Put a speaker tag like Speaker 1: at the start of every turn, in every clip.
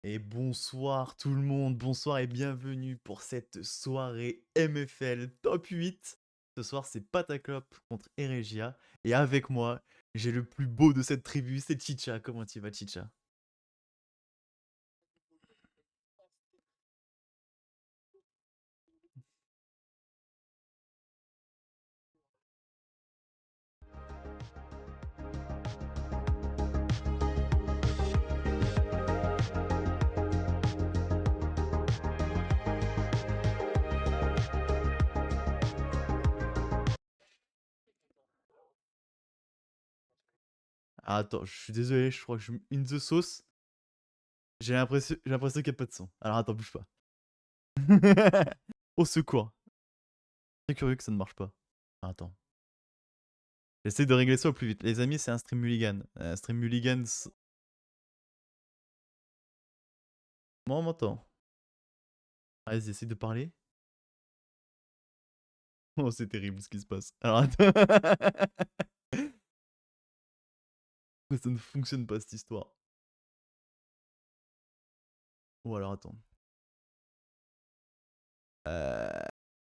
Speaker 1: Et bonsoir tout le monde, bonsoir et bienvenue pour cette soirée MFL Top 8. Ce soir, c'est Pataclop contre Eregia. Et avec moi, j'ai le plus beau de cette tribu, c'est Chicha. Comment tu vas, Chicha? Ah, attends, je suis désolé, je crois que je suis in the sauce. J'ai l'impression qu'il n'y a pas de son. Alors attends, bouge pas. Au secours. Très curieux que ça ne marche pas. Ah, attends. J'essaie de régler ça au plus vite. Les amis, c'est un stream mulligan. Un stream mulligan. Moi, on m'entend. Vas-y, essaye de parler. Oh, c'est terrible ce qui se passe. Alors attends. Ça ne fonctionne pas cette histoire. Ou alors attends.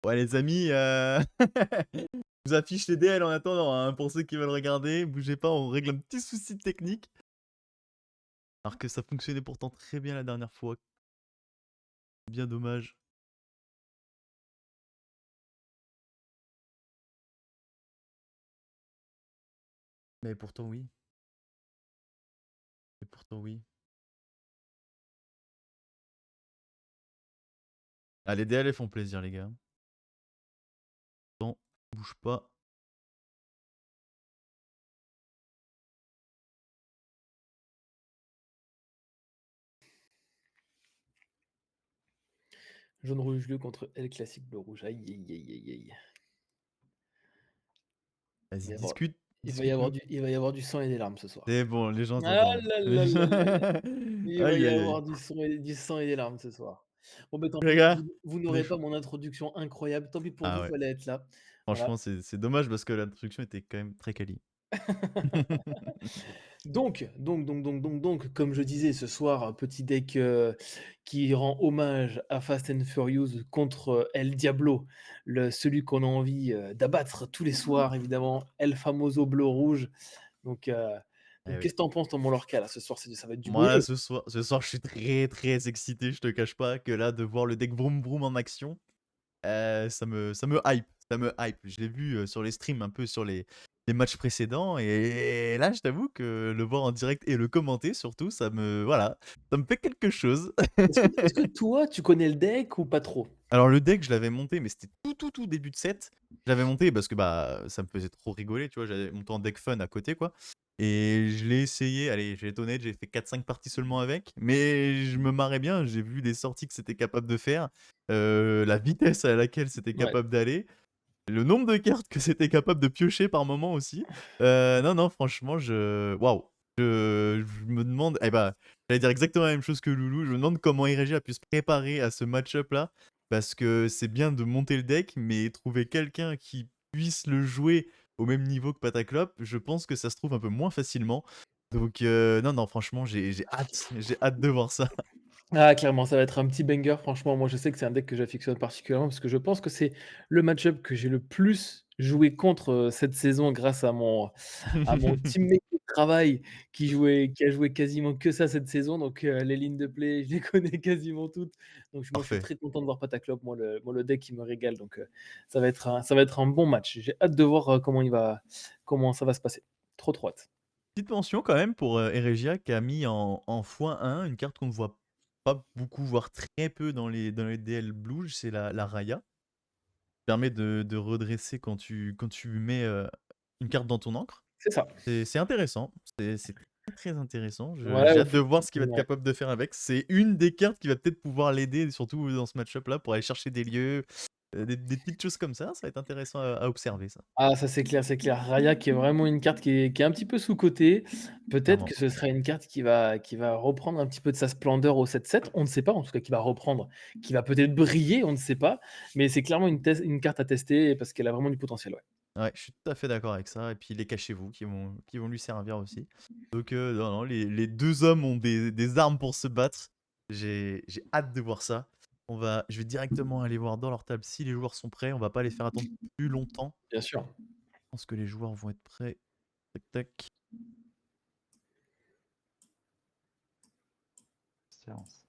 Speaker 1: Ouais les amis, je vous affiche les DL en attendant, hein, pour ceux qui veulent regarder. Bougez pas, on règle un petit souci technique. Alors que ça fonctionnait pourtant très bien la dernière fois. Bien dommage. Mais pourtant oui. Et pourtant oui. Ah les DL elles font plaisir les gars. Attends, bouge pas.
Speaker 2: Jaune rouge bleu contre El Classique bleu rouge. Aïe aïe aïe aïe aïe.
Speaker 1: Vas-y,
Speaker 2: Mais bon,
Speaker 1: discute.
Speaker 2: il va y avoir
Speaker 1: Discute-nous.
Speaker 2: du sang et des larmes ce soir.
Speaker 1: C'est bon, les gens
Speaker 2: Ah
Speaker 1: s'attendent.
Speaker 2: là là là là là. Il va y
Speaker 1: Aïe aïe aïe.
Speaker 2: avoir du sang et des larmes ce soir. Bon, ben tant
Speaker 1: Les
Speaker 2: pis,
Speaker 1: gars,
Speaker 2: vous
Speaker 1: on est
Speaker 2: n'aurez pas
Speaker 1: chaud.
Speaker 2: mon introduction incroyable. Tant pis pour
Speaker 1: Ah
Speaker 2: vous,
Speaker 1: ouais.
Speaker 2: fallait être là. Voilà.
Speaker 1: Franchement, c'est dommage parce que l'introduction était quand même très quali.
Speaker 2: Donc, comme je disais, ce soir, un petit deck qui rend hommage à Fast and Furious contre El Diablo, celui qu'on a envie d'abattre tous les soirs, évidemment, El Famoso bleu-rouge. Donc, euh,
Speaker 1: Eh
Speaker 2: donc,
Speaker 1: oui.
Speaker 2: qu'est-ce que t'en penses, ton Lorca, là, ce soir, ça va être du beau
Speaker 1: Moi là
Speaker 2: jeu.
Speaker 1: ce soir je suis très très excité, je te cache pas que là de voir le deck Vroom Vroom en action, ça me hype, ça me hype. Je l'ai vu sur les streams un peu sur les matchs précédents et là je t'avoue que le voir en direct et le commenter surtout, voilà, ça me fait quelque chose.
Speaker 2: Est-ce que toi, tu connais le deck ou pas trop?
Speaker 1: Alors le deck, je l'avais monté, mais c'était tout début de set. Je l'avais monté parce que bah ça me faisait trop rigoler, tu vois. J'avais monté en deck fun à côté, quoi. Et je l'ai essayé, allez, je vais être honnête, j'ai fait 4-5 parties seulement avec, mais je me marrais bien. J'ai vu les sorties que c'était capable de faire, la vitesse à laquelle c'était
Speaker 2: Ouais.
Speaker 1: capable d'aller, le nombre de cartes que c'était capable de piocher par moment aussi. Non, non, franchement, waouh. Je me demande, eh ben, j'allais dire exactement la même chose que Loulou. Je me demande comment Irégie a pu se préparer à ce match-up là. Parce que c'est bien de monter le deck, mais trouver quelqu'un qui puisse le jouer au même niveau que Pataclop, je pense que ça se trouve un peu moins facilement. Donc, non, non, franchement, j'ai hâte de voir ça.
Speaker 2: Ah, clairement, ça va être un petit banger. Franchement, moi, je sais que c'est un deck que j'affectionne particulièrement parce que je pense que c'est le match-up que j'ai le plus joué contre cette saison grâce à mon teammate de travail qui a joué quasiment que ça cette saison. Donc, les lignes de play, je les connais quasiment toutes. Donc, moi, je suis
Speaker 1: Parfait.
Speaker 2: très content de voir Pataclop. Moi, le deck, il me régale. Donc, ça va être un bon match. J'ai hâte de voir comment ça va se passer. Trop, trop hâte.
Speaker 1: Petite mention quand même pour Eregia qui a mis en x1 une carte qu'on ne voit pas beaucoup, voire très peu dans les DL Blue, c'est la Raya. Permet de redresser quand tu mets une carte dans ton encre.
Speaker 2: C'est ça.
Speaker 1: C'est intéressant, c'est très très intéressant.
Speaker 2: Ouais,
Speaker 1: J'ai hâte de voir ce qu'il va être
Speaker 2: ouais.
Speaker 1: capable de faire avec. C'est une des cartes qui va peut-être pouvoir l'aider, surtout dans ce match-up là, pour aller chercher des lieux, des petites choses comme ça va être intéressant à observer ça,
Speaker 2: Ah, ça c'est clair, c'est clair. Raya qui est vraiment une carte qui est un petit peu sous-cotée. Peut-être que
Speaker 1: clairement.
Speaker 2: ce sera une carte qui va reprendre un petit peu de sa splendeur au 7-7. On ne sait pas, en tout cas qui va reprendre, qui va peut-être briller, on ne sait pas. Mais c'est clairement une carte à tester parce qu'elle a vraiment du potentiel, ouais.
Speaker 1: Ouais, je suis tout à fait d'accord avec ça. Et puis les cachez-vous qui vont lui servir aussi. Donc, non, non, les deux hommes ont des armes pour se battre. J'ai hâte de voir ça. Je vais directement aller voir dans leur table si les joueurs sont prêts. On va pas les faire attendre plus longtemps.
Speaker 2: Bien sûr.
Speaker 1: Je pense que les joueurs vont être prêts. Tac, tac.
Speaker 3: Séance.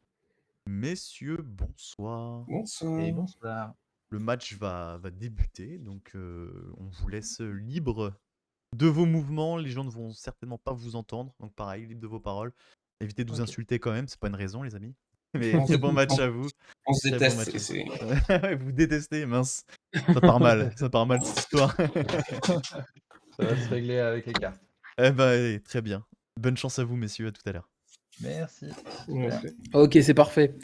Speaker 1: Messieurs, bonsoir.
Speaker 3: Et
Speaker 4: Bonsoir.
Speaker 3: bonsoir.
Speaker 1: Le match va débuter, donc on vous laisse libre de vos mouvements. Les gens ne vont certainement pas vous entendre, donc pareil, libre de vos paroles. Évitez de vous
Speaker 4: Ok.
Speaker 1: insulter quand même, c'est pas une raison, les amis. Mais
Speaker 4: On
Speaker 1: très
Speaker 4: se-
Speaker 1: bon match à vous.
Speaker 4: On se
Speaker 1: Très bon
Speaker 4: déteste.
Speaker 1: match.
Speaker 4: c'est-
Speaker 1: Ouais, vous détestez, mince. Ça part mal cette histoire.
Speaker 3: Ça va se régler avec les cartes.
Speaker 1: Eh ben, allez, très bien. Bonne chance à vous, messieurs, à tout à l'heure.
Speaker 3: Merci.
Speaker 4: Ouais.
Speaker 3: Super.
Speaker 2: Ok, c'est parfait.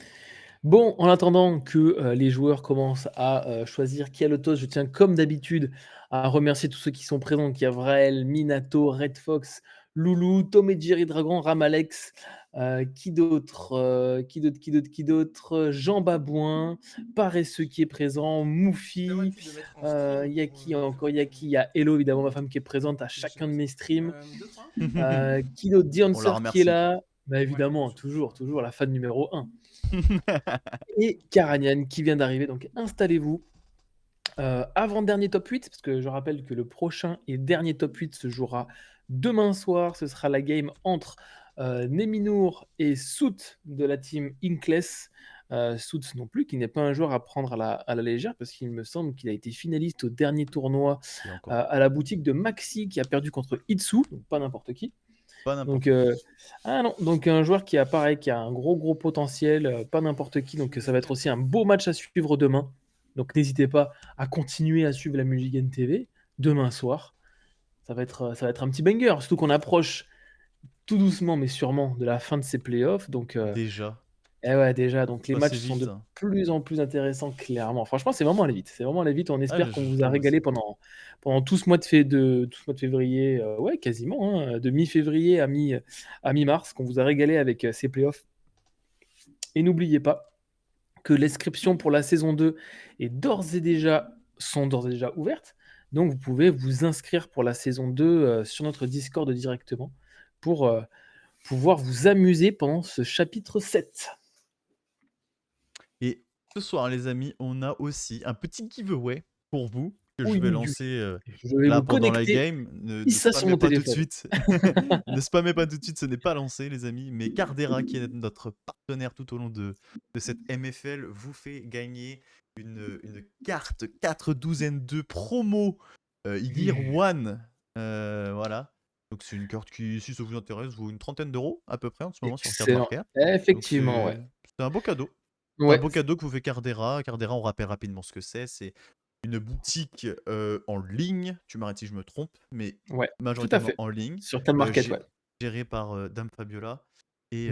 Speaker 2: Bon, en attendant que les joueurs commencent à choisir qui a le toast, je tiens comme d'habitude à remercier tous ceux qui sont présents. Donc, il y a Vrael, Minato, Red Fox, Loulou, Tom et Jerry Dragon, Ramalex, qui d'autre, qui d'autre, Jean Babouin, Paresseux qui est présent, Moufi, il y a qui encore, il y a qui, il y a Hello évidemment, ma femme qui est présente à chacun de mes streams. Qui d'autre,
Speaker 1: On la
Speaker 2: Diancer qui est
Speaker 1: remercie.
Speaker 2: là, bah évidemment, toujours la fan numéro 1. Et Karanian qui vient d'arriver, donc installez-vous. Avant-dernier top 8, parce que je rappelle que le prochain et dernier top 8 se jouera demain soir. Ce sera la game entre Neminour et Soot de la team Inkless. Soot non plus, qui n'est pas un joueur à prendre à la légère, parce qu'il me semble qu'il a été finaliste au dernier tournoi
Speaker 1: Et encore.
Speaker 2: à la boutique de Maxi, qui a perdu contre Itsu, donc pas n'importe qui.
Speaker 1: Pas n'importe
Speaker 2: Donc, donc un joueur qui a pareil, qui a un gros potentiel, pas n'importe qui. Donc ça va être aussi un beau match à suivre demain. Donc n'hésitez pas à continuer à suivre la Mulligan TV demain soir. Ça va être un petit banger, surtout qu'on approche tout doucement mais sûrement de la fin de ces playoffs. Donc
Speaker 1: Déjà.
Speaker 2: ouais, déjà, donc les
Speaker 1: Passé
Speaker 2: matchs sont
Speaker 1: vite,
Speaker 2: de
Speaker 1: hein.
Speaker 2: plus en plus intéressants, clairement. Franchement, c'est vraiment allé vite. C'est vraiment allé vite. On espère qu'on
Speaker 1: je
Speaker 2: vous a
Speaker 1: trouve
Speaker 2: régalé
Speaker 1: aussi.
Speaker 2: pendant tout ce mois de février. Ouais, quasiment, hein, de mi-février à mi-mars, qu'on vous a régalé avec ces playoffs. Et n'oubliez pas que l'inscription pour la saison 2 sont d'ores et déjà ouvertes. Donc, vous pouvez vous inscrire pour la saison 2 sur notre Discord directement pour pouvoir vous amuser pendant ce chapitre 7.
Speaker 1: Et ce soir, les amis, on a aussi un petit giveaway pour vous que je
Speaker 2: Oui,
Speaker 1: vais
Speaker 2: oui,
Speaker 1: lancer
Speaker 2: je vais
Speaker 1: là
Speaker 2: vous
Speaker 1: pendant la
Speaker 2: connecter.
Speaker 1: game. Ne
Speaker 2: Ça sur
Speaker 1: spammez
Speaker 2: mon
Speaker 1: pas tout de
Speaker 2: téléphone.
Speaker 1: suite. Ne spammez pas tout de suite, ce n'est pas lancé, les amis. Mais Cardera, qui est notre partenaire tout au long de cette MFL, vous fait gagner une carte 4/12N2 promo Year One. Voilà. Donc c'est une carte qui, si ça vous intéresse, vaut une trentaine d'euros à peu près en ce moment sur
Speaker 2: Excellent.
Speaker 1: Cardmarket. Donc
Speaker 2: Effectivement, ouais.
Speaker 1: c'est un beau cadeau. C'est un
Speaker 2: Ouais,
Speaker 1: beau cadeau que vous fait Cardera. Cardera, on rappelle rapidement ce que c'est. C'est une boutique en ligne. Tu m'arrêtes si je me trompe, mais
Speaker 2: ouais, tout à
Speaker 1: majoritairement
Speaker 2: fait.
Speaker 1: en ligne.
Speaker 2: Sur Can Market, ouais.
Speaker 1: Gérée par Dame Fabiola et,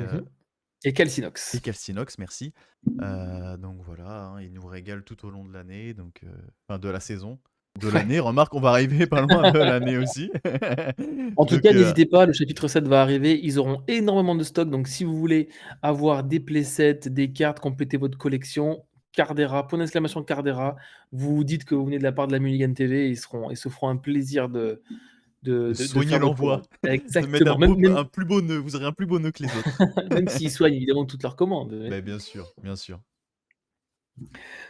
Speaker 2: Et Calcinox.
Speaker 1: et Calcinox, merci. Donc voilà, hein, ils nous régalent tout au long de l'année, donc enfin de la saison. De
Speaker 2: Ouais.
Speaker 1: l'année, remarque, on va arriver pas loin de l'année aussi.
Speaker 2: En tout
Speaker 1: Donc,
Speaker 2: cas, n'hésitez pas, le chapitre 7 va arriver. Ils auront énormément de stock. Donc, si vous voulez avoir des playsets, des cartes, compléter votre collection, Cardera, point d'exclamation Cardera, vous dites que vous venez de la part de la Mulligan TV et ils se feront un plaisir de
Speaker 1: soigner
Speaker 2: faire votre
Speaker 1: l'envoi,
Speaker 2: commande.
Speaker 1: de mettre
Speaker 2: Exactement. Même,
Speaker 1: un plus beau nœud. Vous aurez un plus beau nœud que les autres.
Speaker 2: même s'ils soignent évidemment toutes leurs commandes.
Speaker 1: Ben, bien sûr, bien sûr.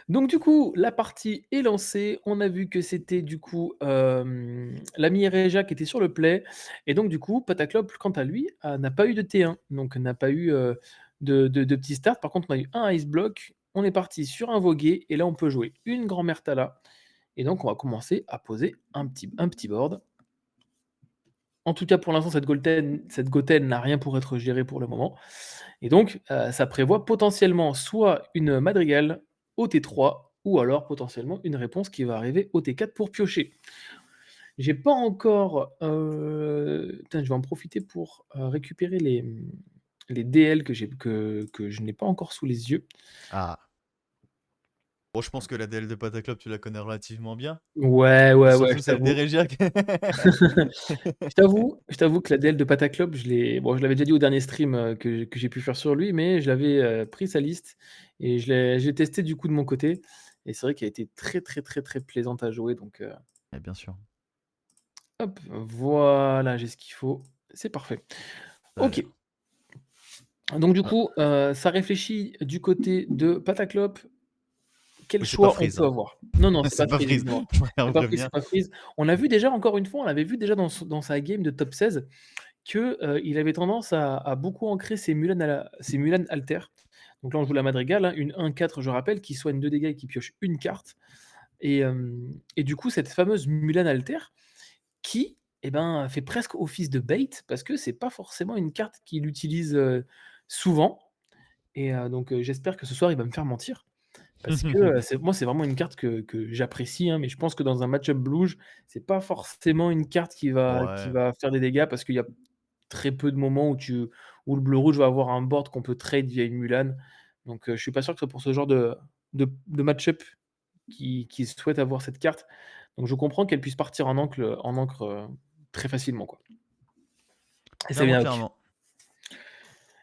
Speaker 2: Donc du coup, la partie est lancée. On a vu que c'était du coup l'ami Reja qui était sur le play. Et donc du coup, Pataclop, quant à lui, n'a pas eu de T1. Donc n'a pas eu de petit start. Par contre, on a eu un Ice Block. On est parti sur un Vogué. Et là, on peut jouer une grand-mère Tala. Et donc, on va commencer à poser un petit board. En tout cas, pour l'instant, cette Goten n'a rien pour être gérée pour le moment. Et donc, ça prévoit potentiellement soit une Madrigal au T3, ou alors potentiellement une réponse qui va arriver au T4 pour piocher. J'ai pas encore... je vais en profiter pour récupérer les DL que je n'ai pas encore sous les yeux.
Speaker 1: Ah. Bon, je pense que la DL de Pataclop, tu la connais relativement bien.
Speaker 2: Ouais,
Speaker 1: Surtout
Speaker 2: je
Speaker 1: celle
Speaker 2: t'avoue.
Speaker 1: d'Eregia.
Speaker 2: Je t'avoue que la DL de Pataclop, je l'avais déjà dit au dernier stream que j'ai pu faire sur lui, mais je l'avais pris sa liste et j'ai testé du coup de mon côté. Et c'est vrai qu'elle a été très très très très plaisante à jouer. Donc
Speaker 1: Bien sûr.
Speaker 2: hop, voilà, j'ai ce qu'il faut. C'est parfait.
Speaker 1: Ça a
Speaker 2: Ok.
Speaker 1: l'air.
Speaker 2: Donc du
Speaker 1: Ouais.
Speaker 2: coup, ça réfléchit du côté de Pataclope. Quel
Speaker 1: Oui, c'est pas
Speaker 2: choix on
Speaker 1: Freeze,
Speaker 2: peut
Speaker 1: hein.
Speaker 2: avoir? Non, non, c'est
Speaker 1: C'est
Speaker 2: pas
Speaker 1: pas
Speaker 2: Freeze
Speaker 1: Freeze,
Speaker 2: évidemment.
Speaker 1: je préfère
Speaker 2: C'est
Speaker 1: vous
Speaker 2: pas Freeze,
Speaker 1: prévenir.
Speaker 2: c'est pas Freeze. On a vu déjà encore une fois, on l'avait vu déjà dans sa game de top 16 que, il avait tendance à beaucoup ancrer ses Mulan Alter. Donc là, on joue la Madrigale, hein, une 1-4 je rappelle, qui soigne 2 dégâts et qui pioche une carte et du coup, cette fameuse Mulan Alter qui, eh ben, fait presque office de bait parce que c'est pas forcément une carte qu'il utilise, souvent donc j'espère que ce soir, il va me faire mentir. Parce que, c'est vraiment une carte que j'apprécie, hein, mais je pense que dans un match-up Blues, c'est pas forcément une carte qui
Speaker 1: Ouais.
Speaker 2: va faire des dégâts parce qu'il y a très peu de moments où le bleu-rouge va avoir un board qu'on peut trade via une Mulan. Donc, je suis pas sûr que ce soit pour ce genre de match-up qui souhaite avoir cette carte. Donc je comprends qu'elle puisse partir en encre, très facilement, quoi. Et ça
Speaker 1: Clairement,
Speaker 2: vient avec.
Speaker 1: clairement.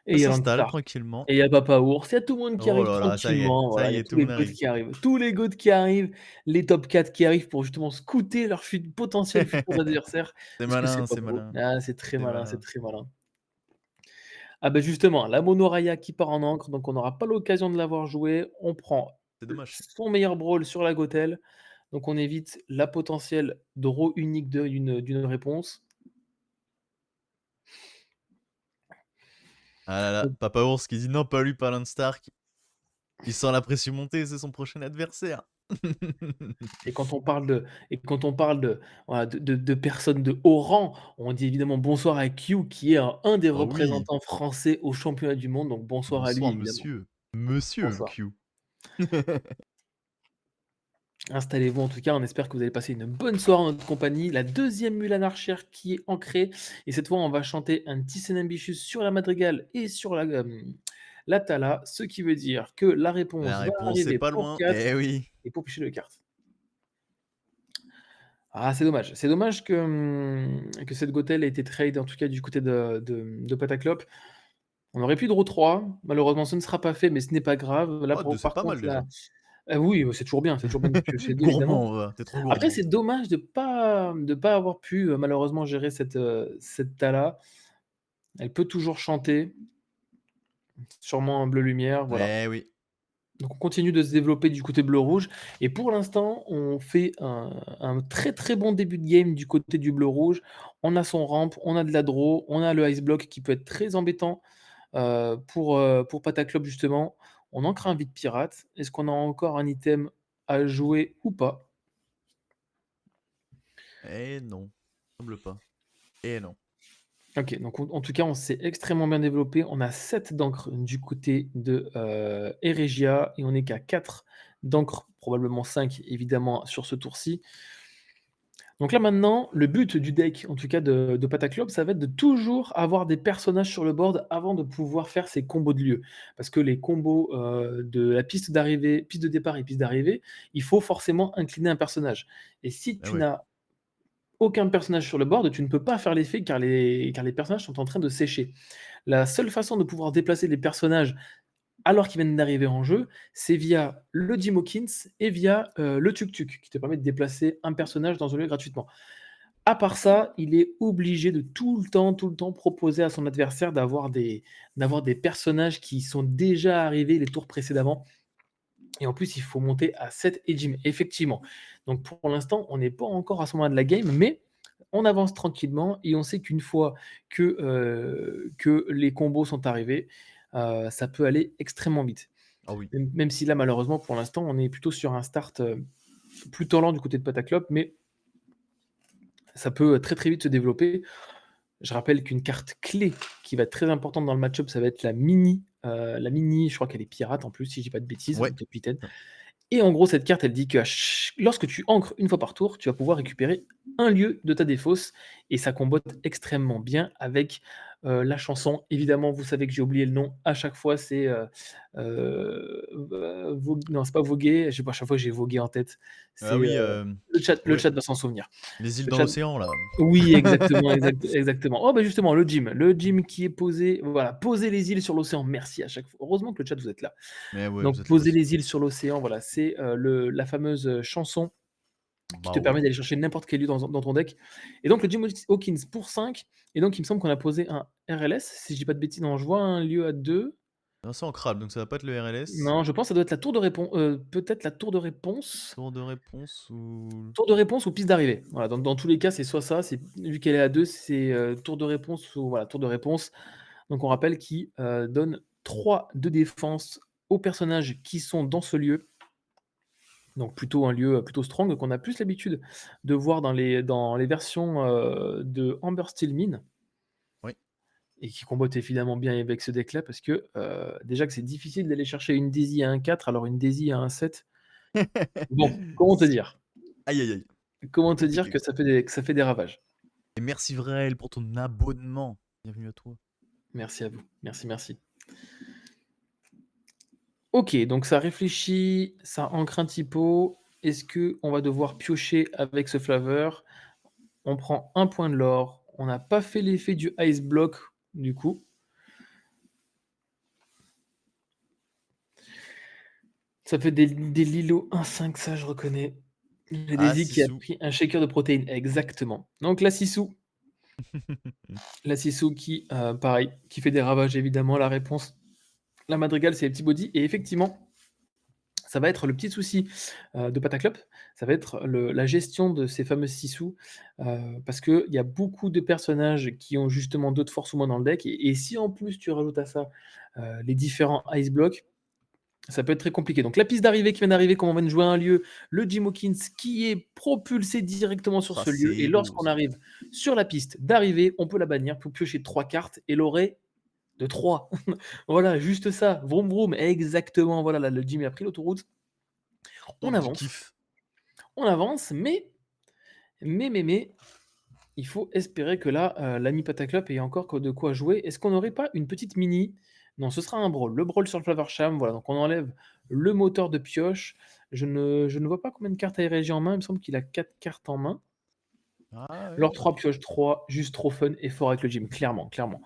Speaker 2: Et
Speaker 1: Ça
Speaker 2: il y a
Speaker 1: s'installe
Speaker 2: Landstar.
Speaker 1: tranquillement.
Speaker 2: Et il y a Papa Ours, il y a tout le monde qui
Speaker 1: Oh
Speaker 2: arrive
Speaker 1: là là,
Speaker 2: tranquillement,
Speaker 1: ça
Speaker 2: voilà, il
Speaker 1: y
Speaker 2: y a
Speaker 1: est,
Speaker 2: tous
Speaker 1: tout le
Speaker 2: les
Speaker 1: monde
Speaker 2: goats
Speaker 1: arrive.
Speaker 2: qui arrivent. Tous les goats qui arrivent, les top 4 qui arrivent pour justement scouter leurs potentiels futurs adversaires.
Speaker 1: C'est
Speaker 2: Est-ce que c'est
Speaker 1: malin,
Speaker 2: pas
Speaker 1: c'est
Speaker 2: beau?
Speaker 1: malin,
Speaker 2: Ah, c'est très
Speaker 1: c'est
Speaker 2: malin, c'est
Speaker 1: malin.
Speaker 2: très malin. Ah bah justement, la Monoraya qui part en encre, donc on n'aura pas l'occasion de l'avoir joué. On prend
Speaker 1: C'est dommage.
Speaker 2: son meilleur brawl sur la Gothel, donc on évite la potentielle draw unique d'une réponse.
Speaker 1: Ah là là, Papa Ours qui dit non, pas lui, pas Stark. Il sent la pression monter, c'est son prochain adversaire.
Speaker 2: Et quand on parle de, voilà, de personnes de haut rang, on dit évidemment bonsoir à Q, qui est un des
Speaker 1: Oh oui,
Speaker 2: représentants français au championnat du monde, donc bonsoir à lui
Speaker 1: bonsoir
Speaker 2: évidemment.
Speaker 1: monsieur. Monsieur
Speaker 2: Bonsoir.
Speaker 1: Q.
Speaker 2: Installez-vous en tout cas, on espère que vous allez passer une bonne soirée en notre compagnie. La deuxième Mulan Archer qui est ancrée, et cette fois on va chanter un Thyssen Ambitious sur la Madrigale et sur la Thala, ce qui veut dire que la réponse
Speaker 1: La
Speaker 2: va
Speaker 1: réponse est
Speaker 2: arriver
Speaker 1: pas
Speaker 2: pour
Speaker 1: loin.
Speaker 2: 4
Speaker 1: Eh oui.
Speaker 2: et pour picher 2 cartes. Ah, c'est dommage. C'est dommage que cette Gothel ait été trade, en tout cas du côté de Pataclope. On aurait pu draw 3. Malheureusement, ce ne sera pas fait, mais ce n'est pas grave. Là,
Speaker 1: Oh, deux, c'est
Speaker 2: par
Speaker 1: pas mal
Speaker 2: contre, là,
Speaker 1: déjà.
Speaker 2: oui, c'est toujours bien de piocher 2 évidemment.
Speaker 1: Gourmand, va. T'es trop
Speaker 2: Après,
Speaker 1: gourmand.
Speaker 2: c'est dommage de pas avoir pu, malheureusement gérer cette Thala. Elle peut toujours chanter, sûrement un bleu lumière, voilà.
Speaker 1: Eh oui.
Speaker 2: Donc on continue de se développer du côté bleu-rouge et pour l'instant, on fait un très, très bon début de game du côté du bleu-rouge. On a son ramp, on a de la draw, on a le ice block qui peut être très embêtant, pour Pataclope justement. On ancre un vide pirate. Est-ce qu'on a encore un item à jouer ou pas?
Speaker 1: Eh non. Semble pas. Eh non.
Speaker 2: OK, donc en tout cas, on s'est extrêmement bien développé. On a 7 d'encre du côté de, Eregia et on est qu'à 4 d'encre, probablement 5 évidemment sur ce tour-ci. Donc là maintenant, le but du deck, en tout cas de Pataclope, ça va être de toujours avoir des personnages sur le board avant de pouvoir faire ses combos de lieu. Parce que les combos, de la piste d'arrivée, piste de départ et piste d'arrivée, il faut forcément incliner un personnage. Et si
Speaker 1: Eh
Speaker 2: tu
Speaker 1: ouais.
Speaker 2: n'as aucun personnage sur le board, tu ne peux pas faire l'effet car les personnages sont en train de sécher. La seule façon de pouvoir déplacer les personnages alors qu'ils viennent d'arriver en jeu, c'est via le Jim Hawkins et via, le Tuk-Tuk, qui te permet de déplacer un personnage dans un lieu gratuitement. À part ça, il est obligé de tout le temps proposer à son adversaire d'avoir des personnages qui sont déjà arrivés les tours précédemment et en plus, il faut monter à 7 et Jim, effectivement. Donc pour l'instant, on n'est pas encore à ce moment de la game, mais on avance tranquillement et on sait qu'une fois que les combos sont arrivés, ça peut aller extrêmement vite.
Speaker 1: Ah oui.
Speaker 2: Même si là, malheureusement, pour l'instant, on est plutôt sur un start, plutôt lent du côté de Pataclope, mais ça peut très, très vite se développer. Je rappelle qu'une carte clé qui va être très importante dans le match-up, ça va être la mini, je crois qu'elle est pirate en plus, si je dis pas de bêtises,
Speaker 1: Ouais.
Speaker 2: ou capitaine. Et en gros, cette carte, elle dit que lorsque tu ancres une fois par tour, tu vas pouvoir récupérer un lieu de ta défausse et ça combote extrêmement bien avec, la chanson. Évidemment, vous savez que j'ai oublié le nom à chaque fois, c'est, non, c'est pas voguer, je sais pas, à chaque fois j'ai vogué en tête.
Speaker 1: Ah
Speaker 2: C'est,
Speaker 1: oui,
Speaker 2: le
Speaker 1: ouais.
Speaker 2: chat va s'en souvenir.
Speaker 1: Les îles
Speaker 2: Le
Speaker 1: dans
Speaker 2: chat
Speaker 1: l'océan, là.
Speaker 2: oui, exactement, exactement. Oh, bah, justement, le gym qui est posé, voilà, poser les îles sur l'océan. Merci à chaque fois. Heureusement que le chat, vous êtes là.
Speaker 1: Mais ouais, vous
Speaker 2: Donc
Speaker 1: êtes là
Speaker 2: poser
Speaker 1: aussi.
Speaker 2: les îles sur l'océan, voilà, c'est, la fameuse, chanson qui
Speaker 1: Bah
Speaker 2: te permet
Speaker 1: ouais.
Speaker 2: d'aller chercher n'importe quel lieu dans ton deck. Et donc le Jim Hawkins pour 5. Et donc il me semble qu'on a posé un RLS, si je dis pas de bêtises. Non, je vois un lieu à 2.
Speaker 1: Non, c'est en crabe, donc ça va pas être le RLS.
Speaker 2: Non, je pense que ça doit être la tour de réponse, peut-être la tour de réponse.
Speaker 1: Tour de réponse ou...
Speaker 2: Tour de réponse ou piste d'arrivée. Voilà, dans tous les cas, c'est soit ça, c'est vu qu'elle est à 2, c'est, tour de réponse ou voilà, tour de réponse. Donc on rappelle qui, donne 3 de défense aux personnages qui sont dans ce lieu. Donc plutôt un lieu, plutôt strong qu'on a plus l'habitude de voir dans les versions, de Amber Steel Mine
Speaker 1: Oui.
Speaker 2: et qui combattent évidemment bien avec ce deck-là parce que, déjà que c'est difficile d'aller chercher une Daisy à 1/4, alors une Daisy à 1/7, bon, comment te dire?
Speaker 1: Aïe, aïe, aïe.
Speaker 2: Comment te dire
Speaker 1: Compliqué.
Speaker 2: que ça fait des ravages?
Speaker 1: Et merci Vrael pour ton abonnement. Bienvenue à toi.
Speaker 2: Merci à vous. Merci, merci. OK, donc ça réfléchit, ça ancre un typo. Est-ce qu'on va devoir piocher avec ce flavor? On prend un point de l'or. On n'a pas fait l'effet du ice block, du coup. Ça fait des Lilo 1/5, ça je reconnais. Le
Speaker 1: Ah,
Speaker 2: Daisy qui a
Speaker 1: Sissou.
Speaker 2: pris un shaker de protéines, exactement. Donc la Sissou qui, pareil, qui fait des ravages évidemment. La réponse, la Madrigal, c'est les petits body et effectivement, ça va être le petit souci, de Pataclope, ça va être la gestion de ces fameuses Sissou, parce qu'il y a beaucoup de personnages qui ont justement 2 de force ou moins dans le deck et si en plus tu rajoutes à ça, les différents ice blocks, ça peut être très compliqué. Donc la piste d'arrivée qui vient d'arriver, comme on vient de jouer à un lieu, le Jim Hawkins qui est propulsé directement sur
Speaker 1: Ah,
Speaker 2: ce lieu
Speaker 1: c'est
Speaker 2: et
Speaker 1: beau
Speaker 2: lorsqu'on
Speaker 1: ça.
Speaker 2: arrive sur la piste d'arrivée, on peut la bannir pour piocher 3 cartes et l'aurait de 3. Voilà, juste ça, vroom vroom, exactement, voilà, là le Jim a pris l'autoroute.
Speaker 1: Oh,
Speaker 2: On
Speaker 1: du
Speaker 2: avance,
Speaker 1: kiff.
Speaker 2: on avance, mais, il faut espérer que là, l'ami Pataclope ait encore de quoi jouer. Est-ce qu'on n'aurait pas une petite mini? Non, ce sera un brawl. Le brawl sur le Flavor Sham, voilà, donc on enlève le moteur de pioche. Je ne vois pas combien de cartes a Erigi en main, il me semble qu'il a 4 cartes en main.
Speaker 1: Ah
Speaker 2: Lord
Speaker 1: ouais,
Speaker 2: 3
Speaker 1: OK.
Speaker 2: pioche 3, juste trop fun et fort avec le gym, clairement, clairement.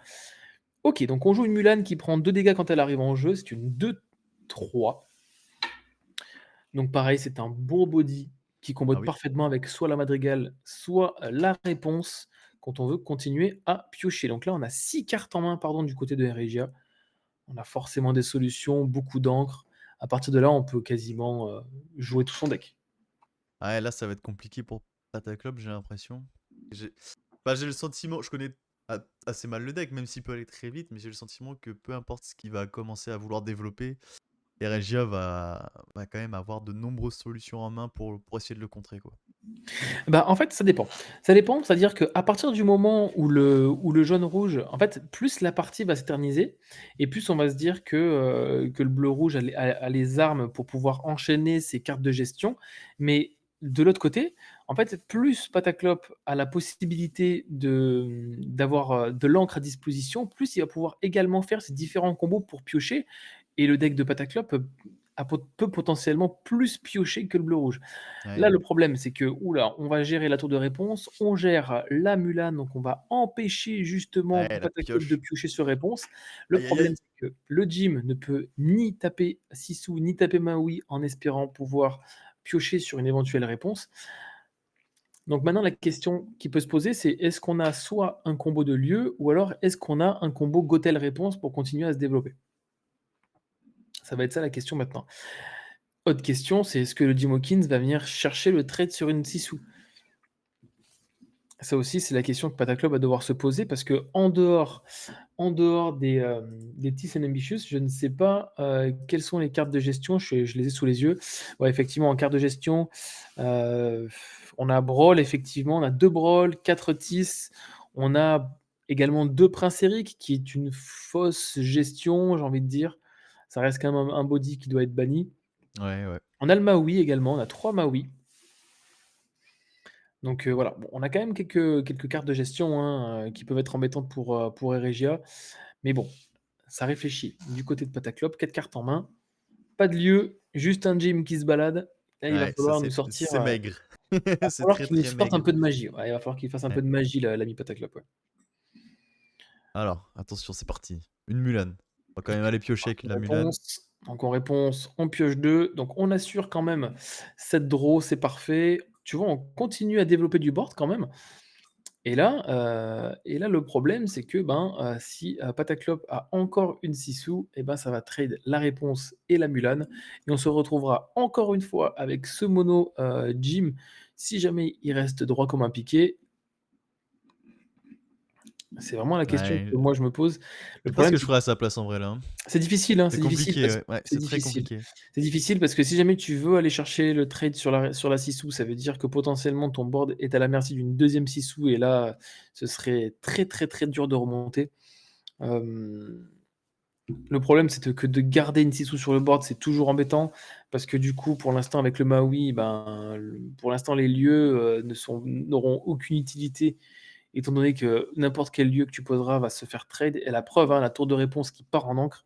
Speaker 2: OK, donc on joue une Mulan qui prend 2 dégâts quand elle arrive en jeu, c'est une 2/3. Donc pareil, c'est un beau body qui
Speaker 1: Ah
Speaker 2: combotte
Speaker 1: oui.
Speaker 2: parfaitement avec soit la madrigale, soit la réponse quand on veut continuer à piocher. Donc là, on a 6 cartes en main, pardon, du côté de Regia. On a forcément des solutions, beaucoup d'encre. À partir de là, on peut quasiment, jouer tout son deck.
Speaker 1: Ah ouais, là, ça va être compliqué pour Pataclope, j'ai l'impression. J'ai bah, j'ai le sentiment, je connais assez mal le deck, même s'il peut aller très vite, mais j'ai le sentiment que peu importe ce qu'il va commencer à vouloir développer, Eregia va quand même avoir de nombreuses solutions en main pour essayer de le contrer, quoi.
Speaker 2: Bah, en fait, ça dépend. Ça dépend, c'est-à-dire qu'à partir du moment où le jaune-rouge en fait, plus la partie va s'éterniser et plus on va se dire que le bleu-rouge a les armes pour pouvoir enchaîner ses cartes de gestion. Mais de l'autre côté, en fait, plus Pataclope a la possibilité d'avoir, de l'encre à disposition, plus il va pouvoir également faire ses différents combos pour piocher et le deck de Pataclope peut potentiellement plus piocher que le bleu-rouge.
Speaker 1: Ouais.
Speaker 2: Là, le problème, c'est que, ouh là, on va gérer la tour de réponse, on gère la Mulan, donc on va empêcher justement
Speaker 1: Ouais, la
Speaker 2: Pataclope de
Speaker 1: pioche.
Speaker 2: piocher sur réponse. Le
Speaker 1: Aïe, aïe,
Speaker 2: problème,
Speaker 1: aïe.
Speaker 2: c'est que le Jim ne peut ni taper Sissou, ni taper Maui en espérant pouvoir piocher sur une éventuelle réponse. Donc maintenant, la question qui peut se poser, c'est est-ce qu'on a soit un combo de lieu ou alors est-ce qu'on a un combo Gothel réponse pour continuer à se développer? Ça va être ça la question maintenant. Autre question, c'est est-ce que le Jim Hawkins va venir chercher le trade sur une Sissou? Ça aussi, c'est la question que Pataclope va devoir se poser parce qu'en dehors des Thieves and Ambitious, je ne sais pas, quelles sont les cartes de gestion. Je les ai sous les yeux. Ouais, effectivement, en carte de gestion, heu, on a Brawl, effectivement, on a 2 Brawl, 4 Tis. On a également 2 Prince Eric qui est une fausse gestion, j'ai envie de dire. Ça reste quand même un body qui doit être banni.
Speaker 1: Ouais, ouais.
Speaker 2: On a le Maui également, on a 3 Maui. Donc voilà, bon, on a quand même quelques cartes de gestion, hein, qui peuvent être embêtantes pour Eregia. Mais bon, ça réfléchit. Du côté de Pataclope, 4 cartes en main, pas de lieu, juste un Jim qui se balade. Là, il va
Speaker 1: Ouais, ça
Speaker 2: falloir nous sortir,
Speaker 1: c'est maigre.
Speaker 2: va
Speaker 1: C'est
Speaker 2: falloir
Speaker 1: très,
Speaker 2: qu'il nous
Speaker 1: très
Speaker 2: sorte un
Speaker 1: maigre.
Speaker 2: peu de magie. Ouais, il va falloir qu'il fasse un
Speaker 1: Ouais.
Speaker 2: peu de magie, l'ami Pataclope, ouais.
Speaker 1: Alors, attention, c'est parti. Une Mulan. On va quand même aller piocher avec la Mulan.
Speaker 2: Donc en réponse, on pioche 2. Donc on assure quand même cette draw, c'est parfait. tu vois, on continue à développer du board quand même. Et là, le problème, c'est que, ben, si, Pataclope a encore une Sissou, et ben, ça va trade la réponse et la Mulan et on se retrouvera encore une fois avec ce mono, Jim, si jamais il reste droit comme un piquet. C'est vraiment la question
Speaker 1: Ouais,
Speaker 2: que moi je me pose.
Speaker 1: je
Speaker 2: Le
Speaker 1: sais pas ce
Speaker 2: problème,
Speaker 1: que je ferais à sa place en vrai là, hein.
Speaker 2: c'est difficile, hein,
Speaker 1: C'est
Speaker 2: c'est difficile
Speaker 1: compliqué,
Speaker 2: parce
Speaker 1: ouais. Ouais,
Speaker 2: c'est
Speaker 1: c'est très
Speaker 2: difficile.
Speaker 1: compliqué.
Speaker 2: C'est difficile parce que si jamais tu veux aller chercher le trade sur la Sissou, ça veut dire que potentiellement ton board est à la merci d'une deuxième Sissou et là, ce serait très, très, très dur de remonter. Hem, le problème, c'est que de garder une Sissou sur le board, c'est toujours embêtant parce que du coup, pour l'instant, avec le Maui, ben, pour l'instant, les lieux, n'auront aucune utilité étant donné que n'importe quel lieu que tu poseras va se faire trade et la preuve, hein, la tour de réponse qui part en encre.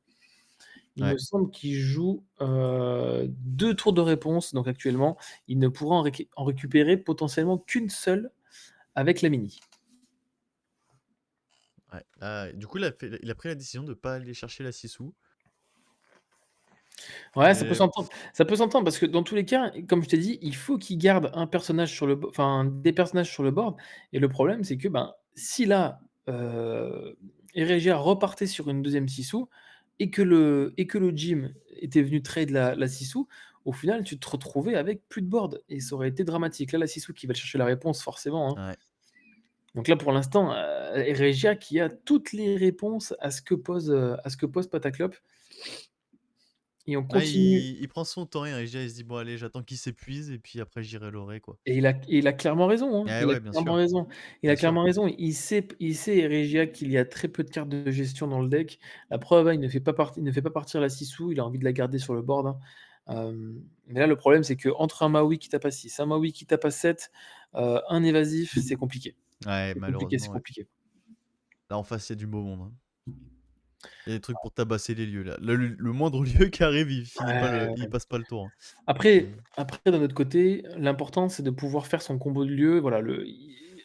Speaker 2: Il me
Speaker 1: Ouais.
Speaker 2: semble qu'il joue, 2 tours de réponse, donc actuellement, il ne pourra en récupérer potentiellement qu'une seule avec la mini.
Speaker 1: Ouais. Du coup, il a pris la décision de pas aller chercher la Sissou.
Speaker 2: Ouais,
Speaker 1: Et
Speaker 2: ça peut s'entendre parce que dans tous les cas, comme je t'ai dit, il faut qu'il garde un personnage sur le bo enfin des personnages sur le board et le problème, c'est que, ben, si là, Eregia repartait sur une deuxième Sissou et que le Jim était venu trade la Sissou, au final, tu te retrouvais avec plus de board et ça aurait été dramatique. Là, la Sissou qui va chercher la réponse forcément, hein.
Speaker 1: ouais.
Speaker 2: Donc là, pour l'instant, Regia qui a toutes les réponses à ce que pose Pataclope et on
Speaker 1: Ouais,
Speaker 2: continue
Speaker 1: il prend son temps et Régia, il se dit: «Bon allez, j'attends qu'il s'épuise et puis après j'irai l'orer quoi».
Speaker 2: et il a clairement raison, hein.
Speaker 1: Eh
Speaker 2: Il a
Speaker 1: ouais, bien
Speaker 2: clairement
Speaker 1: sûr,
Speaker 2: raison. Il
Speaker 1: bien
Speaker 2: a
Speaker 1: sûr.
Speaker 2: clairement raison. Il sait Regia qu'il y a très peu de cartes de gestion dans le deck. La preuve, hein, il ne fait pas partir la Sissou, il a envie de la garder sur le board, hein. Mais là, le problème, c'est qu'entre un Maui qui tape à 6, un Maui qui tape à 7, un évasif, c'est compliqué.
Speaker 1: Ouais,
Speaker 2: C'est compliqué, c'est
Speaker 1: malheureusement, ouais.
Speaker 2: compliqué.
Speaker 1: Là en face, il y a du beau monde, hein. Il y a des trucs pour tabasser les lieux là. Le moindre lieu qui arrive, il passe pas le tour, hein.
Speaker 2: Après
Speaker 1: C'est
Speaker 2: après d'un autre côté, l'important c'est de pouvoir faire son combo de lieu, voilà,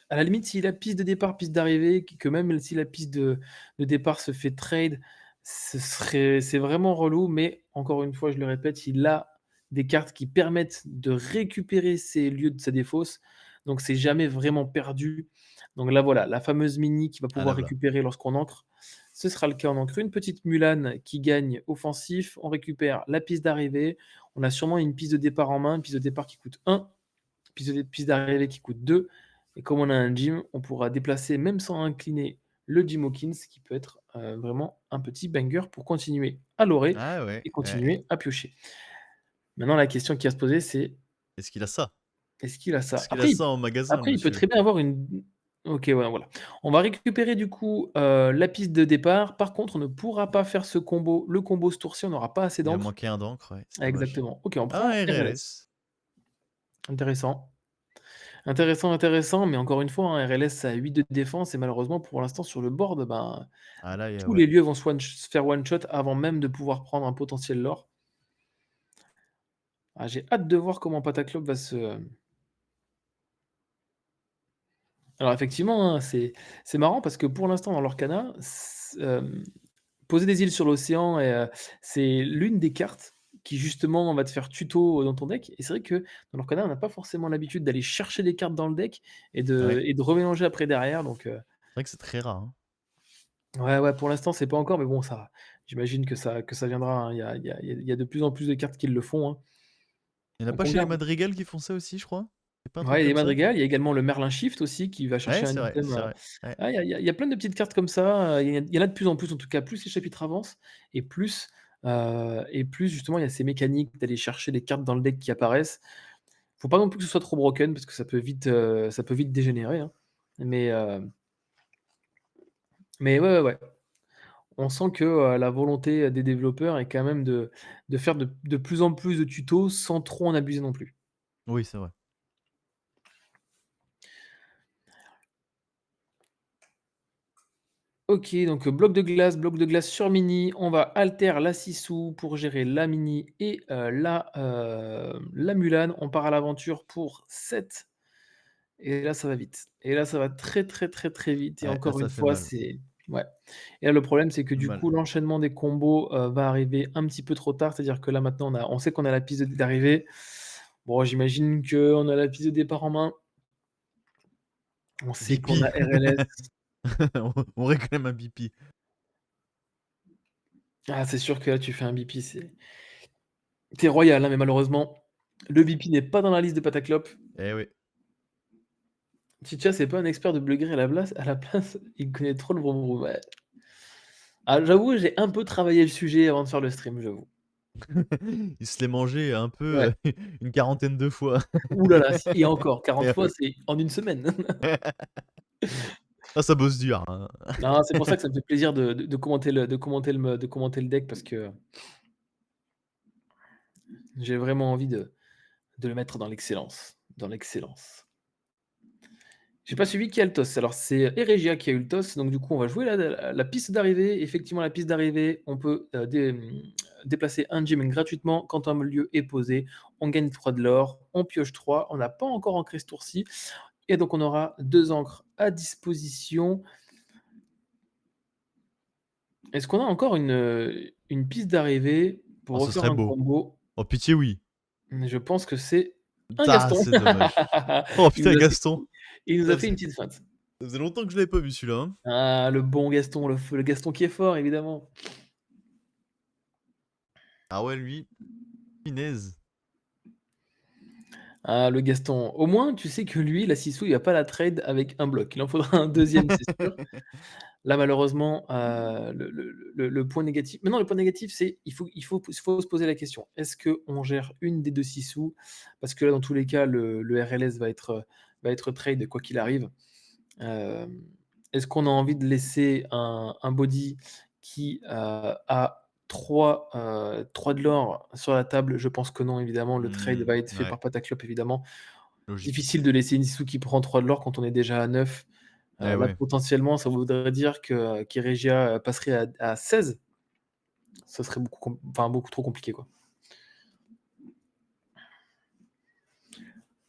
Speaker 2: à la limite, si la piste de départ, piste d'arrivée, que même si la piste de départ se fait trade, c'est vraiment relou, mais encore une fois, je le répète, il a des cartes qui permettent de récupérer ces lieux de sa défausse, donc c'est jamais vraiment perdu. Donc là, voilà, la fameuse mini qu'il va
Speaker 1: ah là
Speaker 2: pouvoir
Speaker 1: voilà.
Speaker 2: récupérer lorsqu'on ancre, ce sera le cas en encre. Une petite Mulan qui gagne offensif, on récupère la piste d'arrivée, on a sûrement une piste de départ en main, une piste de départ qui coûte 1, piste d'arrivée qui coûte 2. Et comme on a un Jim, on pourra déplacer, même sans incliner, le Jim Hawkins, qui peut être vraiment un petit banger pour continuer à lorer
Speaker 1: Ah ouais,
Speaker 2: et
Speaker 1: ouais.
Speaker 2: continuer à piocher. Maintenant, la question qui va se poser, c'est
Speaker 1: Est-ce qu'il a ça?
Speaker 2: est-ce qu'il a ça?
Speaker 1: Est-ce qu'il a
Speaker 2: Après,
Speaker 1: ça en magasin,
Speaker 2: il peut
Speaker 1: monsieur?
Speaker 2: très bien avoir une. Ok, ouais, voilà. On va récupérer du coup la piste de départ. Par contre, on ne pourra pas faire ce combo, le combo ce tour-ci, on n'aura pas assez
Speaker 1: Il a
Speaker 2: d'encre.
Speaker 1: manqué un d'encre, ouais, c'est dommage.
Speaker 2: Exactement. Ok, on
Speaker 1: Ah,
Speaker 2: prend
Speaker 1: un
Speaker 2: RLS.
Speaker 1: RLS.
Speaker 2: Intéressant. Intéressant, intéressant, mais encore une fois, hein, RLS a 8 de défense et malheureusement pour l'instant sur le board, ben,
Speaker 1: Ah là,
Speaker 2: tous
Speaker 1: ouais.
Speaker 2: les lieux vont se faire one shot avant même de pouvoir prendre un potentiel lore. Ah, j'ai hâte de voir comment Pataclope va se. Alors effectivement, hein, c'est marrant parce que pour l'instant dans l'Orcana, poser des îles sur l'océan c'est l'une des cartes qui justement va te faire tuto dans ton deck et c'est vrai que dans l'Orcana, on n'a pas forcément l'habitude d'aller chercher des cartes dans le deck
Speaker 1: Ouais,
Speaker 2: et de remélanger après derrière donc
Speaker 1: c'est vrai que c'est très rare, hein.
Speaker 2: ouais, ouais, pour l'instant, c'est pas encore, mais bon, ça j'imagine que ça viendra, hein. Il y a de plus en plus de cartes qui le font, hein.
Speaker 1: Il y en a
Speaker 2: Donc
Speaker 1: pas
Speaker 2: on
Speaker 1: chez les
Speaker 2: garde
Speaker 1: Madrigal qui font ça aussi, je crois? C'est pas un truc
Speaker 2: ouais, il y a les
Speaker 1: comme ça?
Speaker 2: madrigals, il y a également le Merlin Shift aussi qui va chercher
Speaker 1: Ouais,
Speaker 2: un
Speaker 1: c'est vrai,
Speaker 2: item,
Speaker 1: c'est vrai. Ouais.
Speaker 2: ah, il y a plein de petites cartes comme ça, il y en a de plus en plus, en tout cas, plus les chapitres avancent et plus justement il y a ces mécaniques d'aller chercher des cartes dans le deck qui apparaissent. Faut pas non plus que ce soit trop broken parce que ça peut vite dégénérer, hein. Mais mais ouais, ouais, ouais. On sent que, la volonté, des développeurs est quand même de faire de plus en plus de tutos sans trop en abuser non plus.
Speaker 1: Oui, c'est vrai.
Speaker 2: OK, donc, bloc de glace sur mini, on va alter la Sissou pour gérer la mini et la Mulan. On part à l'aventure pour 7 et là ça va vite et là ça va très, très, très, très vite et
Speaker 1: Ouais, là,
Speaker 2: encore
Speaker 1: ça
Speaker 2: une
Speaker 1: fait
Speaker 2: fois
Speaker 1: mal.
Speaker 2: c'est ouais et là le problème c'est que
Speaker 1: Fait
Speaker 2: du
Speaker 1: mal.
Speaker 2: coup l'enchaînement des combos, va arriver un petit peu trop tard. C'est-à-dire que là maintenant on sait qu'on a la piste d'arrivée. Bon, j'imagine qu'on a la piste de départ en main. On sait qu'on
Speaker 1: BP.
Speaker 2: a RLS.
Speaker 1: On réclame un BP.
Speaker 2: Ah, c'est sûr que là, tu fais un BP, c'est royal, hein, mais malheureusement, le BP n'est pas dans la liste de Pataclope.
Speaker 1: Eh oui.
Speaker 2: Chicha, c'est pas un expert de bleu gris à la place, il connaît trop le vroom vroom, ouais. Ah, j'avoue, j'ai un peu travaillé le sujet avant de faire le stream, j'avoue.
Speaker 1: Il se l'est mangé un
Speaker 2: Ouais.
Speaker 1: peu une quarantaine de fois.
Speaker 2: Ouh là là, et encore, 40
Speaker 1: Et
Speaker 2: fois, c'est en une semaine.
Speaker 1: Ah, ça bosse dur, hein.
Speaker 2: Non, c'est pour ça que ça me fait plaisir de commenter le deck parce que j'ai vraiment envie de le mettre dans l'excellence, dans l'excellence. J'ai pas suivi qui a le toss. Alors c'est Eregia qui a eu le toss, donc du coup on va jouer la piste d'arrivée. Effectivement, la piste d'arrivée, on peut déplacer un gem gratuitement quand un lieu est posé. On gagne 3 de l'or, on pioche 3. On n'a pas encore ancré ce tour-ci. Et donc on aura 2 encres à disposition. Est-ce qu'on a encore une piste d'arrivée pour
Speaker 1: Oh, ce
Speaker 2: refaire
Speaker 1: serait
Speaker 2: un
Speaker 1: beau.
Speaker 2: combo?
Speaker 1: Oh, pitié, oui.
Speaker 2: Je pense que c'est un
Speaker 1: Ah,
Speaker 2: Gaston.
Speaker 1: c'est dommage. Oh
Speaker 2: Il
Speaker 1: putain,
Speaker 2: nous a fait
Speaker 1: Gaston.
Speaker 2: il nous a
Speaker 1: Ça
Speaker 2: fait
Speaker 1: faisait
Speaker 2: une petite feinte.
Speaker 1: ça faisait longtemps que je l'avais pas vu celui-là, hein.
Speaker 2: Ah, le bon Gaston, le Gaston qui est fort, évidemment.
Speaker 1: Ah ouais, lui, punaise.
Speaker 2: Ah, le Gaston. Au moins, tu sais que lui, la Sissou, il va pas la trade avec un bloc. Il en faudra un deuxième, c'est sûr. Là, malheureusement, le point négatif. Maintenant, le point négatif, c'est il faut se poser la question. Est-ce qu'on gère une des deux Sissou? Parce que là, dans tous les cas, le RLS va être trade quoi qu'il arrive. Euh, Est-ce qu'on a envie de laisser un body qui a 3 de l'or sur la table? Je pense que non, évidemment. Le trade va être fait
Speaker 1: Ouais,
Speaker 2: par Pataclope, évidemment.
Speaker 1: logique.
Speaker 2: Difficile de laisser une Sissou qui prend 3 de l'or quand on est déjà à 9.
Speaker 1: Eh
Speaker 2: Là,
Speaker 1: ouais.
Speaker 2: potentiellement, ça voudrait dire que qu'Eregia passerait à 16. Ça serait beaucoup trop compliqué, quoi.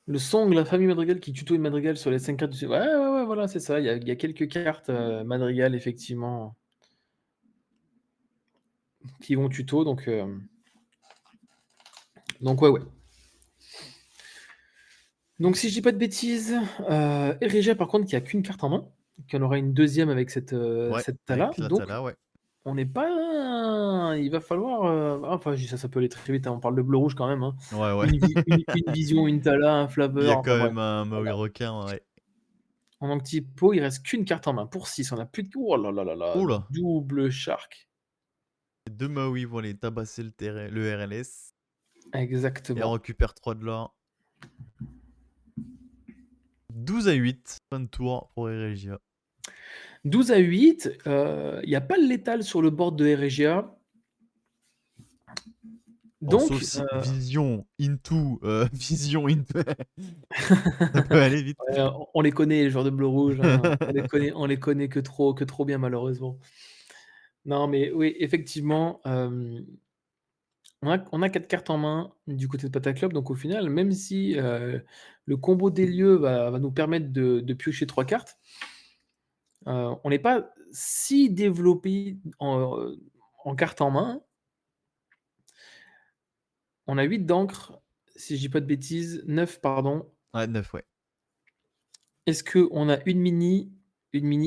Speaker 2: Le Song, la famille Madrigal qui tutoie une Madrigal sur les 5 cartes. Ouais, ouais, ouais, voilà, c'est ça. Il y a quelques cartes Madrigal, effectivement, qui vont tuto. Donc ouais, ouais. Donc, si je dis pas de bêtises, Eregia, par contre, qui a qu'une carte en main, qui en aura une deuxième avec cette
Speaker 1: Ouais,
Speaker 2: Tala.
Speaker 1: avec la
Speaker 2: Donc,
Speaker 1: Tala, ouais.
Speaker 2: on n'est pas. Il va falloir. Enfin, ça peut aller très vite, hein. On parle de bleu rouge quand même, hein.
Speaker 1: Ouais, ouais.
Speaker 2: Une vision, une Tala, un
Speaker 1: Il y
Speaker 2: flavor.
Speaker 1: a
Speaker 2: Enfin
Speaker 1: quand
Speaker 2: bref.
Speaker 1: même un Maui
Speaker 2: Voilà.
Speaker 1: requin, ouais.
Speaker 2: En anti-pot, il reste qu'une carte en main pour 6. On a plus de. Oh là là là là.
Speaker 1: Oh là!
Speaker 2: Double shark.
Speaker 1: Les 2 Maui vont aller tabasser le RLS et on
Speaker 2: Exactement.
Speaker 1: récupère 3 de l'or. 12-8, fin de tour pour Eregia.
Speaker 2: 12-8. Il n'y a pas le létal sur le board de Eregia.
Speaker 1: Bon,
Speaker 2: Donc,
Speaker 1: sauf si Vision into, Vision into. Ça peut aller vite.
Speaker 2: ouais, on les connaît, les joueurs de bleu rouge, hein. On les connaît que trop bien, malheureusement. Non, mais oui, effectivement, on a 4 cartes en main du côté de Pataclope. Donc au final, même si le combo des lieux va nous permettre de piocher 3 cartes, on n'est pas si développé en cartes en main. On a 8 d'encre, si je dis pas de bêtises, 9 pardon.
Speaker 1: Ouais, 9, ouais.
Speaker 2: Est-ce qu'on a une mini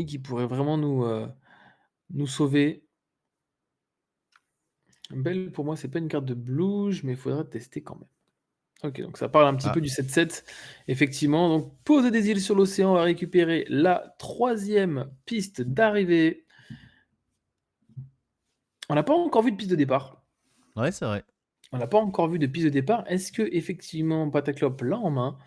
Speaker 2: qui pourrait vraiment nous sauver? Belle, pour moi, c'est pas une carte de Blues, mais il faudra tester quand même. Ok, donc ça parle un petit
Speaker 1: Ah,
Speaker 2: peu du 7-7, effectivement. Donc, poser des îles sur l'océan, on va récupérer la 3e piste d'arrivée. On n'a pas encore vu de piste de départ.
Speaker 1: ouais, c'est vrai.
Speaker 2: On n'a pas encore vu de piste de départ. Est-ce que effectivement Pataclope l'a en main?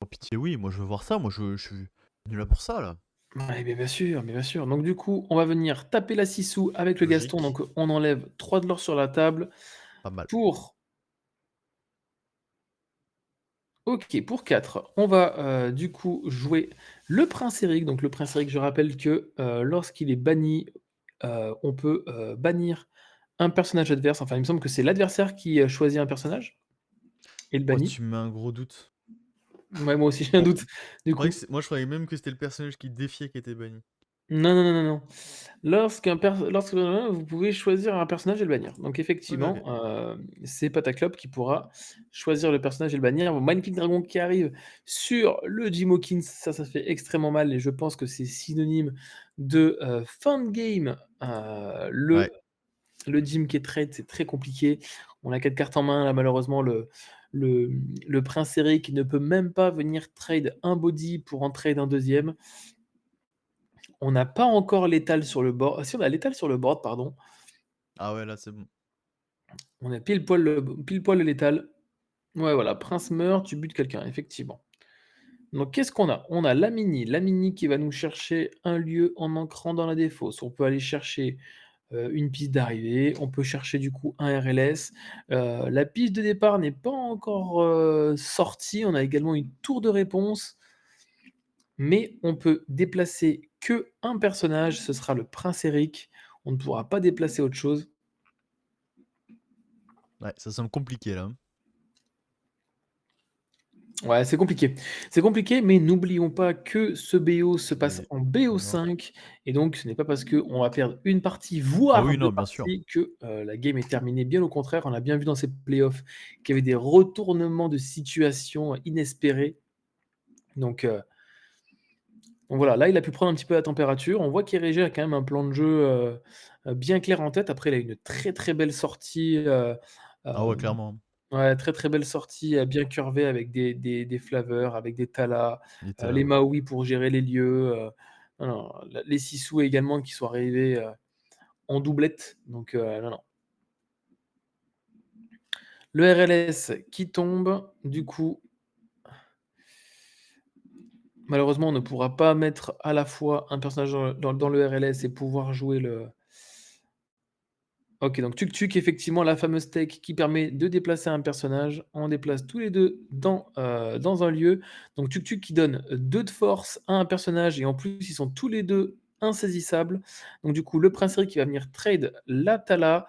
Speaker 1: Oh, pitié, oui, moi je veux voir ça. Moi je suis venu là pour ça, là.
Speaker 2: Ouais, mais bien sûr, mais bien sûr. Donc du coup, on va venir taper la Sissou avec le Gaston.
Speaker 1: Logique.
Speaker 2: Donc on enlève 3 de l'or sur la table
Speaker 1: Pas mal.
Speaker 2: pour. Ok, pour 4, on va du coup jouer le Prince Eric. Donc le Prince Eric, je rappelle que lorsqu'il est banni, on peut bannir un personnage adverse. Enfin, il me semble que c'est l'adversaire qui choisit un personnage et le
Speaker 1: Oh,
Speaker 2: bannit.
Speaker 1: tu me mets un gros doute.
Speaker 2: Ouais, moi aussi j'ai un doute. Du coup,
Speaker 1: Moi je croyais même que c'était le personnage qui défiait qui était banni.
Speaker 2: Non, non, non, non, non. Lorsque vous pouvez choisir un personnage et le bannir. Donc
Speaker 1: OK, OK.
Speaker 2: effectivement, c'est Pataclope qui pourra choisir le personnage et le bannir. Bon, Magnifique Dragon qui arrive sur le Jim Hawkins, ça fait extrêmement mal et je pense que c'est synonyme de, fin de game.
Speaker 1: Ouais.
Speaker 2: Le Jim qui est trade, c'est très compliqué. On a 4 cartes en main, là malheureusement le le Prince Eric ne peut même pas venir trade un body pour en trade un deuxième. On n'a pas encore l'étal sur le board. Ah si, on a l'étal sur le board, pardon.
Speaker 1: Ah ouais, là, c'est bon.
Speaker 2: On a pile poil le létal. Ouais, voilà, prince meurt, tu butes quelqu'un, effectivement. Donc qu'est-ce qu'on a? On a la mini qui va nous chercher un lieu en ancrant dans la défausse. On peut aller chercher, une piste d'arrivée, on peut chercher du coup un RLS. La piste de départ n'est pas encore, sortie. On a également une tour de réponse, mais on peut déplacer que un personnage, ce sera le prince Eric. On ne pourra pas déplacer autre chose.
Speaker 1: Ouais, ça semble compliqué, là, hein.
Speaker 2: Ouais, c'est compliqué. C'est compliqué, mais n'oublions pas que ce BO se passe
Speaker 1: C'est
Speaker 2: en
Speaker 1: non.
Speaker 2: BO5 et donc ce n'est pas parce qu'on va perdre une partie,
Speaker 1: Ah
Speaker 2: voire
Speaker 1: oui,
Speaker 2: 2
Speaker 1: non, bien sûr.
Speaker 2: parties que, la game est terminée. Bien au contraire, on a bien vu dans ces playoffs qu'il y avait des retournements de situation inespérés. Donc, heu, donc voilà, là, il a pu prendre un petit peu la température. On voit qu'Erégé a quand même un plan de jeu, bien clair en tête. Après, il a une très, très belle sortie,
Speaker 1: Ah ouais,
Speaker 2: hem
Speaker 1: clairement.
Speaker 2: ouais, très, très belle sortie, bien curvée avec des flaveurs, avec des talas,
Speaker 1: Il était là,
Speaker 2: les
Speaker 1: ouais.
Speaker 2: Maui pour gérer les lieux, non, non, les Sissou également qui sont arrivés, en doublette, donc non, non. Le RLS qui tombe, du coup, malheureusement, on ne pourra pas mettre à la fois un personnage dans le RLS et pouvoir jouer le OK, donc Tuk Tuk, effectivement, la fameuse tech qui permet de déplacer un personnage. On déplace tous les 2 dans un lieu. Donc Tuk Tuk qui donne 2 de force à un personnage et en plus, ils sont tous les 2 insaisissables. Donc du coup, le Prince Eric qui va venir trade la Tala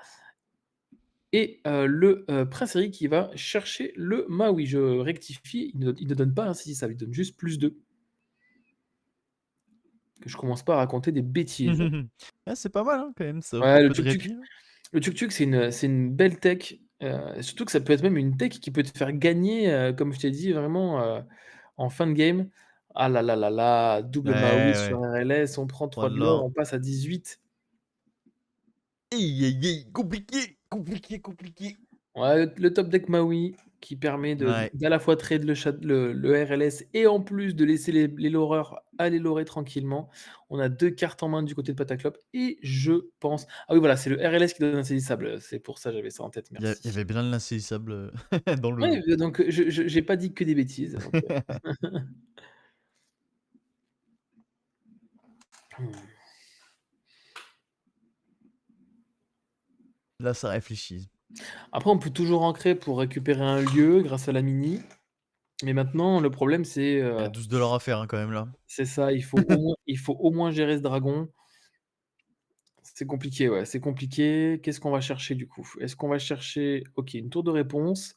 Speaker 2: et le, Prince Eric qui va chercher le Maui. Je rectifie, il ne donne pas insaisissable, il donne juste +2. Que je commence pas à raconter des bêtises.
Speaker 1: Ah, c'est pas mal, hein, quand même, ça offre un
Speaker 2: Ouais,
Speaker 1: peu de répit, là.
Speaker 2: le tuk-tuk, c'est une belle tech, surtout que ça peut être même une tech qui peut te faire gagner, comme je t'ai dit, vraiment, en fin de game. Ah là là là là,
Speaker 1: Ouais,
Speaker 2: double Maui sur
Speaker 1: ouais.
Speaker 2: RLS, on prend 3 de l'or,
Speaker 1: Voilà.
Speaker 2: on passe à 18.
Speaker 1: Aïe, aïe, aïe, compliqué, compliqué, compliqué.
Speaker 2: Ouais, le top deck Maui qui permet
Speaker 1: Ouais.
Speaker 2: d'à la fois trade le RLS et en plus de laisser les loreurs aller lorer tranquillement. On a 2 cartes en main du côté de Pataclope et je pense ah oui, voilà, c'est le RLS qui donne insaisissable, c'est pour ça, j'avais ça en tête,
Speaker 1: Il y
Speaker 2: merci.
Speaker 1: avait bien de l'insaisissable, dans le
Speaker 2: Ouais,
Speaker 1: lot.
Speaker 2: donc je j'ai pas dit que des bêtises, donc mmh.
Speaker 1: Là, ça réfléchit.
Speaker 2: Après, on peut toujours ancrer pour récupérer un lieu grâce à la mini, mais maintenant le problème
Speaker 1: Il y a 12 à faire, hein, quand même, là.
Speaker 2: c'est ça, il faut au moins gérer ce dragon. C'est compliqué, ouais, c'est compliqué. Qu'est-ce qu'on va chercher du coup? Est-ce qu'on va chercher OK, une tour de réponse.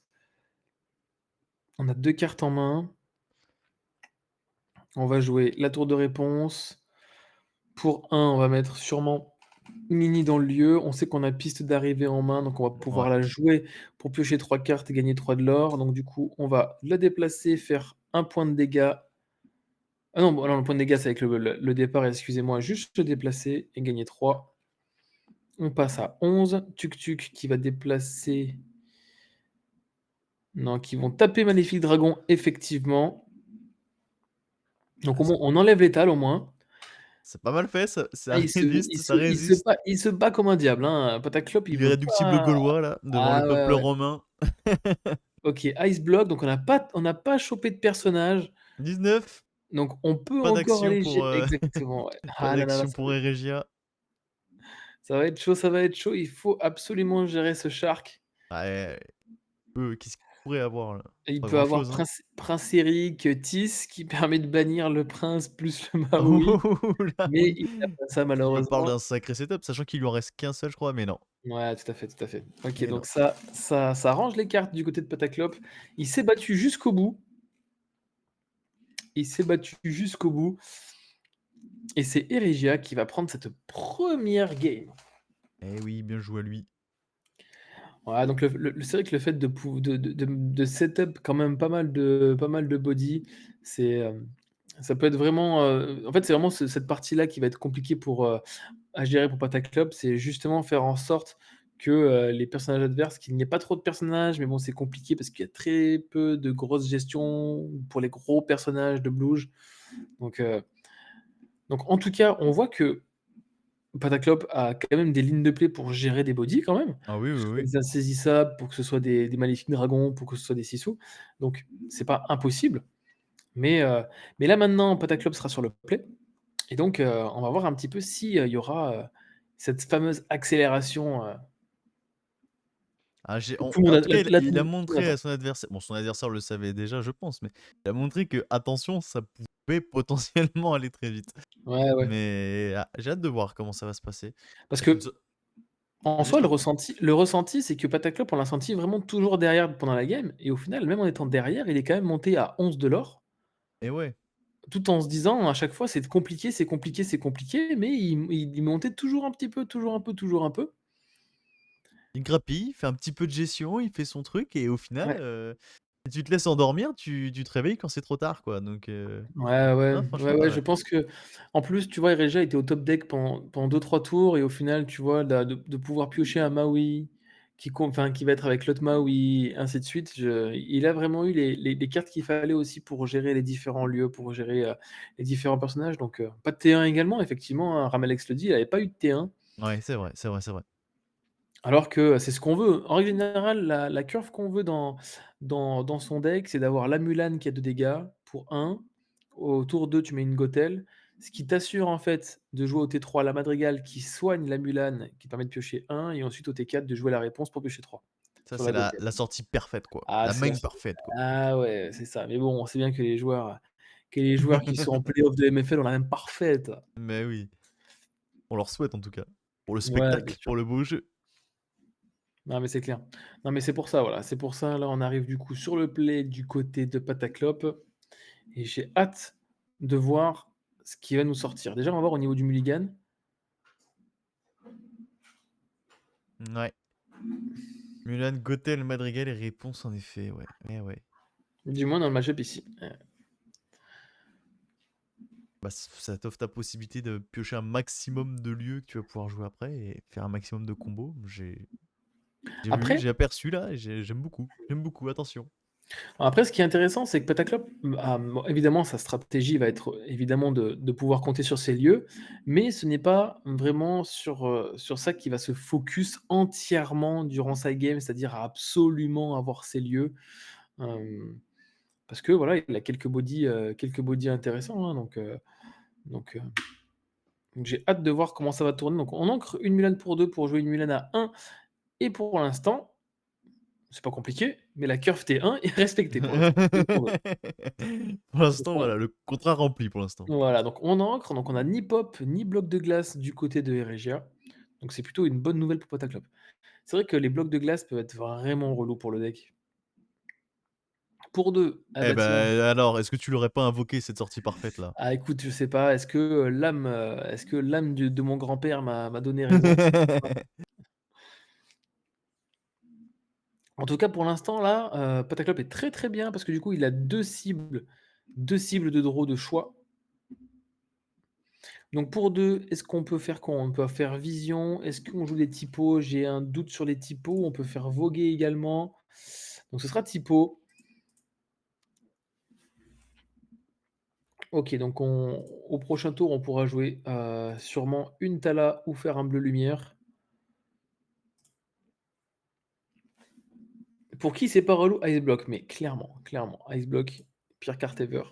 Speaker 2: On a 2 cartes en main. On va jouer la tour de réponse. Pour un, on va mettre sûrement mini dans le lieu. On sait qu'on a piste d'arrivée en main, donc on va
Speaker 1: Ouais.
Speaker 2: pouvoir la jouer pour piocher 3 cartes et gagner 3 de l'or. Donc du coup, on va la déplacer, faire un point de dégâts. Ah non, bon, non, le point de dégâts, c'est avec le départ, excusez-moi, juste se déplacer et gagner 3. On passe à 11. Tuk Tuk qui va déplacer non, qui vont taper Maléfique Dragon, effectivement. Donc
Speaker 1: Ah,
Speaker 2: au moins, on enlève l'étal au moins.
Speaker 1: c'est pas mal fait,
Speaker 2: Ah,
Speaker 1: ça résiste, ça résiste.
Speaker 2: il se bat comme un diable, hein, Pataclope, il veut
Speaker 1: L'irréductible
Speaker 2: pas
Speaker 1: gaulois, là, devant le
Speaker 2: ah ouais,
Speaker 1: peuple
Speaker 2: ouais.
Speaker 1: romain.
Speaker 2: OK, Ice Block, donc on n'a pas chopé de personnage,
Speaker 1: 19,
Speaker 2: donc on peut
Speaker 1: pas
Speaker 2: encore
Speaker 1: d'action
Speaker 2: aller
Speaker 1: pour,
Speaker 2: exactement, ouais.
Speaker 1: pas
Speaker 2: Ah là là là,
Speaker 1: d'action pour Eregia.
Speaker 2: ça va être chaud, ça va être chaud. Il faut absolument gérer ce Shark.
Speaker 1: Ouais, qu'est-ce qu'il pourrait avoir, là?
Speaker 2: Et il
Speaker 1: Pas
Speaker 2: peut avoir
Speaker 1: grand-chose, hein.
Speaker 2: Prince Eric, Tis qui permet de bannir le prince plus le Maui,
Speaker 1: Oh là,
Speaker 2: mais
Speaker 1: oui!
Speaker 2: il n'a pas ça
Speaker 1: Je me parle
Speaker 2: malheureusement.
Speaker 1: d'un sacré setup, sachant qu'il lui en reste qu'un seul, je crois, mais non,
Speaker 2: Ouais, tout à fait, tout à fait. OK,
Speaker 1: mais
Speaker 2: donc
Speaker 1: non.
Speaker 2: ça range les cartes du côté de Pataclope. Il s'est battu jusqu'au bout. Il s'est battu jusqu'au bout. Et c'est Eregia qui va prendre cette première game.
Speaker 1: Eh oui, bien joué à lui.
Speaker 2: Voilà, donc c'est vrai que le fait de setup quand même pas mal de body, c'est, ça peut être vraiment, en fait, c'est vraiment cette partie-là qui va être compliquée à gérer pour Pataclope. C'est justement faire en sorte que, les personnages adverses qu'il n'y ait pas trop de personnages, mais bon, c'est compliqué parce qu'il y a très peu de grosses gestions pour les gros personnages de Blues. Donc, heu, donc en tout cas, on voit que Pataclope a quand même des lignes de play pour gérer des bodies quand même,
Speaker 1: Ah oui,
Speaker 2: que
Speaker 1: oui,
Speaker 2: ce soit
Speaker 1: oui.
Speaker 2: des insaisissables, pour que ce soit des maléfiques dragons, pour que ce soit des Sissous. Donc c'est pas impossible, mais heu, mais là maintenant Pataclope sera sur le play et donc on va voir un petit peu si, il y aura, cette fameuse accélération,
Speaker 1: Ah,
Speaker 2: que tout le monde
Speaker 1: en
Speaker 2: a
Speaker 1: tout cas, il a
Speaker 2: tout le monde
Speaker 1: montré
Speaker 2: attend.
Speaker 1: à son adversaire, bon, son adversaire le savait déjà, je pense, mais il a montré que, attention, ça pouvait potentiellement aller très vite.
Speaker 2: Ouais, ouais.
Speaker 1: Mais j'ai hâte de voir comment ça va se passer.
Speaker 2: Parce
Speaker 1: Une
Speaker 2: que
Speaker 1: so-
Speaker 2: en
Speaker 1: Vas-y, je
Speaker 2: soi,
Speaker 1: t'en prie.
Speaker 2: le ressenti, c'est que Pataclope, on l'a senti vraiment toujours derrière pendant la game et au final, même en étant derrière, il est quand même monté à 11 de l'or.
Speaker 1: Et ouais,
Speaker 2: Tout en se disant à chaque fois: «C'est compliqué, c'est compliqué, c'est compliqué», mais il montait toujours un petit peu, toujours un peu, toujours un peu.
Speaker 1: il grappille, il fait un petit peu de gestion, il fait son truc, et au final,
Speaker 2: Ouais,
Speaker 1: si tu te laisses endormir, tu te réveilles quand c'est trop tard, quoi. Donc,
Speaker 2: ouais, ouais,
Speaker 1: non,
Speaker 2: ouais,
Speaker 1: franchement,
Speaker 2: ouais,
Speaker 1: pas
Speaker 2: je
Speaker 1: mal.
Speaker 2: pense qu'en plus, tu vois, Eregia était au top deck pendant 2-3 tours et au final, tu vois, de pouvoir piocher un Maui qui va être avec l'autre Maui, ainsi de suite. Il a vraiment eu les cartes qu'il fallait aussi pour gérer les différents lieux, pour gérer, les différents personnages. Donc, pas de T1 également, effectivement, hein, Ramalex le dit, il avait pas eu de T1.
Speaker 1: Ouais, c'est vrai, c'est vrai, c'est vrai.
Speaker 2: Alors que c'est ce qu'on veut. En règle générale, la curve qu'on veut dans son deck, c'est d'avoir la Mulan qui a 2 dégâts pour 1. Au tour 2, tu mets une Gothel, ce qui t'assure en fait de jouer au T3 la Madrigale qui soigne la Mulan, qui te permet de piocher 1 et ensuite au T4 de jouer la réponse pour piocher 3
Speaker 1: Ça,
Speaker 2: sur
Speaker 1: c'est
Speaker 2: la
Speaker 1: la,
Speaker 2: Gothel.
Speaker 1: la sortie parfaite, quoi.
Speaker 2: Ah
Speaker 1: La
Speaker 2: c'est
Speaker 1: main parfaite, quoi.
Speaker 2: ah ouais, c'est ça. Mais bon, on sait bien que les joueurs qui sont en playoff de MFL ont la même parfaite.
Speaker 1: Mais oui, on leur souhaite en tout cas. Pour le
Speaker 2: Ouais, bien
Speaker 1: spectacle,
Speaker 2: sûr.
Speaker 1: pour le beau jeu.
Speaker 2: Non, mais c'est clair. Non, mais c'est pour ça, voilà. C'est pour ça, là, on arrive du coup sur le play du côté de Pataclope et j'ai hâte de voir ce qui va nous sortir. Déjà, on va voir au niveau du mulligan.
Speaker 1: Ouais. Mulan, Gothel, Madrigal et réponse en effet, ouais. Ouais, ouais.
Speaker 2: Du moins dans le match-up ici.
Speaker 1: Bah, ça t'offre ta possibilité de piocher un maximum de lieux que tu vas pouvoir jouer après et faire un maximum de combos. J'ai vu,
Speaker 2: Après,
Speaker 1: j'ai aperçu là, et j'aime beaucoup. J'aime beaucoup, attention.
Speaker 2: après, ce qui est intéressant, c'est que Pataclope, bon, évidemment, sa stratégie va être évidemment de pouvoir compter sur ces lieux, mais ce n'est pas vraiment sur ça qu'il va se focus entièrement durant sa game, c'est-à-dire à absolument avoir ces lieux. Euh, Parce que voilà, il a quelques bodies intéressants, hein, donc, heu, donc j'ai hâte de voir comment ça va tourner. Donc on ancre une Mulan pour 2 pour jouer une Mulan à 1 et pour l'instant, c'est pas compliqué, mais la curve T1 est respectée pour l'instant. C'est ce qu'on veut.
Speaker 1: Pour
Speaker 2: Donc
Speaker 1: l'instant, voilà, le contrat rempli pour l'instant.
Speaker 2: voilà, donc on ancre, donc on a ni pop, ni bloc de glace du côté de Eregia, donc c'est plutôt une bonne nouvelle pour Pataclope. C'est vrai que les blocs de glace peuvent être vraiment relous pour le deck. Pour 2, ah
Speaker 1: Eh
Speaker 2: bah tiens.
Speaker 1: ben alors, est-ce que tu l'aurais pas invoqué cette sortie parfaite là?
Speaker 2: Ah écoute, je sais pas, est-ce que l'âme de mon grand-père m'a donné raison? En tout cas, pour l'instant là, Pataclope est très, très bien parce que du coup, il a 2 cibles de draw de choix. Donc pour 2, est-ce qu'on peut faire quoi? On peut faire vision, est-ce qu'on joue des typos? J'ai un doute sur les typos, on peut faire voguer également. Donc ce sera typo. OK, donc au prochain tour, on pourra jouer, sûrement une Thala ou faire un bleu lumière. Pour qui c'est pas relou? Ice Block, mais clairement, clairement, Ice Block, pire carte ever.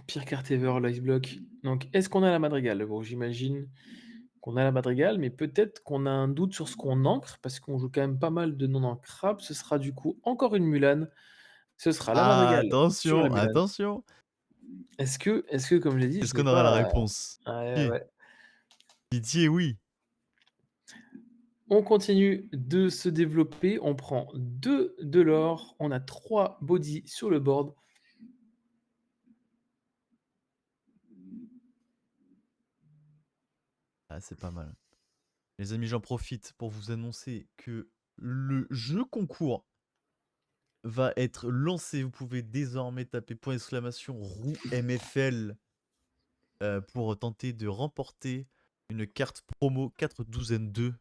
Speaker 2: Pire carte ever, l'Ice Block. Donc, est-ce qu'on a la Madrigale? Bon, j'imagine qu'on a la Madrigale, mais peut-être qu'on a un doute sur ce qu'on ancre, parce qu'on joue quand même pas mal de non-ancrables. Ce sera du coup encore une Mulan. Ce sera la
Speaker 1: Ah,
Speaker 2: Madrigale sur la
Speaker 1: attention,
Speaker 2: Mulan.
Speaker 1: attention!
Speaker 2: Est-ce que comme j'ai dit,
Speaker 1: Est-ce
Speaker 2: je vais
Speaker 1: qu'on aura la
Speaker 2: pas
Speaker 1: réponse?
Speaker 2: ouais,
Speaker 1: Pitié,
Speaker 2: ouais.
Speaker 1: pitié, oui.
Speaker 2: On continue de se développer. On prend 2 de l'or. On a 3 bodies sur le board.
Speaker 1: Ah, c'est pas mal. Les amis, j'en profite pour vous annoncer que le jeu concours va être lancé. Vous pouvez désormais taper point d'exclamation roue MFL pour tenter de remporter une carte promo 4 douzaine 2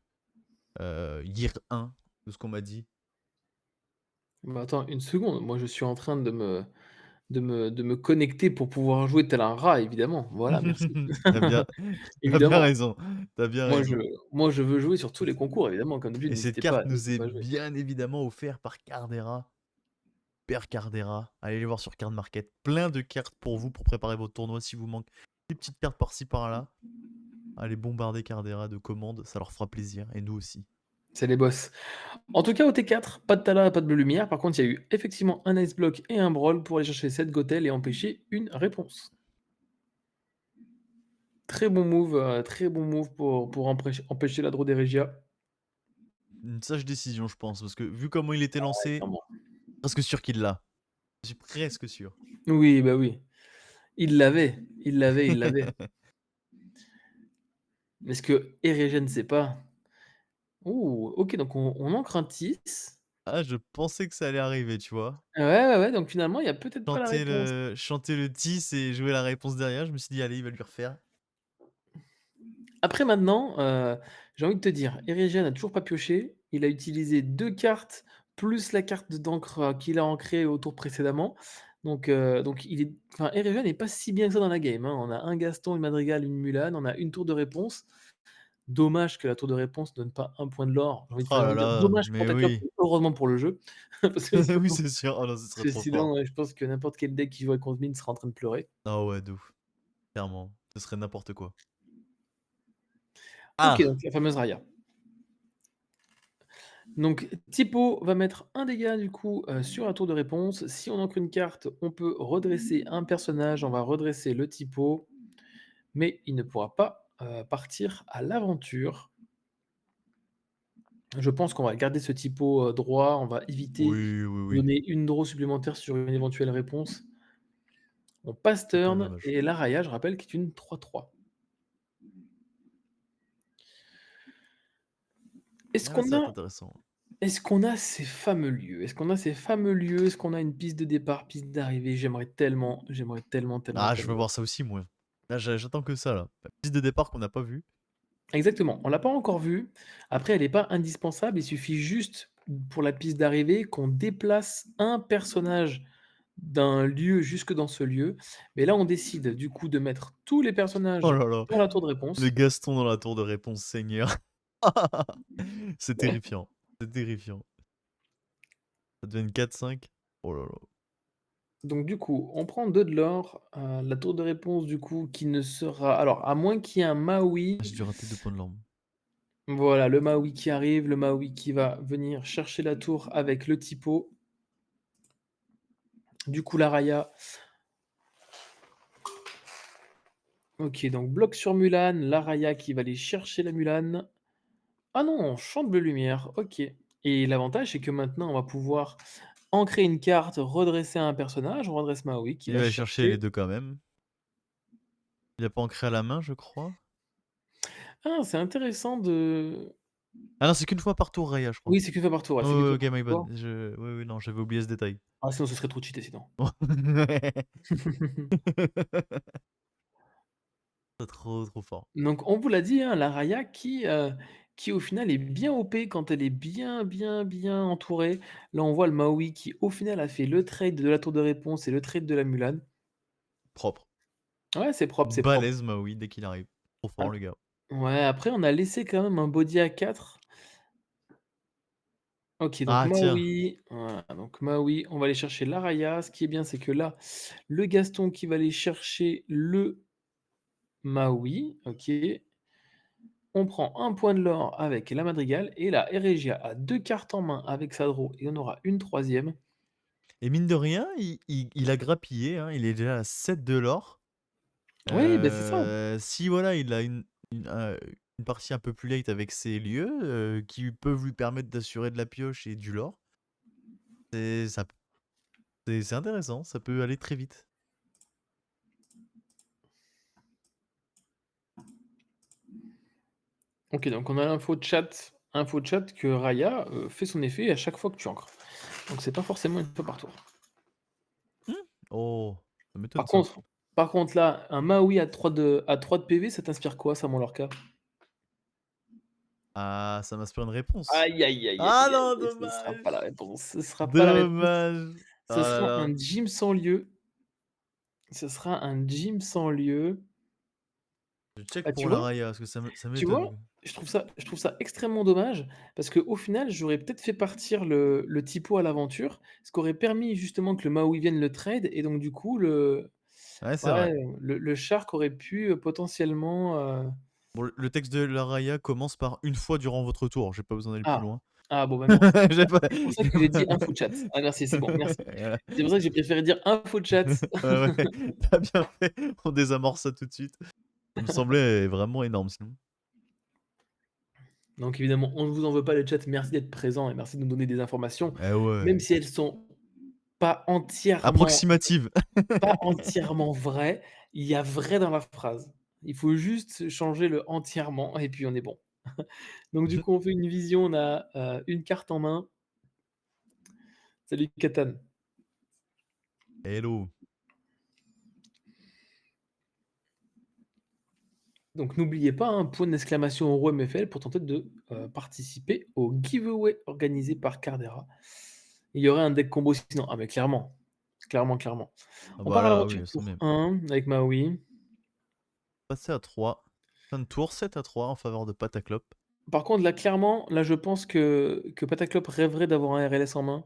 Speaker 1: year 1 de ce qu'on m'a dit.
Speaker 2: Bah, attends une seconde, moi je suis en train de me connecter pour pouvoir jouer tel un rat évidemment. Voilà, merci.
Speaker 1: T'as bien, t'as bien
Speaker 2: Évidemment,
Speaker 1: raison. T'as bien
Speaker 2: moi je
Speaker 1: raison.
Speaker 2: moi je veux jouer sur tous les concours évidemment comme d'habitude,
Speaker 1: Et cette
Speaker 2: n'hésitez pas
Speaker 1: carte nous
Speaker 2: n'hésitez
Speaker 1: est
Speaker 2: pas à jouer.
Speaker 1: bien évidemment offerte par Cardera. Père Cardera. Allez les voir sur Card Market. Plein de cartes pour vous pour préparer votre tournoi si vous manque des petites cartes par-ci par-là. Allez bombarder Cardera de commandes, ça leur fera plaisir. Et nous aussi.
Speaker 2: C'est les boss. En tout cas au T4, pas de Tala, pas de Bleu Lumière, par contre il y a eu effectivement un Ice Block et un Brawl pour aller chercher 7 Gothel et empêcher une réponse. Très bon move pour empêcher la draw des Regia.
Speaker 1: Une sage décision, je pense. Parce que vu comment il était lancé,
Speaker 2: Clairement.
Speaker 1: presque sûr qu'il l'a. Je suis presque sûr.
Speaker 2: Oui, bah oui. Il l'avait, il l'avait, il l'avait. Mais ce que Eregen ne sait pas. Ouh, ok, donc on ancre un Tis.
Speaker 1: Ah, je pensais que ça allait arriver, tu vois.
Speaker 2: Ouais, ouais, ouais, donc finalement, il y a peut-être pas la
Speaker 1: Chanter
Speaker 2: réponse.
Speaker 1: le tiss et jouer la réponse derrière. Je me suis dit, allez, il va lui refaire.
Speaker 2: Après maintenant, j'ai envie de te dire, Eregen n'a toujours pas pioché. Il a utilisé 2 cartes plus la carte d'encre qu'il a ancrée au tour précédemment. Donc il est, enfin, Eregen n'est pas si bien que ça dans la game, hein. On a un Gaston, une Madrigal, une Mulan, on a une tour de réponse. Dommage que la tour de réponse donne pas un point de l'or. J'ai envie de,
Speaker 1: Oh
Speaker 2: enfin, j'ai
Speaker 1: là
Speaker 2: envie de dire
Speaker 1: là,
Speaker 2: dommage pour
Speaker 1: mais
Speaker 2: ta com,
Speaker 1: oui.
Speaker 2: mais heureusement pour le jeu. Parce que
Speaker 1: Oui,
Speaker 2: sinon,
Speaker 1: c'est sûr. Oh non, ce
Speaker 2: parce
Speaker 1: serait
Speaker 2: que
Speaker 1: trop fort.
Speaker 2: sinon, je pense que n'importe quel deck qui jouait contre Mine sera en train de pleurer.
Speaker 1: Ah ouais, de ouf. Clairement. Ce serait n'importe quoi.
Speaker 2: Ok,
Speaker 1: Ah!
Speaker 2: donc la fameuse Raya. Donc Tipo va mettre un dégât du coup sur la tour de réponse. Si on ancre une carte, on peut redresser un personnage. On va redresser le Tipo, mais il ne pourra pas partir à l'aventure. Je pense qu'on va garder ce Tipo droit. On va éviter
Speaker 1: Oui, oui,
Speaker 2: de
Speaker 1: oui.
Speaker 2: donner une draw supplémentaire sur une éventuelle réponse. On passe
Speaker 1: C'est pas
Speaker 2: turn
Speaker 1: dommage.
Speaker 2: et la Raya, je rappelle, qui est une 3-3. Est-ce
Speaker 1: Ah,
Speaker 2: qu'on
Speaker 1: ça va être
Speaker 2: a
Speaker 1: intéressant.
Speaker 2: Est-ce qu'on a ces fameux lieux? Est-ce qu'on a ces fameux lieux? Est-ce qu'on a une piste de départ, piste d'arrivée? J'aimerais tellement, tellement,
Speaker 1: Ah, je veux
Speaker 2: tellement.
Speaker 1: voir ça aussi, moi. Là, j'attends que ça, là. La piste de départ qu'on n'a pas vue.
Speaker 2: Exactement, on l'a pas encore vue. Après, elle est pas indispensable, il suffit juste pour la piste d'arrivée qu'on déplace un personnage d'un lieu jusque dans ce lieu. Mais là, on décide du coup de mettre tous les
Speaker 1: Oh
Speaker 2: personnages
Speaker 1: là là.
Speaker 2: dans la tour de
Speaker 1: Le
Speaker 2: réponse.
Speaker 1: Gaston dans la tour de réponse, Seigneur. C'est terrifiant. C'est terrifiant. Ça devient une 4-5. Oh là là.
Speaker 2: Donc du coup, on prend 2 de l'or, la tour de réponse du coup qui ne sera, alors à moins qu'il y ait un Maui.
Speaker 1: Ah, j'ai dû rater 2 points de larme.
Speaker 2: Voilà, le Maui qui arrive, le Maui qui va venir chercher la tour avec le Tipo. Du coup, la Raya. Ok, donc bloc sur Mulan, la Raya qui va aller chercher la Mulan. Ah non, on chante bleu lumière, ok. Et l'avantage, c'est que maintenant, on va pouvoir ancrer une carte, redresser un personnage. On redresse Maui qui
Speaker 1: Il
Speaker 2: va
Speaker 1: va chercher les
Speaker 2: chercher.
Speaker 1: deux quand même. Il a pas ancré à la main, je crois.
Speaker 2: Ah, c'est intéressant de.
Speaker 1: Ah non, c'est qu'une fois par tour, Raya, je crois.
Speaker 2: Oui, c'est qu'une fois par tour. Ouais, c'est qu'une
Speaker 1: Oh,
Speaker 2: fois
Speaker 1: ok,
Speaker 2: par
Speaker 1: my bad.
Speaker 2: tour.
Speaker 1: Oui, oui, non, j'avais oublié ce détail.
Speaker 2: Ah, sinon, ce serait trop cheaté, sinon.
Speaker 1: C'est trop, trop fort.
Speaker 2: Donc on vous l'a dit, hein, la Raya qui au final est bien OP quand elle est bien, bien, bien entourée. Là, on voit le Maui qui au final a fait le trade de la tour de réponse et le trade de la Mulan.
Speaker 1: Propre.
Speaker 2: Ouais, c'est propre, c'est propre.
Speaker 1: Balèze, Maui, dès qu'il arrive. Trop fort,
Speaker 2: Ap
Speaker 1: le gars.
Speaker 2: ouais, après on a laissé quand même un body à 4. OK, donc
Speaker 1: Ah, tiens.
Speaker 2: Maui, voilà, donc Maui, on va aller chercher la Raya. Ce qui est bien, c'est que là, le Gaston qui va aller chercher le Maui, OK. On prend un point de l'or avec la Madrigale et la Eregia a 2 cartes en main avec sa draw et on aura une troisième.
Speaker 1: Et mine de rien, il a grappillé, hein, il est déjà à 7 de l'or.
Speaker 2: Oui, ben c'est ça.
Speaker 1: Si voilà, il a une partie un peu plus late avec ses lieux qui peuvent lui permettre d'assurer de la pioche et du lore, c'est ça, c'est intéressant, ça peut aller très vite.
Speaker 2: OK, donc on a l'info chat que Raya, fait son effet à chaque fois que tu ancres. Donc c'est pas forcément une fois par tour.
Speaker 1: Mmh. Oh, ça
Speaker 2: Par
Speaker 1: m'étonne ça.
Speaker 2: contre par contre là, un Maui à 3 de PV, ça t'inspire quoi, ça, mon Lorca?
Speaker 1: Ah, ça m'inspire une réponse.
Speaker 2: Aïe, aïe, aïe,
Speaker 1: Ah
Speaker 2: aïe,
Speaker 1: non,
Speaker 2: aïe, ce sera pas la
Speaker 1: dommage!
Speaker 2: réponse, ce sera pas la réponse.
Speaker 1: Dommage!
Speaker 2: Ce
Speaker 1: Ah là
Speaker 2: sera
Speaker 1: là.
Speaker 2: un gym sans lieu. Ce sera un gym sans lieu.
Speaker 1: Je check
Speaker 2: Bah,
Speaker 1: pour
Speaker 2: tu
Speaker 1: la
Speaker 2: vois?
Speaker 1: Raya, parce que ça
Speaker 2: Tu
Speaker 1: m'étonne.
Speaker 2: vois? Je trouve ça extrêmement dommage parce qu'au final, j'aurais peut-être fait partir le typo à l'aventure, ce qui aurait permis justement que le Maui vienne le trade et donc du coup
Speaker 1: Ouais, c'est vrai.
Speaker 2: ouais, le Shark aurait pu, potentiellement,
Speaker 1: Bon, le texte de la Raya commence par: «Une fois durant votre tour». J'ai pas besoin d'aller plus
Speaker 2: ah!
Speaker 1: loin.
Speaker 2: Ah bon, bah, merci.
Speaker 1: J'ai pas
Speaker 2: C'est pour ça
Speaker 1: j'ai
Speaker 2: que j'ai dit
Speaker 1: pas
Speaker 2: info chat. Ah merci, c'est bon, merci.
Speaker 1: Voilà.
Speaker 2: C'est pour ça que j'ai préféré dire info chat.
Speaker 1: Ouais, ouais, tu bien fait. On désamorce ça tout de suite. Ça me semblait vraiment énorme sinon.
Speaker 2: Donc évidemment, on ne vous en veut pas le chat, merci d'être présent et merci de nous donner des informations,
Speaker 1: Eh
Speaker 2: même
Speaker 1: ouais.
Speaker 2: si elles sont pas entièrement
Speaker 1: Approximative.
Speaker 2: pas entièrement vraies, il y a vrai dans la phrase. Il faut juste changer le entièrement et puis on est bon. Donc du coup, on fait une vision, on a, une carte en main. Salut Katan.
Speaker 1: Hello.
Speaker 2: Donc n'oubliez pas, hein, point d'exclamation Euro MFL pour tenter de, participer au giveaway organisé par Cardera. Il y aurait un deck combo sinon. Ah mais clairement, clairement, clairement.
Speaker 1: Ah
Speaker 2: On
Speaker 1: bah
Speaker 2: part à
Speaker 1: là, oui,
Speaker 2: l'aventure
Speaker 1: sans
Speaker 2: tour
Speaker 1: même.
Speaker 2: 1 avec Maui.
Speaker 1: Passer à 3. Fin de tour, 7-3 en faveur de Pataclope.
Speaker 2: Par contre là, clairement, là je pense que Pataclope rêverait d'avoir un RLS en main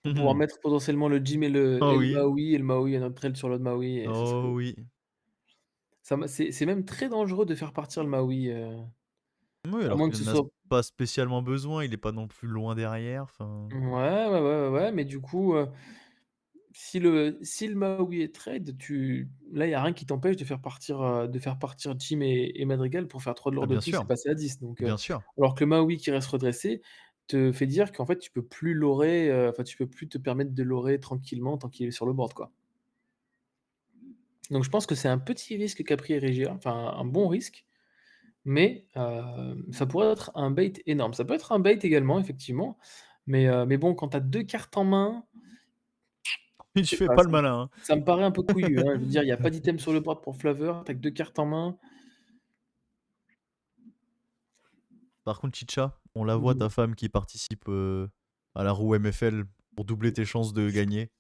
Speaker 2: pour pouvoir mettre potentiellement le Jim
Speaker 1: Oh
Speaker 2: et le
Speaker 1: oui.
Speaker 2: Maui et le Maui et notre trail sur l'autre Maui et ce serait
Speaker 1: Oh oui.
Speaker 2: ça me c'est même très dangereux de faire partir le Maui,
Speaker 1: Oui,
Speaker 2: à
Speaker 1: alors
Speaker 2: moins que
Speaker 1: qu'il
Speaker 2: ce
Speaker 1: en a
Speaker 2: soit
Speaker 1: pas spécialement besoin, il est pas non plus loin derrière, enfin.
Speaker 2: ouais, ouais, ouais, ouais, ouais, mais du coup, si le Maui est trade, là, il y a rien qui t'empêche de faire partir Jim et Madrigal pour faire 3 de
Speaker 1: Ah
Speaker 2: l'ordre de
Speaker 1: bien
Speaker 2: plus et
Speaker 1: sûr,
Speaker 2: passer à 10 donc
Speaker 1: bien sûr.
Speaker 2: alors que le Maui qui reste redressé te fait dire qu'en fait, tu peux plus lorer, enfin, tu peux plus te permettre de lorer tranquillement tant qu'il est sur le board, quoi. Donc je pense que c'est un petit risque qu'a pris Regia, enfin un bon risque, mais ça pourrait être un bait énorme. Ça peut être un bait également effectivement, mais bon, quand tu as 2 cartes en main,
Speaker 1: Tu
Speaker 2: je sais
Speaker 1: fais
Speaker 2: pas,
Speaker 1: pas le malin, hein.
Speaker 2: ça me paraît un peu couillu, hein. Je veux dire, il y a pas d'item sur le board pour Flavor, tu as que 2 cartes en main.
Speaker 1: Par contre, Chicha, on la voit
Speaker 2: Dis-moi.
Speaker 1: ta femme qui participe, à la roue MFL pour doubler tes chances de gagner.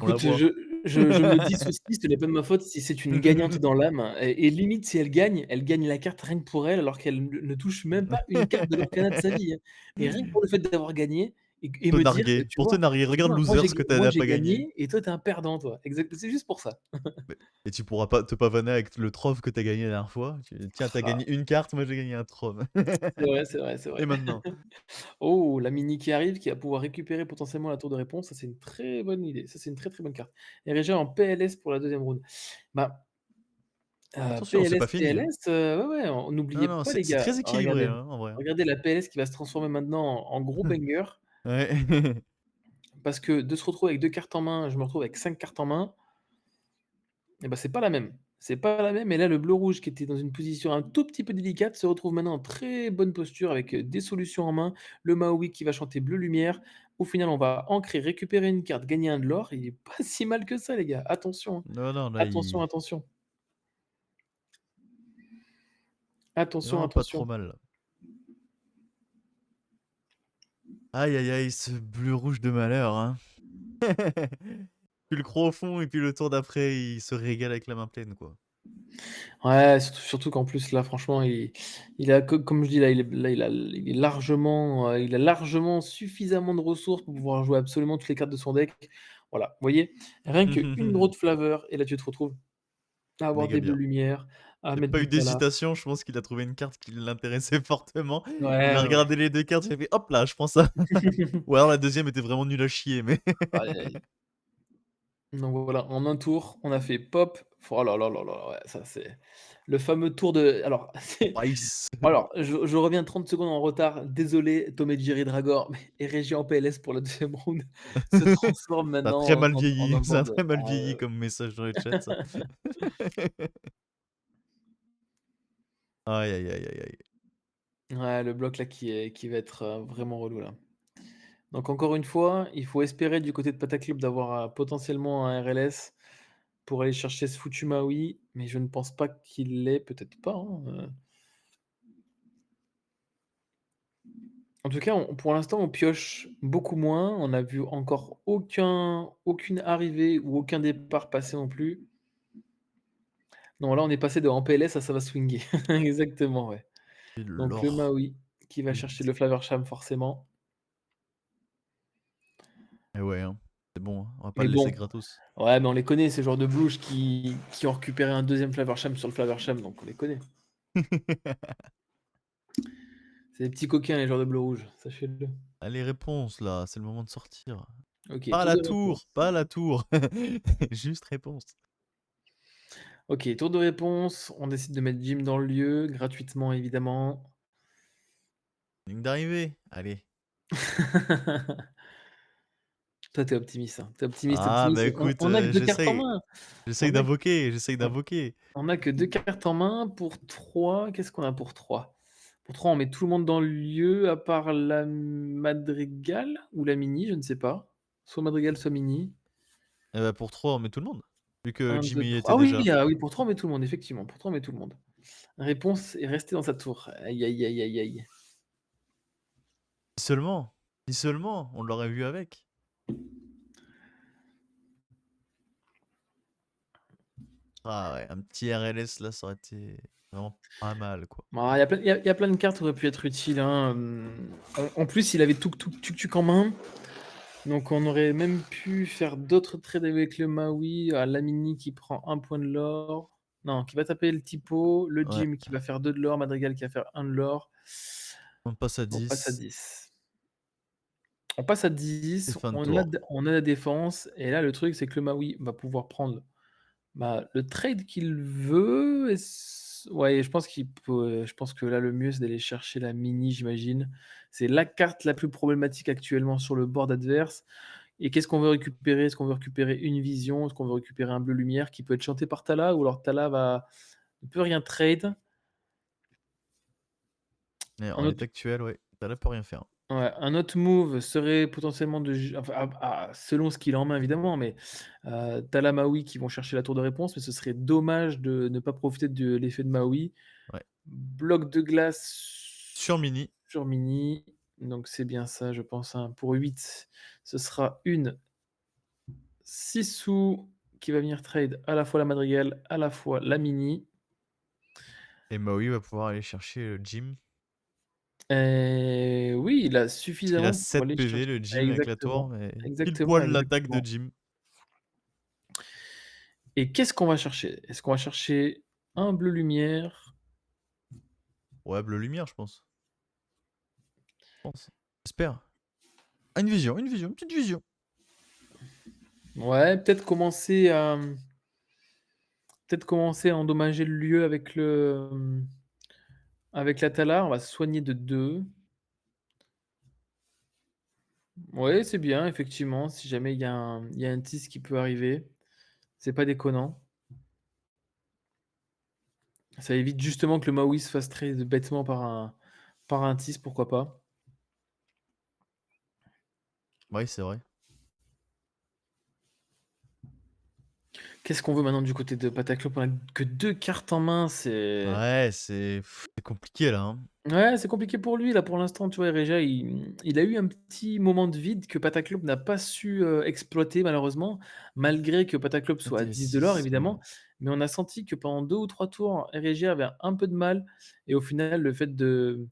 Speaker 1: On la
Speaker 2: Écoute,
Speaker 1: voit.
Speaker 2: je me dissocie, ce n'est pas de ma faute si c'est une gagnante dans l'âme et limite si elle gagne la carte rien que pour elle, alors qu'elle ne touche même pas une carte de l'Arcana de sa vie, hein. Mais rien que pour le fait d'avoir gagné et
Speaker 1: Te
Speaker 2: me dire,
Speaker 1: narguer,
Speaker 2: tu
Speaker 1: pour te
Speaker 2: vois?
Speaker 1: narguer.
Speaker 2: Tu
Speaker 1: Regarde
Speaker 2: vois?
Speaker 1: loser, ce que tu
Speaker 2: Moi
Speaker 1: as
Speaker 2: j'ai
Speaker 1: pas gagné.
Speaker 2: gagné et toi tu es un perdant toi. C'est juste pour ça.
Speaker 1: Mais et tu pourras pas te pavaner avec le trove que tu as gagné la dernière fois. Tiens, tu as
Speaker 2: Ah,
Speaker 1: gagné une carte, moi j'ai gagné un trove.
Speaker 2: c'est vrai, c'est vrai, c'est
Speaker 1: Et
Speaker 2: vrai.
Speaker 1: maintenant?
Speaker 2: Oh, la mini qui arrive, qui va pouvoir récupérer potentiellement la tour de réponse, ça c'est une très bonne idée. Ça c'est une très, très bonne carte. Et Régia en PLS pour la deuxième round. Bah,
Speaker 1: Attention, c'est
Speaker 2: PLS,
Speaker 1: pas fini, hein.
Speaker 2: PLS, ouais, ouais,
Speaker 1: Non,
Speaker 2: n'oubliez
Speaker 1: non,
Speaker 2: pas
Speaker 1: c'est
Speaker 2: les gars,
Speaker 1: très équilibré,
Speaker 2: regardez,
Speaker 1: hein, en vrai, hein.
Speaker 2: regardez la PLS qui va se transformer maintenant en gros banger,
Speaker 1: Ouais.
Speaker 2: parce que de se retrouver avec 2 cartes en main, je me retrouve avec 5 cartes en main, et bah, c'est pas la même. C'est pas la même et là le bleu rouge qui était dans une position un tout petit peu délicate se retrouve maintenant en très bonne posture avec, des solutions en main. Le Maui qui va chanter bleu lumière. Au final, on va ancrer, récupérer une carte, gagner un de l'or. Il est pas si mal que ça les gars, attention, hein.
Speaker 1: Non, non, là,
Speaker 2: Attention,
Speaker 1: il
Speaker 2: attention.
Speaker 1: est
Speaker 2: Attention,
Speaker 1: vraiment pas trop
Speaker 2: attention.
Speaker 1: mal, là. Aïe, aïe, aïe, ce bleu-rouge de malheur, hein. Tu le crois au fond et puis le tour d'après, il se régale avec la main pleine, quoi.
Speaker 2: Ouais, surtout qu'en plus là franchement il a comme je dis là, il a largement suffisamment de ressources pour pouvoir jouer absolument toutes les cartes de son deck. Voilà, vous voyez? Rien qu'une draw de flavor et là tu te retrouves à avoir
Speaker 1: Méga
Speaker 2: des bleus
Speaker 1: bien.
Speaker 2: lumière, à
Speaker 1: Il y a
Speaker 2: mettre
Speaker 1: pas
Speaker 2: du
Speaker 1: eu
Speaker 2: Kala.
Speaker 1: d'hésitation, je pense qu'il a trouvé une carte qui l'intéressait fortement. Il
Speaker 2: Ouais,
Speaker 1: a
Speaker 2: ouais, ouais.
Speaker 1: regardé les 2 cartes, il a fait: «Hop là, je prends ça». Ou alors la deuxième était vraiment nulle à chier, mais
Speaker 2: Aïe, aïe. Donc voilà, en un tour, on a fait pop. Oh là là là là, ouais, ça c'est le fameux tour de alors c'est
Speaker 1: Rice.
Speaker 2: alors je reviens 30 secondes en retard. Désolé Tom et Jerry Dragor, mais Régie en PLS pour la deuxième round se transforme
Speaker 1: Ça a très
Speaker 2: maintenant
Speaker 1: mal
Speaker 2: en
Speaker 1: vieilli,
Speaker 2: un
Speaker 1: ça a
Speaker 2: board,
Speaker 1: très mal
Speaker 2: ah
Speaker 1: vieilli comme message dans le chat, ça. Aïe, aïe, aïe, aïe, aïe.
Speaker 2: Ouais, le bloc là qui va être, vraiment relou là. Donc encore une fois, il faut espérer du côté de Pataclub d'avoir, potentiellement un RLS pour aller chercher ce foutu Maui, mais je ne pense pas qu'il l'ait, peut-être pas, hein, En tout cas, pour l'instant, on pioche beaucoup moins. On n'a vu encore aucune arrivée ou aucun départ passer non plus. Non, là, on est passé de en PLS à ça va swinguer. Exactement, ouais.
Speaker 1: Et
Speaker 2: Donc le
Speaker 1: l'or.
Speaker 2: Maui qui va chercher le Flaversham forcément.
Speaker 1: Et ouais, hein. C'est bon, hein. On va pas
Speaker 2: Mais
Speaker 1: le laisser
Speaker 2: bon,
Speaker 1: gratos.
Speaker 2: ouais, mais on les connaît, ces genres de blouches qui ont récupéré un deuxième Flaversham sur le Flaversham, donc on les connaît. C'est des petits coquins, les joueurs de bleu rouge, sachez-le.
Speaker 1: Allez, réponse là, c'est le moment de sortir.
Speaker 2: Ok,
Speaker 1: Pas à
Speaker 2: tour
Speaker 1: la
Speaker 2: de
Speaker 1: tour,
Speaker 2: réponse.
Speaker 1: pas à la tour. Juste réponse.
Speaker 2: Ok, tour de réponse. On décide de mettre Jim dans le lieu, gratuitement évidemment.
Speaker 1: Ligne d'arrivée, allez.
Speaker 2: Toi, t'es optimiste, hein. Tu optimiste,
Speaker 1: Ah bah
Speaker 2: optimiste. On
Speaker 1: écoute,
Speaker 2: on a que 2 cartes en
Speaker 1: j'essaye.
Speaker 2: main.
Speaker 1: J'essaye
Speaker 2: On a
Speaker 1: d'invoquer, j'essaye
Speaker 2: on
Speaker 1: d'invoquer.
Speaker 2: on a que 2 cartes en main pour 3. Qu'est-ce qu'on a pour 3? Pour 3, on met tout le monde dans le lieu à part la Madrigal ou la Mini, je ne sais pas. Soit Madrigal, soit Mini.
Speaker 1: Eh bah pour 3, on met tout le monde. Vu que
Speaker 2: 1, 2,
Speaker 1: Jimmy y
Speaker 2: 3.
Speaker 1: était
Speaker 2: Ah oui,
Speaker 1: déjà.
Speaker 2: ah oui, pour 3, on met tout le monde, effectivement. Pour 3, on met tout le monde. Réponse est restée dans sa tour. Aïe, aïe, aïe, aïe, aïe.
Speaker 1: Si seulement, on l'aurait vu avec. Ah ouais, un petit RLS là, ça aurait été vraiment pas mal quoi.
Speaker 2: Bah, il y a plein de cartes qui auraient pu être utiles, hein, en plus, il avait Tuk-Tuk en main. Donc on aurait même pu faire d'autres trades avec le Maui, Lamini qui prend 1 point de l'or. Non, qui va taper le Typo, le
Speaker 1: Ouais,
Speaker 2: Jim qui va faire 2 de l'or, Madrigal qui va faire 1 de l'or.
Speaker 1: on passe à
Speaker 2: On passe à
Speaker 1: 10.
Speaker 2: 10. On passe à 10,
Speaker 1: C'est fin de
Speaker 2: on a
Speaker 1: tour.
Speaker 2: on a la défense et là le truc c'est que le Maui va pouvoir prendre, bah, le trade qu'il veut et ouais, je pense que là le mieux c'est d'aller chercher la Mini, j'imagine. C'est la carte la plus problématique actuellement sur le board adverse. Et qu'est-ce qu'on veut récupérer? Est-ce qu'on veut récupérer une vision? Est-ce qu'on veut récupérer un bleu lumière qui peut être chanté par Tala? Ou alors Tala ne peut rien trade?
Speaker 1: Mais
Speaker 2: Un
Speaker 1: en
Speaker 2: autre
Speaker 1: l'état actuel, ouais, Tala peut rien faire.
Speaker 2: ouais, un autre move serait potentiellement de ju enfin, selon ce qu'il a en main évidemment, mais Tala, Maui qui vont chercher la tour de réponse, mais ce serait dommage de ne pas profiter de l'effet de Maui.
Speaker 1: Ouais.
Speaker 2: Bloc de glace
Speaker 1: Sur Mini.
Speaker 2: sur Mini, donc c'est bien ça je pense, hein. Pour 8, ce sera une 6 sous qui va venir trade à la fois la Madrigal, à la fois la Mini.
Speaker 1: Et Maui va pouvoir aller chercher le Jim.
Speaker 2: Oui, il a
Speaker 1: Il a
Speaker 2: suffisamment pour
Speaker 1: 7
Speaker 2: aller
Speaker 1: PV,
Speaker 2: chercher
Speaker 1: le Jim avec la tour,
Speaker 2: exactement,
Speaker 1: mais pile
Speaker 2: exactement,
Speaker 1: poil l'attaque de
Speaker 2: exactement.
Speaker 1: Jim.
Speaker 2: Et qu'est-ce qu'on va chercher? Est-ce qu'on va chercher un bleu lumière?
Speaker 1: Ouais, bleu lumière, je pense. J'espère. Ah, une vision, une petite vision.
Speaker 2: Ouais, peut-être commencer à endommager le lieu avec la Tala, on va se soigner de 2. Ouais, c'est bien effectivement, si jamais il y a un TIS qui peut arriver, c'est pas déconnant. Ça évite justement que le Maui se fasse trade bêtement par un TIS, pourquoi pas.
Speaker 1: Oui, c'est vrai.
Speaker 2: Qu'est-ce qu'on veut maintenant du côté de Pataclope? On a que 2 cartes en main, c'est
Speaker 1: Ouais, c'est compliqué là, hein.
Speaker 2: ouais, c'est compliqué pour lui là pour l'instant, tu vois? Reja, il a eu un petit moment de vide que Pataclope n'a pas su, exploiter malheureusement, malgré que Pataclope soit à
Speaker 1: Des
Speaker 2: 10 de l'or
Speaker 1: 6.
Speaker 2: évidemment. Mais on a senti que pendant 2 ou 3 tours, Reja avait un peu de mal et au final le fait de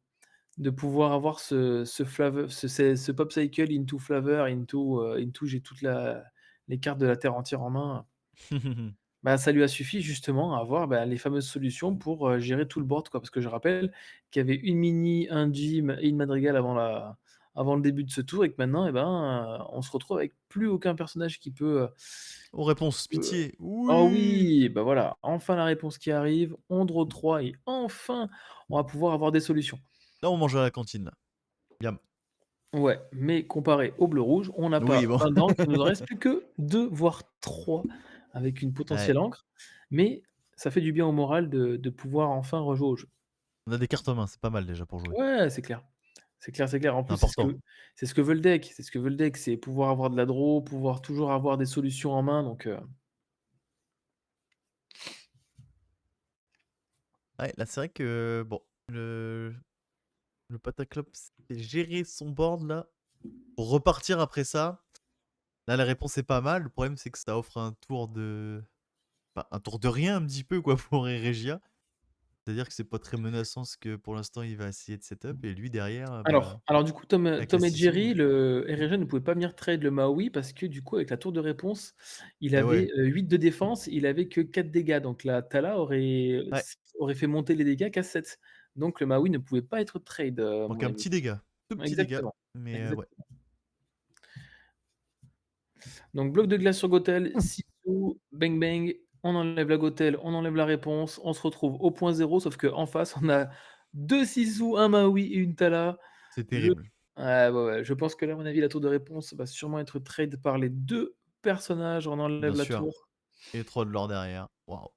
Speaker 2: pouvoir avoir ce pop cycle into flavor, into j'ai toute la les cartes de la terre entière en main, bah, ça lui a suffi justement à avoir, bah, les fameuses solutions pour, gérer tout le board quoi. Parce que je rappelle qu'il y avait une mini, un Jim et une Madrigal avant le début de ce tour et que maintenant et ben, on se retrouve avec plus aucun personnage
Speaker 1: Oh,
Speaker 2: qui
Speaker 1: réponse,
Speaker 2: peut
Speaker 1: pitié.
Speaker 2: oh
Speaker 1: Oui!
Speaker 2: oui! Bah, voilà, enfin la réponse qui arrive, on draw 3 et enfin on va pouvoir avoir des solutions.
Speaker 1: Là, on mange à la cantine, là. Yam.
Speaker 2: Ouais, mais comparé au bleu-rouge, on n'a pas
Speaker 1: Oui, bon.
Speaker 2: 20 d'encre, il nous en reste plus que 2 voire 3 avec une
Speaker 1: Ouais.
Speaker 2: potentielle encre, mais ça fait du bien au moral de pouvoir enfin rejouer au jeu.
Speaker 1: On a des cartes en main, c'est pas mal déjà pour jouer.
Speaker 2: Ouais, c'est clair. C'est clair, c'est clair. En
Speaker 1: C'est
Speaker 2: plus,
Speaker 1: important.
Speaker 2: c'est ce que veut le deck. C'est ce que veut le deck, c'est pouvoir avoir de la draw, pouvoir toujours avoir des solutions en main, donc
Speaker 1: Ouais, là, c'est vrai que bon, le Pataclop sait gérer son board là. Pour repartir après ça, là, la réponse est pas mal. Le problème, c'est que ça offre un tour de. Bah, un tour de rien un petit peu quoi pour Eregia. C'est-à-dire que c'est pas très menaçant ce que pour l'instant il va essayer de setup et lui derrière, bah,
Speaker 2: alors du coup, Tom,
Speaker 1: avec la
Speaker 2: Tom et
Speaker 1: Sisu.
Speaker 2: Jerry, le RG ne pouvait pas venir trade le Maui parce que du coup, avec la tour de réponse, il
Speaker 1: Et
Speaker 2: avait,
Speaker 1: ouais,
Speaker 2: 8 de défense, il avait que 4 dégâts. Donc la Tala
Speaker 1: ouais,
Speaker 2: aurait fait monter les dégâts qu'à 7. Donc le Maui ne pouvait pas être trade,
Speaker 1: donc
Speaker 2: mon
Speaker 1: un
Speaker 2: ami.
Speaker 1: petit dégât, tout petit dégât,
Speaker 2: Exactement,
Speaker 1: mais ouais.
Speaker 2: exactement. Donc bloc de glace sur Gothel, Sisu, bang bang, on enlève la Gothel, on enlève la réponse, on se retrouve au point 0, sauf qu'en face, on a 2 Sisu, un Maui et une Tala.
Speaker 1: C'est
Speaker 2: Je
Speaker 1: terrible,
Speaker 2: Ouais, ouais, ouais, je pense que là, à mon avis, la tour de réponse va sûrement être trade par les 2 personnages, on
Speaker 1: bien
Speaker 2: enlève la
Speaker 1: sûr.
Speaker 2: tour.
Speaker 1: Et 3 de l'or derrière. Waouh,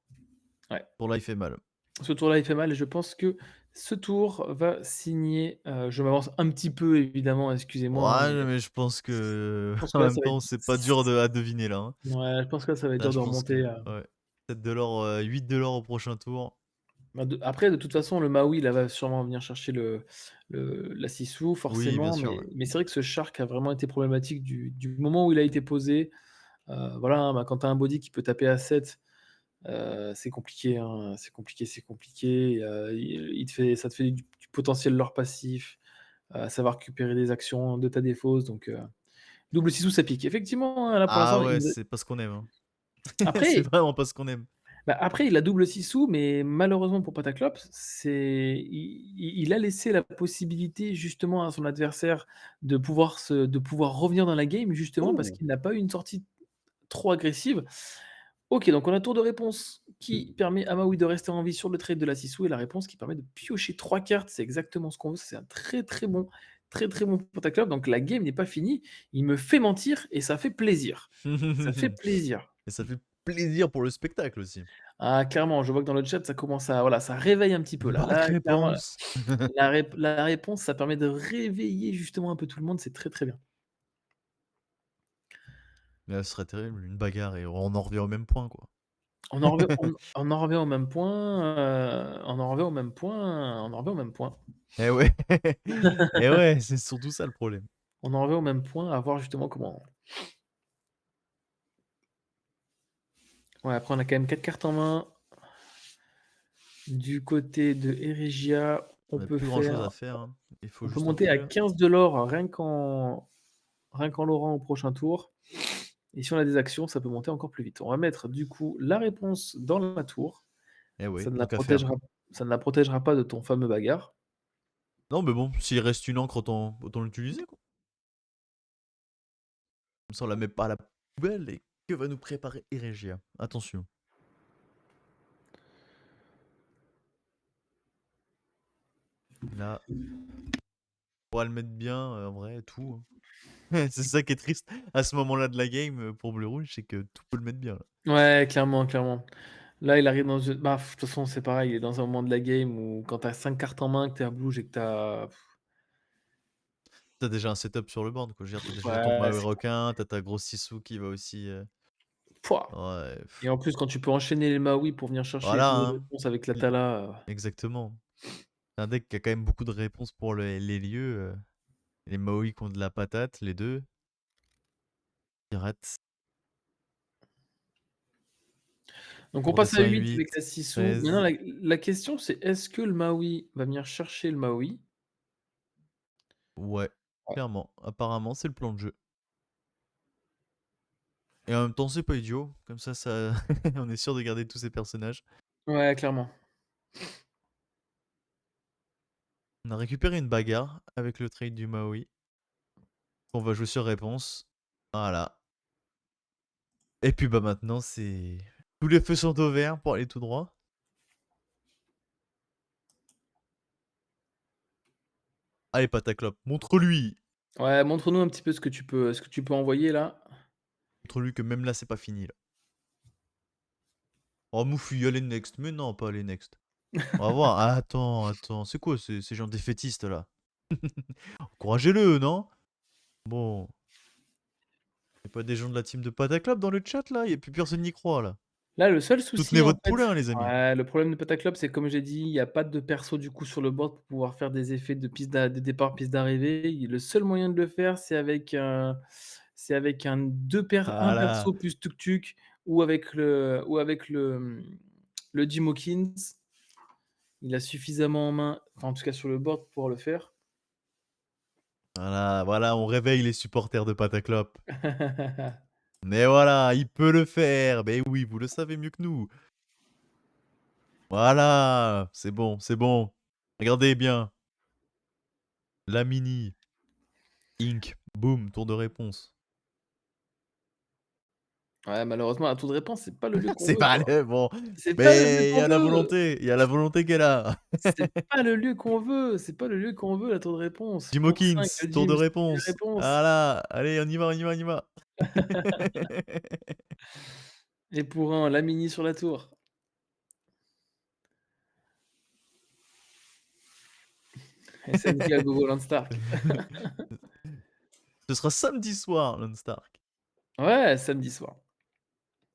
Speaker 2: Ouais,
Speaker 1: pour là il fait mal.
Speaker 2: ce tour-là, il fait mal et je pense que ce tour va signer, je m'avance un petit peu évidemment, excusez-moi, hein,
Speaker 1: Ouais,
Speaker 2: mais
Speaker 1: mais je pense que
Speaker 2: je pense que
Speaker 1: en
Speaker 2: là,
Speaker 1: même
Speaker 2: ça va être
Speaker 1: temps, c'est pas dur à deviner là, hein.
Speaker 2: ouais, je pense que là, ça va être
Speaker 1: Là,
Speaker 2: dur
Speaker 1: je
Speaker 2: de
Speaker 1: pense que
Speaker 2: remonter,
Speaker 1: ouais, 7 de l'or, 8 de l'or au prochain tour.
Speaker 2: bah, après, de toute façon, le Maui, là, va sûrement venir chercher la Sisu,
Speaker 1: Oui, bien
Speaker 2: forcément,
Speaker 1: sûr, ouais.
Speaker 2: mais c'est vrai que ce Shark a vraiment été problématique du moment où il a été posé. Voilà, hein, bah, quand tu as un body qui peut taper à 7, c'est compliqué, hein, c'est compliqué, c'est compliqué. Ça te fait du potentiel lore passif, ça va récupérer des actions de ta défausse, donc double 6 ça pique. Effectivement, hein, là, pour
Speaker 1: Ah
Speaker 2: l'instant,
Speaker 1: ouais, c'est pas ce qu'on aime, hein. C'est
Speaker 2: après
Speaker 1: vraiment pas ce qu'on aime.
Speaker 2: après, il a double 6 sous, mais malheureusement pour Pataclops, il a laissé la possibilité justement à son adversaire de pouvoir revenir dans la game, justement parce
Speaker 1: Oh!
Speaker 2: qu'il n'a pas eu une sortie trop agressive. OK, donc on a tour de réponse qui permet à Maui de rester en vie sur le trade de la Sissou et la réponse qui permet de piocher 3 cartes. C'est exactement ce qu'on veut. C'est un très, très bon Pataclop. Donc la game n'est pas finie. Il me fait mentir et ça fait plaisir. Ça fait plaisir.
Speaker 1: Et ça fait plaisir pour le spectacle aussi.
Speaker 2: Ah clairement, je vois que dans le chat, ça commence à voilà, ça réveille un petit peu là.
Speaker 1: Bonne
Speaker 2: Là, clairement,
Speaker 1: réponse!
Speaker 2: la réponse, ça permet de réveiller justement un peu tout le monde. C'est très, très bien.
Speaker 1: Là, ce serait terrible, une bagarre et on en revient au même point, quoi.
Speaker 2: On en revient au même point, on en revient au même point, on en revient au même point.
Speaker 1: Eh ouais, eh ouais, c'est surtout ça le problème.
Speaker 2: On en revient au même point, à voir justement comment ouais, après on a quand même 4 cartes en main. Du côté de Eregia,
Speaker 1: On a plus grand chose à faire, hein. Il faut
Speaker 2: on peut
Speaker 1: juste en
Speaker 2: monter à
Speaker 1: trouver un.
Speaker 2: 15 de l'or rien qu'en Laurent au prochain tour et si on a des actions, ça peut monter encore plus vite. On va mettre du coup la réponse dans la tour.
Speaker 1: Eh
Speaker 2: Ça
Speaker 1: ouais,
Speaker 2: ne la
Speaker 1: tant qu'à faire.
Speaker 2: protégera ça ne la protégera pas de ton fameux bagarre.
Speaker 1: Non, mais bon, s'il reste une encre, autant l'utiliser, quoi. Comme ça, on la met pas à la poubelle. Et que va nous préparer Eregia? Attention. Là, on pourra le mettre bien, en vrai, tout, hein. C'est ça qui est triste à ce moment-là de la game pour Bleu Rouge, c'est que tout peut le mettre bien, là.
Speaker 2: Ouais, clairement, clairement. Là, il arrive dans une bah, de toute façon, c'est pareil, il est dans un moment de la game où quand tu as 5 cartes en main, que tu es à blue et que tu as
Speaker 1: T'as déjà un setup sur le board, quoi. Je veux dire, t'as déjà ton
Speaker 2: ouais,
Speaker 1: Maui
Speaker 2: c'est
Speaker 1: requin, t'as ta grosse Sissou qui va aussi.
Speaker 2: pouah
Speaker 1: Ouais,
Speaker 2: et en plus, quand tu peux enchaîner les Maui pour venir chercher les
Speaker 1: voilà,
Speaker 2: tours de
Speaker 1: hein.
Speaker 2: réponse avec la
Speaker 1: L-
Speaker 2: Tala,
Speaker 1: Exactement. C'est un deck qui a quand même beaucoup de réponses pour les lieux. Les Maui qui ont de la patate, les deux. Pirates.
Speaker 2: donc on
Speaker 1: On
Speaker 2: passe à
Speaker 1: redescend à
Speaker 2: 8 avec
Speaker 1: 8,
Speaker 2: la Sissou. Maintenant
Speaker 1: 13.
Speaker 2: la question c'est est-ce que le Maui va venir chercher le Maui?
Speaker 1: Ouais,
Speaker 2: Ouais.
Speaker 1: clairement. Apparemment, c'est le plan de jeu. Et en même temps, c'est pas idiot. Comme ça on est sûr de garder tous ces personnages.
Speaker 2: Ouais, clairement.
Speaker 1: On a récupéré une bagarre avec le trade du Maui. On va jouer sur réponse. Voilà. Et puis bah maintenant, c'est. Tous les feux sont au vert pour aller tout droit. Allez, Pataclop, montre-lui!
Speaker 2: Ouais, montre-nous un petit peu ce que tu peux envoyer là.
Speaker 1: Montre-lui que même là, c'est pas fini, là. Oh, Moufy, allez next. Mais non, pas aller next. On va voir. Ah, attends, c'est quoi ces gens défaitistes là? Encouragez-le, non? Bon, y a pas des gens de la team de Pataclub dans le chat là? Y a plus personne n'y croit là.
Speaker 2: Là, le seul
Speaker 1: Soutenez
Speaker 2: souci, en
Speaker 1: votre
Speaker 2: fait,
Speaker 1: poulain, les amis.
Speaker 2: ouais, le problème de Pataclope, c'est comme j'ai dit, il y a pas de perso du coup sur le board pour pouvoir faire des effets de piste de départ, piste d'arrivée. Le seul moyen de le faire, c'est avec un 1
Speaker 1: Voilà.
Speaker 2: perso plus tuk-tuk ou avec le Jim Hawkins. Il a suffisamment en main, enfin en tout cas sur le board pour pouvoir le faire.
Speaker 1: Voilà, on réveille les supporters de Pataclub. Mais voilà, il peut le faire. Mais oui, vous le savez mieux que nous. Voilà, c'est bon, c'est bon. Regardez bien. La mini. Inc. Boum, tour de réponse.
Speaker 2: Ouais, malheureusement, un tour de réponse, c'est pas le lieu qu'on
Speaker 1: C'est
Speaker 2: veut,
Speaker 1: pas
Speaker 2: quoi.
Speaker 1: le bon.
Speaker 2: C'est pas le lieu
Speaker 1: Mais il y
Speaker 2: qu'on
Speaker 1: a la
Speaker 2: veut!
Speaker 1: volonté. Il y a la volonté qui est là.
Speaker 2: C'est pas le lieu qu'on veut, c'est pas le lieu qu'on veut, la tour de réponse.
Speaker 1: Jim
Speaker 2: Pour 5
Speaker 1: Hawkins,
Speaker 2: le
Speaker 1: tour de
Speaker 2: Jim, c'est une
Speaker 1: réponse.
Speaker 2: réponse.
Speaker 1: Voilà. Allez, on y va, on y va, on y va.
Speaker 2: Et pour un, la mini sur la tour. SNK Gogo Landstark.
Speaker 1: Ce sera samedi soir, Lone Stark.
Speaker 2: Ouais, samedi soir.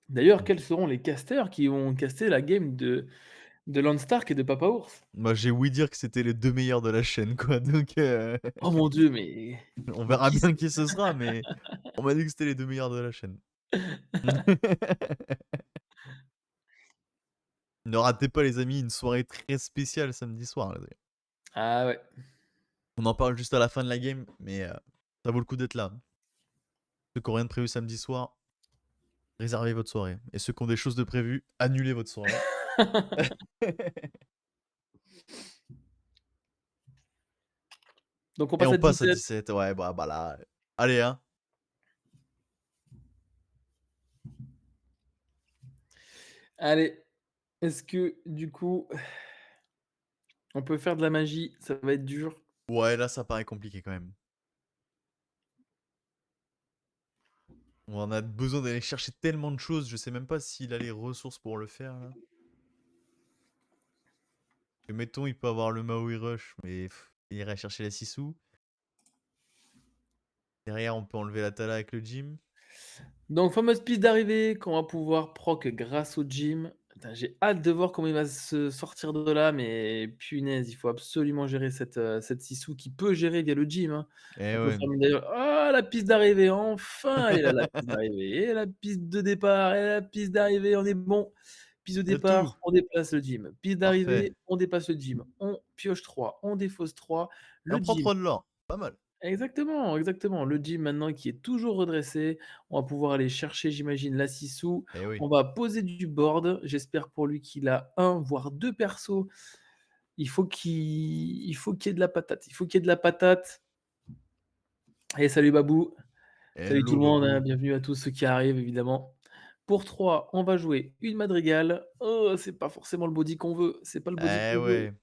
Speaker 2: D'ailleurs, quels seront les casters qui vont caster la game de Landstark et de Papa Ours?
Speaker 1: Moi, j'ai ouï dire que c'était les 2 meilleurs de la chaîne, quoi, donc
Speaker 2: Oh mon Dieu, mais
Speaker 1: on
Speaker 2: mais
Speaker 1: verra
Speaker 2: qui
Speaker 1: bien
Speaker 2: c'est?
Speaker 1: qui ce sera, mais on m'a dit que c'était les 2 meilleurs de la chaîne. Ne ratez pas les amis, une soirée très spéciale samedi soir, là, d'ailleurs.
Speaker 2: Ah ouais.
Speaker 1: On en parle juste à la fin de la game, mais ça vaut le coup d'être là. Ceux qui ont rien de prévu samedi soir, réservez votre soirée. Et ceux qui ont des choses de prévues, annulez votre soirée.
Speaker 2: Donc on
Speaker 1: Et
Speaker 2: passe
Speaker 1: on
Speaker 2: à
Speaker 1: passe à
Speaker 2: 17.
Speaker 1: 17. Ouais, bah là. Allez, hein.
Speaker 2: Allez, est-ce que du coup, on peut faire de la magie? Ça va être dur.
Speaker 1: Ouais, là, ça paraît compliqué quand même. On en a besoin d'aller chercher tellement de choses, je sais même pas s'il a les ressources pour le faire, là. Et mettons, il peut avoir le Maui Rush, mais il irait chercher la Sissou. Derrière, on peut enlever la Tala avec le gym.
Speaker 2: Donc, fameuse piste d'arrivée qu'on va pouvoir proc grâce au gym. Putain, j'ai hâte de voir comment il va se sortir de là, mais punaise, il faut absolument gérer cette Sissou qui peut gérer via le gym, hein.
Speaker 1: Eh
Speaker 2: On peut
Speaker 1: ouais.
Speaker 2: faire d'ailleurs, ah, la piste d'arrivée, enfin, elle est là, la piste d'arrivée, et la piste de départ, et la piste d'arrivée, on est bon. Piste de
Speaker 1: Il y a tout.
Speaker 2: départ, on déplace le gym. Piste
Speaker 1: Parfait.
Speaker 2: d'arrivée, on dépasse le gym. On pioche 3, on défausse 3,
Speaker 1: Et
Speaker 2: le
Speaker 1: on prend
Speaker 2: gym.
Speaker 1: 3 de l'or. Pas mal.
Speaker 2: Exactement, exactement. Le gym maintenant qui est toujours redressé, on va pouvoir aller chercher, j'imagine, la Sissou.
Speaker 1: Eh oui.
Speaker 2: On va poser du board. J'espère pour lui qu'il a un, voire 2 persos. Il faut qu'il y ait de la patate. Il faut qu'il y ait de la patate. Et salut Babou, salut tout
Speaker 1: Hello,
Speaker 2: le monde, hein,
Speaker 1: Babou.
Speaker 2: bienvenue à tous ceux qui arrivent évidemment. Pour 3, on va jouer une madrigale. Oh, c'est pas forcément le body qu'on veut, c'est pas le body
Speaker 1: Eh
Speaker 2: qu'on veut.
Speaker 1: ouais.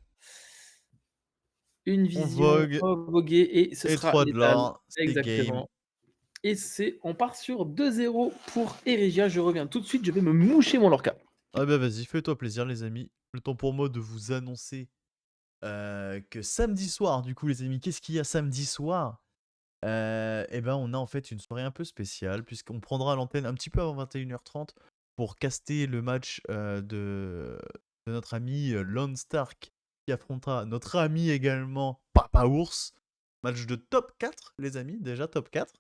Speaker 2: Une
Speaker 1: On
Speaker 2: vision,
Speaker 1: vogue.
Speaker 2: on va voguer et ce
Speaker 1: Et
Speaker 2: sera
Speaker 1: 3 de
Speaker 2: létal.
Speaker 1: l'or. C'est game.
Speaker 2: Exactement. Et on part sur 2-0 pour Eregia. Je reviens tout de suite, je vais me moucher mon Lorca.
Speaker 1: Ah bah vas-y, fais-toi plaisir, les amis. Le temps pour moi de vous annoncer que samedi soir, du coup, les amis, qu'est-ce qu'il y a samedi soir? Eh ben, on a en fait une soirée un peu spéciale, puisqu'on prendra l'antenne un petit peu avant 21h30 pour caster le match de notre ami Lone Stark qui affrontera notre ami également Papa Ours. Match de top 4, les amis, déjà top 4.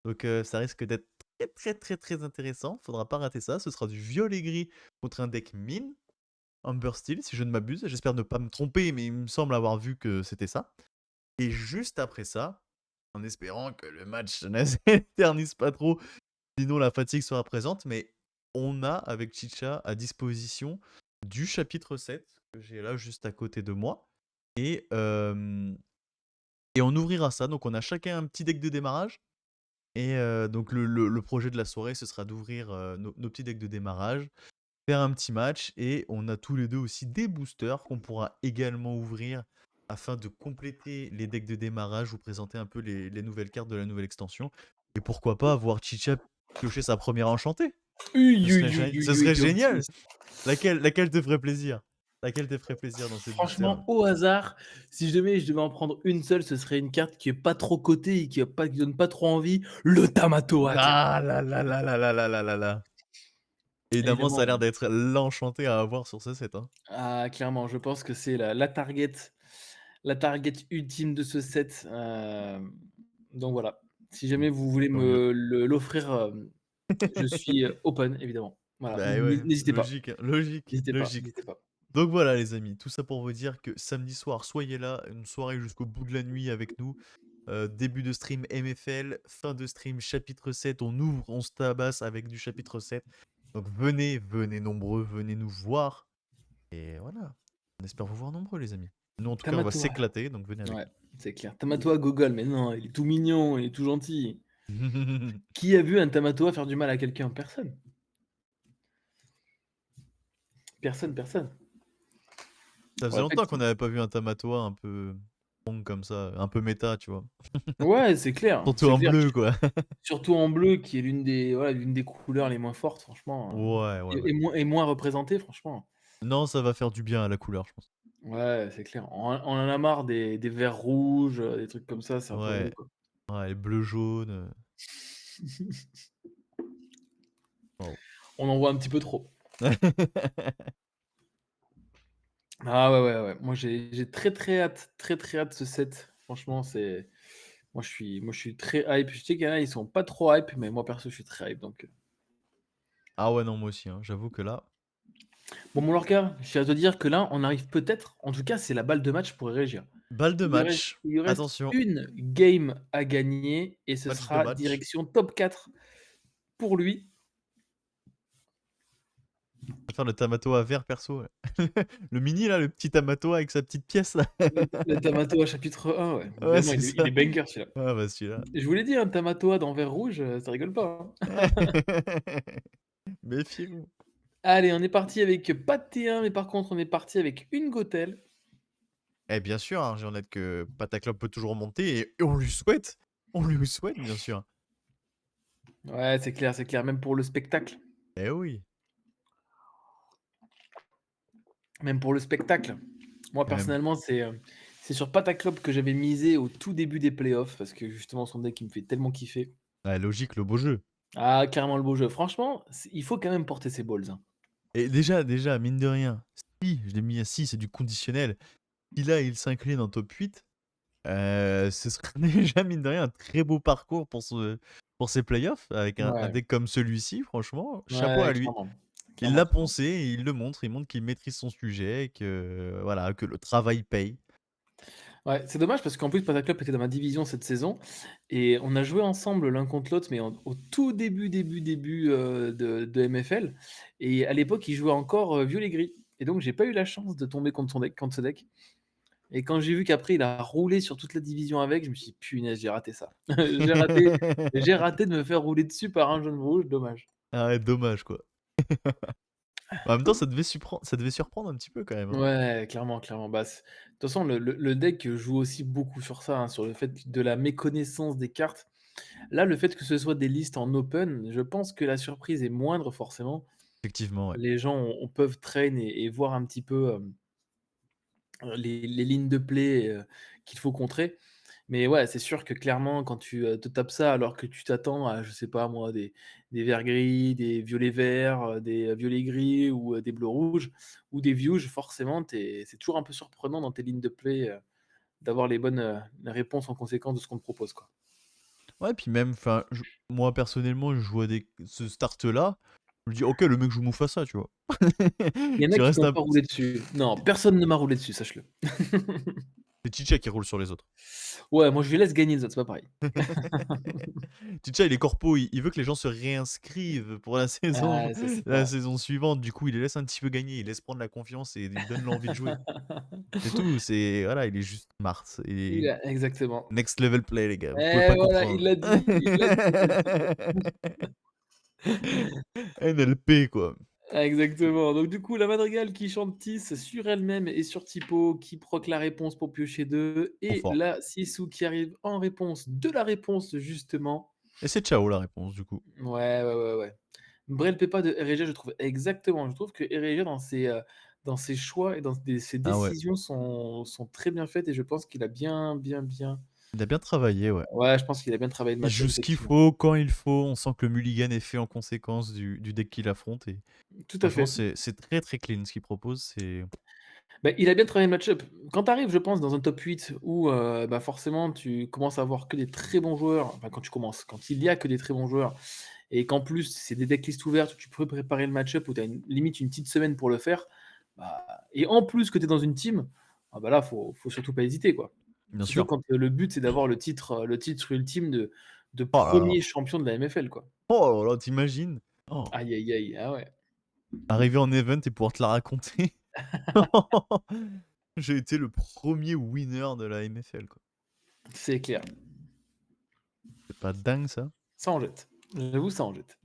Speaker 1: Donc ça risque d'être très très très très intéressant. Faudra pas rater ça. Ce sera du violet gris contre un deck mine. Amber Steel, si je ne m'abuse. J'espère ne pas me tromper, mais il me semble avoir vu que c'était ça. Et juste après ça, en espérant que le match ne s'éternise pas trop, sinon la fatigue sera présente, mais on a avec Chicha à disposition du chapitre 7, que j'ai là juste à côté de moi, et, et on ouvrira ça, donc on a chacun un petit deck de démarrage, et donc le projet de la soirée, ce sera d'ouvrir nos petits decks de démarrage, faire un petit match, et on a tous les deux aussi des boosters qu'on pourra également ouvrir afin de compléter les decks de démarrage, vous présenter un peu les nouvelles cartes de la nouvelle extension, et pourquoi pas voir Chicha piocher sa première enchantée.
Speaker 2: Ui,
Speaker 1: Ce
Speaker 2: ui,
Speaker 1: serait,
Speaker 2: ui,
Speaker 1: ce
Speaker 2: ui, ui,
Speaker 1: serait
Speaker 2: comme
Speaker 1: génial.
Speaker 2: tous.
Speaker 1: Laquelle te ferait plaisir? Laquelle te ferait plaisir dans ces boosters?
Speaker 2: Franchement, au hasard, si jamais je devais en prendre une seule, ce serait une carte qui est pas trop cotée et qui donne pas trop envie, le Tamatoa,
Speaker 1: Ah
Speaker 2: clairement.
Speaker 1: là là là là là là là là là! Évidemment, ça a
Speaker 2: Évidemment,
Speaker 1: l'air d'être l'enchanté à avoir sur ce set, hein.
Speaker 2: clairement, je pense que c'est la target ultime de ce set, donc voilà. Si
Speaker 1: Mmh,
Speaker 2: jamais vous voulez
Speaker 1: tant mieux.
Speaker 2: me l'offrir, je suis, open évidemment. Voilà,
Speaker 1: Bah ouais,
Speaker 2: n'hésitez pas,
Speaker 1: logique, hein, logique,
Speaker 2: n'hésitez pas,
Speaker 1: logique.
Speaker 2: n'hésitez pas.
Speaker 1: Donc voilà les amis, tout ça pour vous dire que samedi soir, soyez là, une soirée jusqu'au bout de la nuit avec nous. Début de stream MFL, fin de stream chapitre 7, on ouvre, on se tabasse avec du chapitre 7. Donc venez, venez nombreux, venez nous voir. Et voilà, on espère vous voir nombreux les amis. Nous en tout cas, on va
Speaker 2: Tamatoa,
Speaker 1: s'éclater, donc venez avec
Speaker 2: ouais, c'est clair. Tamatoa Gogol, mais non, il est tout mignon, il est tout gentil.
Speaker 1: nous.
Speaker 2: Qui a vu un Tamatoa faire du mal à quelqu'un? Personne. Personne, personne.
Speaker 1: Ça faisait
Speaker 2: Ouais,
Speaker 1: longtemps qu'on n'avait pas vu un Tamatoa un peu strong comme ça, un peu méta, tu vois.
Speaker 2: ouais, c'est clair,
Speaker 1: Surtout
Speaker 2: c'est
Speaker 1: en
Speaker 2: clair.
Speaker 1: bleu, quoi.
Speaker 2: Surtout en bleu qui est l'une des couleurs les moins fortes franchement,
Speaker 1: Ouais, ouais, ouais.
Speaker 2: et moins représentée franchement.
Speaker 1: Non, ça va faire du bien à la couleur, je pense.
Speaker 2: Ouais, c'est clair. On en a marre des verts rouges, des trucs comme ça, c'est un peu relou,
Speaker 1: Ouais,
Speaker 2: quoi.
Speaker 1: ouais, bleu jaune. Waouh.
Speaker 2: On en voit un petit peu trop. Ah ouais, ouais, ouais. Moi j'ai très, très hâte ce set. Franchement, c'est moi je suis très hype. Je sais qu'il y en a, ils sont pas trop hype, mais moi perso je suis très hype donc.
Speaker 1: Ah ouais, non, moi aussi, hein. J'avoue que là,
Speaker 2: Bon mon Lorca, je tiens à te dire que là, on arrive peut-être en tout cas, c'est la balle de match pour Régir.
Speaker 1: balle de
Speaker 2: Il lui reste
Speaker 1: match.
Speaker 2: il lui reste
Speaker 1: Attention,
Speaker 2: une game à gagner et ce
Speaker 1: match de
Speaker 2: sera
Speaker 1: match.
Speaker 2: direction top 4 pour lui.
Speaker 1: On va faire le Tamatoa vert perso, ouais. Le mini là, le petit Tamatoa avec sa petite pièce là.
Speaker 2: Le Tamatoa chapitre 1, ouais.
Speaker 1: Ouais,
Speaker 2: Vraiment,
Speaker 1: c'est
Speaker 2: il est
Speaker 1: ça.
Speaker 2: banger celui-là.
Speaker 1: Ah bah celui-là.
Speaker 2: Je vous l'ai dit, un Tamatoa dans vert rouge, ça rigole pas, hein.
Speaker 1: Méfiez-vous.
Speaker 2: Allez, on est parti avec pas de T1, mais par contre, on est parti avec une Gothel.
Speaker 1: Eh bien sûr, hein, j'en ai que Pataclope peut toujours monter et on lui souhaite. On lui souhaite, bien sûr.
Speaker 2: Ouais, c'est clair, même pour le spectacle.
Speaker 1: Eh oui.
Speaker 2: Même pour le spectacle. Moi,
Speaker 1: Et même,
Speaker 2: personnellement, c'est sur Pataclope que j'avais misé au tout début des playoffs, parce que justement, son deck, il me fait tellement kiffer.
Speaker 1: ouais, logique, le beau jeu.
Speaker 2: Ah, carrément le beau jeu. Franchement, il faut quand même porter ses balls, hein.
Speaker 1: Et déjà, mine de rien, si, je l'ai mis à 6, c'est du conditionnel. Si là, il s'incline en top 8, ce serait déjà, mine de rien, un très beau parcours pour ses playoffs avec un
Speaker 2: Ouais,
Speaker 1: deck comme celui-ci, franchement, chapeau
Speaker 2: ouais,
Speaker 1: à lui.
Speaker 2: clairement.
Speaker 1: Il
Speaker 2: Clairement,
Speaker 1: l'a
Speaker 2: clairement.
Speaker 1: poncé et il montre qu'il maîtrise son sujet, que voilà, que le travail paye.
Speaker 2: Ouais, c'est dommage parce qu'en plus, Pataclope était dans ma division cette saison et on a joué ensemble l'un contre l'autre, mais au tout début, de MFL et à l'époque, il jouait encore, violet gris et donc j'ai pas eu la chance de tomber contre ce deck et quand j'ai vu qu'après il a roulé sur toute la division avec, je me suis dit: «Punaise, j'ai raté ça. J'ai raté de me faire rouler dessus par un jaune rouge, dommage».
Speaker 1: Ah ouais, dommage, quoi. En même temps, ça devait surprendre un petit peu quand même, hein.
Speaker 2: Ouais, clairement, clairement. Bah, de toute façon, le deck joue aussi beaucoup sur ça, hein, sur le fait de la méconnaissance des cartes. Là, le fait que ce soit des listes en open, je pense que la surprise est moindre forcément.
Speaker 1: Effectivement, ouais.
Speaker 2: Les gens peuvent traîner et voir un petit peu, les lignes de play, qu'il faut contrer. Mais ouais, c'est sûr que clairement quand tu, te tapes ça alors que tu t'attends à, je sais pas moi, des verts gris, des violets verts, des violets gris ou, des bleus rouges ou des viouges, forcément c'est toujours un peu surprenant dans tes lignes de play, d'avoir les bonnes, réponses en conséquence de ce qu'on te propose, quoi.
Speaker 1: Ouais, puis même, enfin, moi personnellement, je joue à ce start-là, je me dis: «OK, le mec joue Mufasa», tu vois?
Speaker 2: Il y en a
Speaker 1: Tu
Speaker 2: qui
Speaker 1: restes
Speaker 2: t'ont
Speaker 1: un
Speaker 2: pas roulé dessus. Non, personne ne m'a roulé dessus, sache-le.
Speaker 1: c'est Chicha qui roule sur les autres.
Speaker 2: Ouais, moi je lui laisse gagner les autres, c'est pas pareil.
Speaker 1: Chicha, il est corpo, il veut que les gens se réinscrivent pour la saison
Speaker 2: Ah, c'est
Speaker 1: la
Speaker 2: ça.
Speaker 1: saison suivante. Du coup, il les laisse un petit peu gagner, il laisse prendre la confiance et il donne l'envie de jouer. C'est tout, c'est voilà, il est juste smart et
Speaker 2: Exactement.
Speaker 1: next level play, les gars, vous pouvez
Speaker 2: Et
Speaker 1: pas
Speaker 2: voilà,
Speaker 1: comprendre.
Speaker 2: il l'a dit,
Speaker 1: NLP, quoi.
Speaker 2: exactement. Donc du coup, la madrigale qui chante Tis sur elle-même et sur Typo, qui proc la réponse pour piocher 2
Speaker 1: Trop
Speaker 2: et
Speaker 1: fort.
Speaker 2: la Sissou qui arrive en réponse de la réponse justement.
Speaker 1: Et c'est ciao la réponse, du coup.
Speaker 2: Ouais, ouais, ouais, ouais. Brel Pepa de RG, je trouve exactement, je trouve que RG dans ses choix et dans ses
Speaker 1: Ah ouais.
Speaker 2: décisions sont très bien faites et je pense qu'il a bien
Speaker 1: Il a bien travaillé, ouais.
Speaker 2: ouais, je pense qu'il a bien travaillé le
Speaker 1: Il
Speaker 2: match-up
Speaker 1: joue ce qu'il
Speaker 2: effectivement.
Speaker 1: faut, quand il faut. On sent que le mulligan est fait en conséquence du deck qu'il affronte. Et
Speaker 2: Tout à
Speaker 1: franchement,
Speaker 2: fait.
Speaker 1: c'est très très clean ce qu'il propose. C'est.
Speaker 2: Bah, il a bien travaillé le match-up. Quand tu arrives, je pense, dans un top 8 où, bah, forcément tu commences à avoir que des très bons joueurs, enfin quand tu commences, quand il y a que des très bons joueurs et qu'en plus c'est des decklists ouvertes où tu peux préparer le match-up, où tu as limite une petite semaine pour le faire, bah, et en plus que tu es dans une team, ah bah là, faut surtout pas hésiter, quoi.
Speaker 1: Bien
Speaker 2: Surtout
Speaker 1: sûr.
Speaker 2: quand, le but c'est d'avoir le titre ultime de
Speaker 1: Oh là là.
Speaker 2: 1er champion de la MFL, quoi.
Speaker 1: Oh là là, t'imagines? Oh.
Speaker 2: Aïe, aïe, aïe, ah ouais,
Speaker 1: Arriver en event et pouvoir te la raconter. J'ai été le premier winner de la MFL, quoi.
Speaker 2: c'est clair.
Speaker 1: C'est pas dingue ça?
Speaker 2: Ça en jette. J'avoue, ça en jette.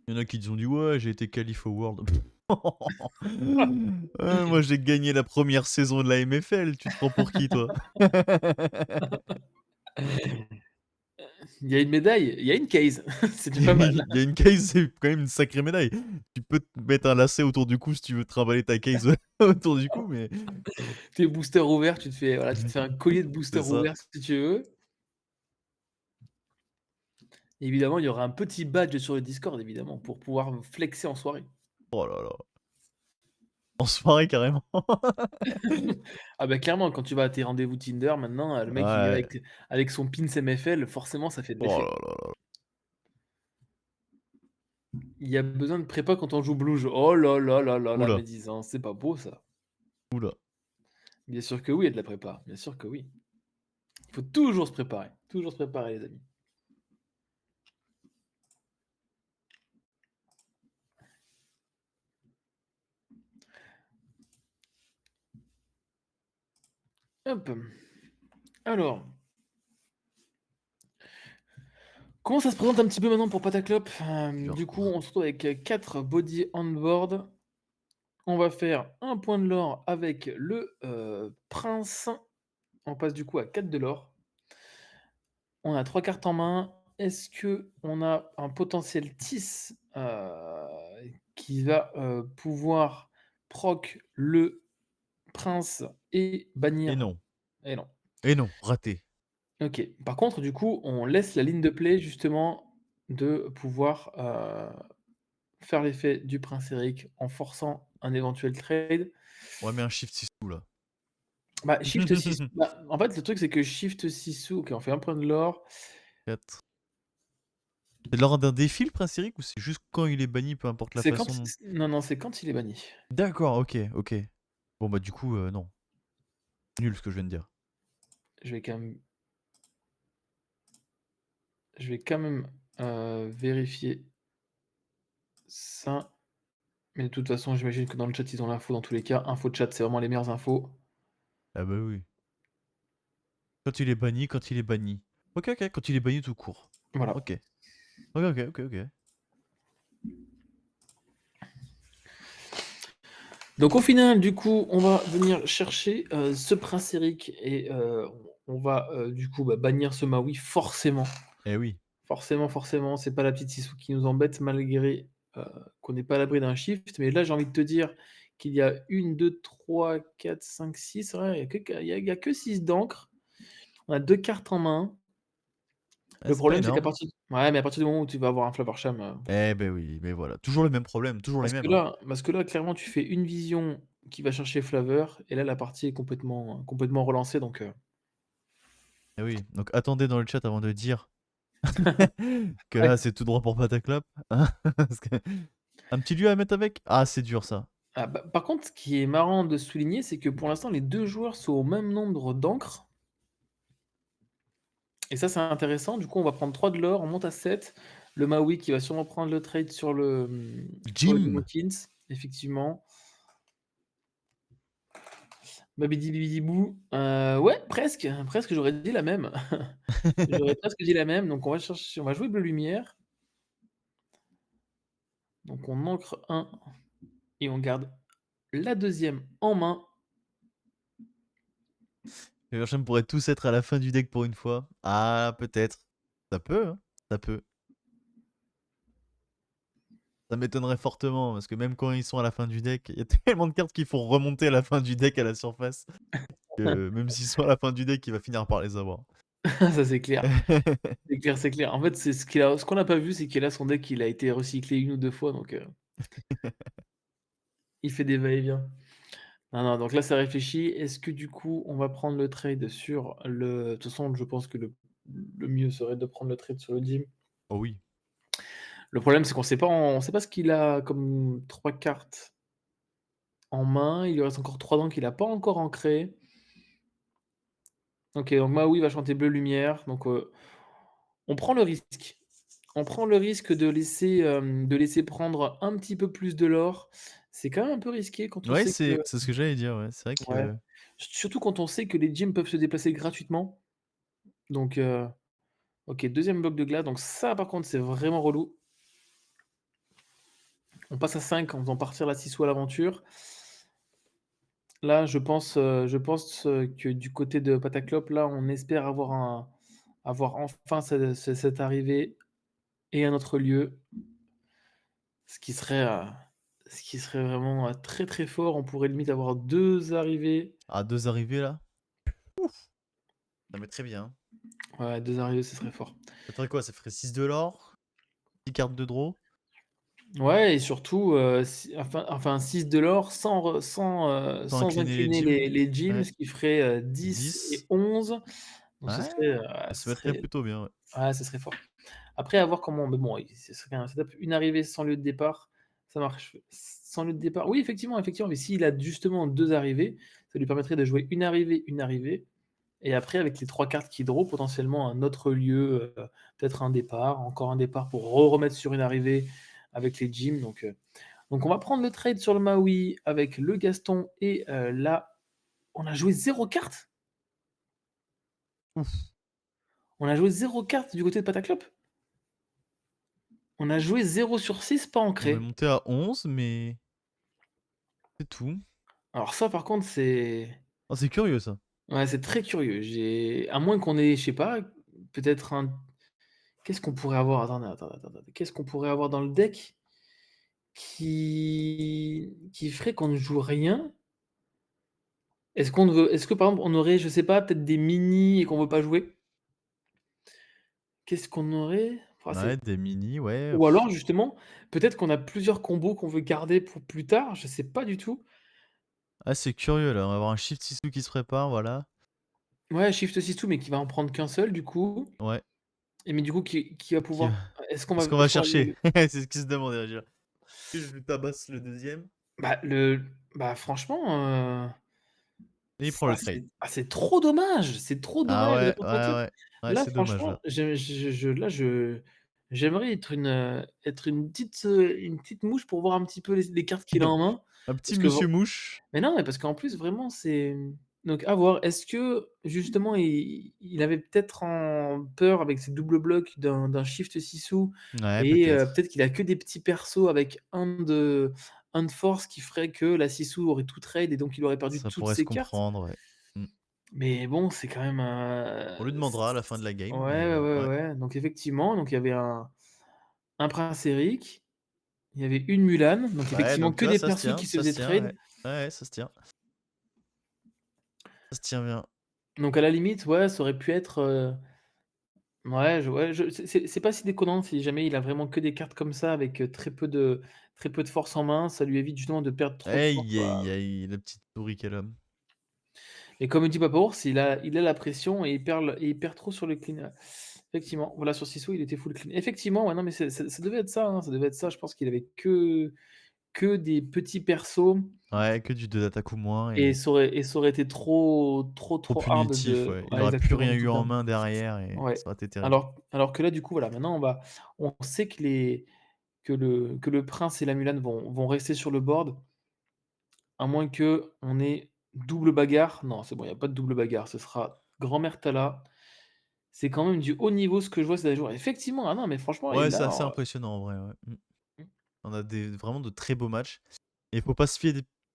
Speaker 1: Il y en a qui te ont dit ouais, j'ai été qualif au World. Moi j'ai gagné la première saison de la MFL, tu te prends pour qui toi?
Speaker 2: Il y a une médaille, il y a une case, c'est déjà pas mal.
Speaker 1: Il y a une case, c'est quand même une sacrée médaille. Tu peux te mettre un lacet autour du cou si tu veux trimballer ta case autour du cou, mais
Speaker 2: Tes boosters ouverts, tu te fais voilà, tu te fais un collier de
Speaker 1: c'est
Speaker 2: boosters
Speaker 1: ça.
Speaker 2: ouverts si tu veux. Évidemment, il y aura un petit badge sur le Discord évidemment pour pouvoir flexer en soirée.
Speaker 1: Oh là là. En soirée carrément.
Speaker 2: Ah bah, clairement, quand tu vas à tes rendez-vous Tinder maintenant, le mec il vient
Speaker 1: Ouais.
Speaker 2: avec son pins MFL, forcément ça fait de
Speaker 1: Oh
Speaker 2: l'effet.
Speaker 1: là là là.
Speaker 2: Il y a besoin de prépa quand on joue Blues. Oh là là là là, la
Speaker 1: Oula,
Speaker 2: médisance, c'est pas beau ça.
Speaker 1: oula.
Speaker 2: Bien sûr que oui, il y a de la prépa, bien sûr que oui. Il faut toujours se préparer les amis. Hop. Alors, comment ça se présente un petit peu maintenant pour Pataclop?
Speaker 1: Dur.
Speaker 2: Du coup, on se retrouve avec, 4 body on board. On va faire un point de l'or avec le, prince. On passe du coup à 4 de l'or. On a 3 cartes en main. Est-ce qu'on a un potentiel Tis, qui va, pouvoir proc le prince et
Speaker 1: Et
Speaker 2: bannir
Speaker 1: non,
Speaker 2: eh non.
Speaker 1: et non, raté.
Speaker 2: OK. Par contre, du coup, on laisse la ligne de play justement de pouvoir, faire l'effet du prince Eric en forçant un éventuel trade.
Speaker 1: Ouais, mais un shift 6 sous là.
Speaker 2: Bah, shift 6 bah, en fait, le truc, c'est que shift 6 sous OK, on fait un point de l'or.
Speaker 1: 4. C'est lors d'un défi le prince Eric ou c'est juste quand il est banni, peu importe la
Speaker 2: C'est quand
Speaker 1: façon dont.
Speaker 2: non, non, c'est quand il est banni.
Speaker 1: D'accord, ok, ok. Bon bah du coup, non. Nul ce que je viens de dire.
Speaker 2: Je vais quand même je vais quand même, vérifier ça. Mais de toute façon, j'imagine que dans le chat, ils ont l'info dans tous les cas. Info chat, c'est vraiment les meilleures infos.
Speaker 1: Ah bah oui. Quand il est banni, quand il est banni. Ok, ok, quand il est banni tout court.
Speaker 2: Voilà.
Speaker 1: Ok. Ok, ok, ok, ok.
Speaker 2: Donc au final, du coup, on va venir chercher, ce prince Eric et on va, du coup, bah, bannir ce Maui forcément.
Speaker 1: Eh oui.
Speaker 2: Forcément, c'est pas la petite Sissou qui nous embête malgré, qu'on n'est pas à l'abri d'un shift. Mais là, j'ai envie de te dire qu'il y a 1, 2, 3, 4, 5, 6. Ouais, il y a que 6 d'encre. On a 2 cartes en main.
Speaker 1: Ah,
Speaker 2: Le
Speaker 1: c'est pas
Speaker 2: problème, c'est qu'à
Speaker 1: énorme.
Speaker 2: partir ouais, mais à partir du moment où tu vas avoir un Flower Sham,
Speaker 1: Eh ben oui, mais voilà. Toujours le même problème, toujours les
Speaker 2: parce que
Speaker 1: mêmes, hein.
Speaker 2: là parce que là, clairement, tu fais une vision qui va chercher Flavor et là, la partie est complètement relancée donc
Speaker 1: Eh oui. Donc attendez dans le chat avant de dire que
Speaker 2: ouais.
Speaker 1: là c'est tout droit pour Pataclap. Hein. Parce que- Un petit lieu à mettre avec? Ah, c'est dur ça.
Speaker 2: Ah bah, par contre, ce qui est marrant de souligner, c'est que pour l'instant, les 2 joueurs sont au même nombre d'encre et ça, c'est intéressant. Du coup, on va prendre 3 de l'or, on monte à 7. Le Maui qui va sûrement prendre le trade sur le
Speaker 1: Jim.
Speaker 2: Mimokins, effectivement. Babidi bibidi bou, ouais, presque, j'aurais dit la même. J'aurais presque dit la même, donc on va jouer bleu lumière. Donc on ancre un et on garde la deuxième en main.
Speaker 1: Les prochains pourraient tous être à la fin du deck pour une fois. Ah, peut-être. Ça peut, hein. Ça peut. Ça m'étonnerait fortement parce que même quand ils sont à la fin du deck, il y a tellement de cartes qui font remonter à la fin du deck à la surface que même s'ils sont à la fin du deck, il va finir par les avoir.
Speaker 2: Ça, c'est clair. C'est clair, c'est clair. En fait, c'est ce qu'on n'a pas vu, c'est qu'il a son deck, il a été recyclé 1 ou 2 fois, donc il fait des va-et-vient. Non, non, donc là, ça réfléchit. Est-ce que du coup, on va prendre le trade sur le de toute façon, je pense que le mieux serait de prendre le trade sur le Jim.
Speaker 1: Oh oui.
Speaker 2: Le problème, c'est qu'on sait pas ce qu'il a comme 3 cartes en main. Il lui reste encore 3 dents qu'il a pas encore ancrées. OK, donc Maui va chanter Bleu Lumière, donc on prend le risque. On prend le risque de laisser prendre un petit peu plus de l'or. C'est quand même un peu risqué quand on
Speaker 1: Ouais,
Speaker 2: sait que
Speaker 1: c'est ce que j'allais dire, ouais. C'est vrai
Speaker 2: ouais,
Speaker 1: que
Speaker 2: surtout quand on sait que les gyms peuvent se déplacer gratuitement. Donc OK, deuxième bloc de glace, donc ça par contre c'est vraiment relou. On passe à 5 en faisant partir la Sissou à l'aventure. Là, je pense que du côté de Pataclope, là, on espère avoir enfin cette arrivée et un autre lieu, ce qui serait, heu, ce qui serait vraiment, très, très fort. On pourrait limite avoir 2 arrivées.
Speaker 1: à 2 arrivées là, ça mettrait bien.
Speaker 2: Ouais, 2 arrivées, ce serait fort.
Speaker 1: Ça ferait quoi? Ça ferait 6 de l'or, 10 cartes de draw,
Speaker 2: Ouais et surtout, si enfin 6 de l'or
Speaker 1: sans
Speaker 2: sans
Speaker 1: incliner les
Speaker 2: incliner
Speaker 1: gyms.
Speaker 2: les gyms,
Speaker 1: Ouais,
Speaker 2: ce qui ferait, 10 et
Speaker 1: 10.
Speaker 2: 11. Donc ce
Speaker 1: Ouais,
Speaker 2: serait,
Speaker 1: ça
Speaker 2: ce
Speaker 1: se mettrait
Speaker 2: serait
Speaker 1: plutôt bien, ouais.
Speaker 2: ouais, ce serait fort. Après à voir comment mais bon, ce serait un setup, une arrivée sans lieu de départ, ça marche. Sans lieu de départ oui effectivement, mais s'il a justement 2 arrivées, ça lui permettrait de jouer une arrivée et après avec les 3 cartes qui draw, potentiellement un autre lieu, peut-être un départ, encore un départ pour remettre sur une arrivée avec les gyms donc on va prendre le trade sur le Maui avec le Gaston et là, on a joué 0 carte?
Speaker 1: Ouf,
Speaker 2: On a joué 0 carte du côté de Pataclope? On a joué 0/6 pas
Speaker 1: on est
Speaker 2: ancré.
Speaker 1: monté à 11 mais c'est tout.
Speaker 2: Alors ça par contre c'est
Speaker 1: Oh, c'est curieux ça.
Speaker 2: ouais, c'est très curieux. J'ai à moins qu'on ait, je sais pas, peut-être un qu'est-ce qu'on pourrait avoir? Attendez. Qu'est-ce qu'on pourrait avoir dans le deck qui ferait qu'on ne joue rien? Est-ce que par exemple on aurait, je sais pas, peut-être des mini et qu'on veut pas jouer? Qu'est-ce qu'on aurait? Ah
Speaker 1: Ouais,
Speaker 2: c'est
Speaker 1: des mini, ouais.
Speaker 2: ou alors justement, peut-être qu'on a plusieurs combos qu'on veut garder pour plus tard, je sais pas du tout.
Speaker 1: Ah, c'est curieux là, on va avoir un Shift Sissou qui se prépare, voilà.
Speaker 2: Ouais, Shift System mais qui va en prendre qu'un seul du coup
Speaker 1: Ouais,
Speaker 2: et mais du coup qui va
Speaker 1: qui
Speaker 2: pouvoir est-ce qu'on va
Speaker 1: qu'est-ce qu'on va
Speaker 2: est-ce qu'on va
Speaker 1: chercher?
Speaker 2: jouer
Speaker 1: C'est ce qui se demandait déjà. Est-ce que je lui tabasse le deuxième
Speaker 2: franchement,
Speaker 1: et il prend le trade.
Speaker 2: c'est trop dommage, c'est trop
Speaker 1: Ah
Speaker 2: dommage
Speaker 1: ouais,
Speaker 2: pour
Speaker 1: ouais,
Speaker 2: Pataclope.
Speaker 1: ouais. Ouais,
Speaker 2: Là
Speaker 1: c'est dommage
Speaker 2: franchement,
Speaker 1: là.
Speaker 2: j'aimerais être une petite mouche pour voir un petit peu les cartes qu'il a en main
Speaker 1: Un petit
Speaker 2: parce que
Speaker 1: monsieur mouche.
Speaker 2: mais non, mais parce qu'en plus vraiment c'est donc à voir. Est-ce que justement il avait peut-être en peur avec ses doubles blocs d'un Shift Sissou
Speaker 1: Ouais,
Speaker 2: et
Speaker 1: peut-être.
Speaker 2: peut-être qu'il a que des petits persos avec un de force qui ferait que la Sissou aurait tout trade et donc il aurait perdu
Speaker 1: Ça
Speaker 2: toutes
Speaker 1: pourrait se
Speaker 2: ses cartes.
Speaker 1: comprendre, ouais. Mmh.
Speaker 2: Mais bon, c'est quand même,
Speaker 1: On lui demandera à la fin de la game,
Speaker 2: ouais,
Speaker 1: mais
Speaker 2: ouais, ouais,
Speaker 1: ouais.
Speaker 2: ouais, donc effectivement, donc il y avait un Prince Eric, il y avait une Mulan, donc
Speaker 1: Ouais,
Speaker 2: effectivement
Speaker 1: donc
Speaker 2: que
Speaker 1: là,
Speaker 2: des persos qui se
Speaker 1: ça se
Speaker 2: faisaient
Speaker 1: tient,
Speaker 2: trade.
Speaker 1: ouais. Ouais, ouais, ça se tient. Ça se tient bien.
Speaker 2: Donc à la limite, ouais, ça aurait pu être, ouais, c'est pas si déconnant si jamais il a vraiment que des cartes comme ça avec, très peu de force en main, ça lui évite justement de perdre trop de force,
Speaker 1: Aïe, aïe, aïe, la petite souris quel homme.
Speaker 2: et comme dit Papa Ours, il a la pression et il perd trop sur le clean. Effectivement, voilà sur Sissou, il était full clean. Effectivement, ouais, non mais ça devait être ça, hein, ça devait être ça. Je pense qu'il avait que des petits persos
Speaker 1: Ouais, que du 2 d'attaque ou moins
Speaker 2: et
Speaker 1: et
Speaker 2: ça aurait été trop trop
Speaker 1: trop
Speaker 2: trop hard
Speaker 1: punitif,
Speaker 2: de
Speaker 1: ouais. Il
Speaker 2: ouais,
Speaker 1: aurait plus
Speaker 2: exactement,
Speaker 1: rien
Speaker 2: de
Speaker 1: eu
Speaker 2: tout
Speaker 1: en
Speaker 2: perdre.
Speaker 1: main derrière et
Speaker 2: Ouais.
Speaker 1: ça aurait été terrible.
Speaker 2: Alors que là, du coup, voilà, maintenant on sait que le prince et la Mulan vont rester sur le board, à moins qu'on ait double bagarre. Non, c'est bon, il y a pas de double bagarre, ce sera grand-mère Thala. C'est quand même du haut niveau ce que je vois ces derniers jours. Effectivement, ah non, mais franchement et
Speaker 1: Ouais, c'est
Speaker 2: là,
Speaker 1: assez impressionnant en vrai, ouais. Mmh.
Speaker 2: mmh,
Speaker 1: On a vraiment de très beaux matchs et il faut pas se fier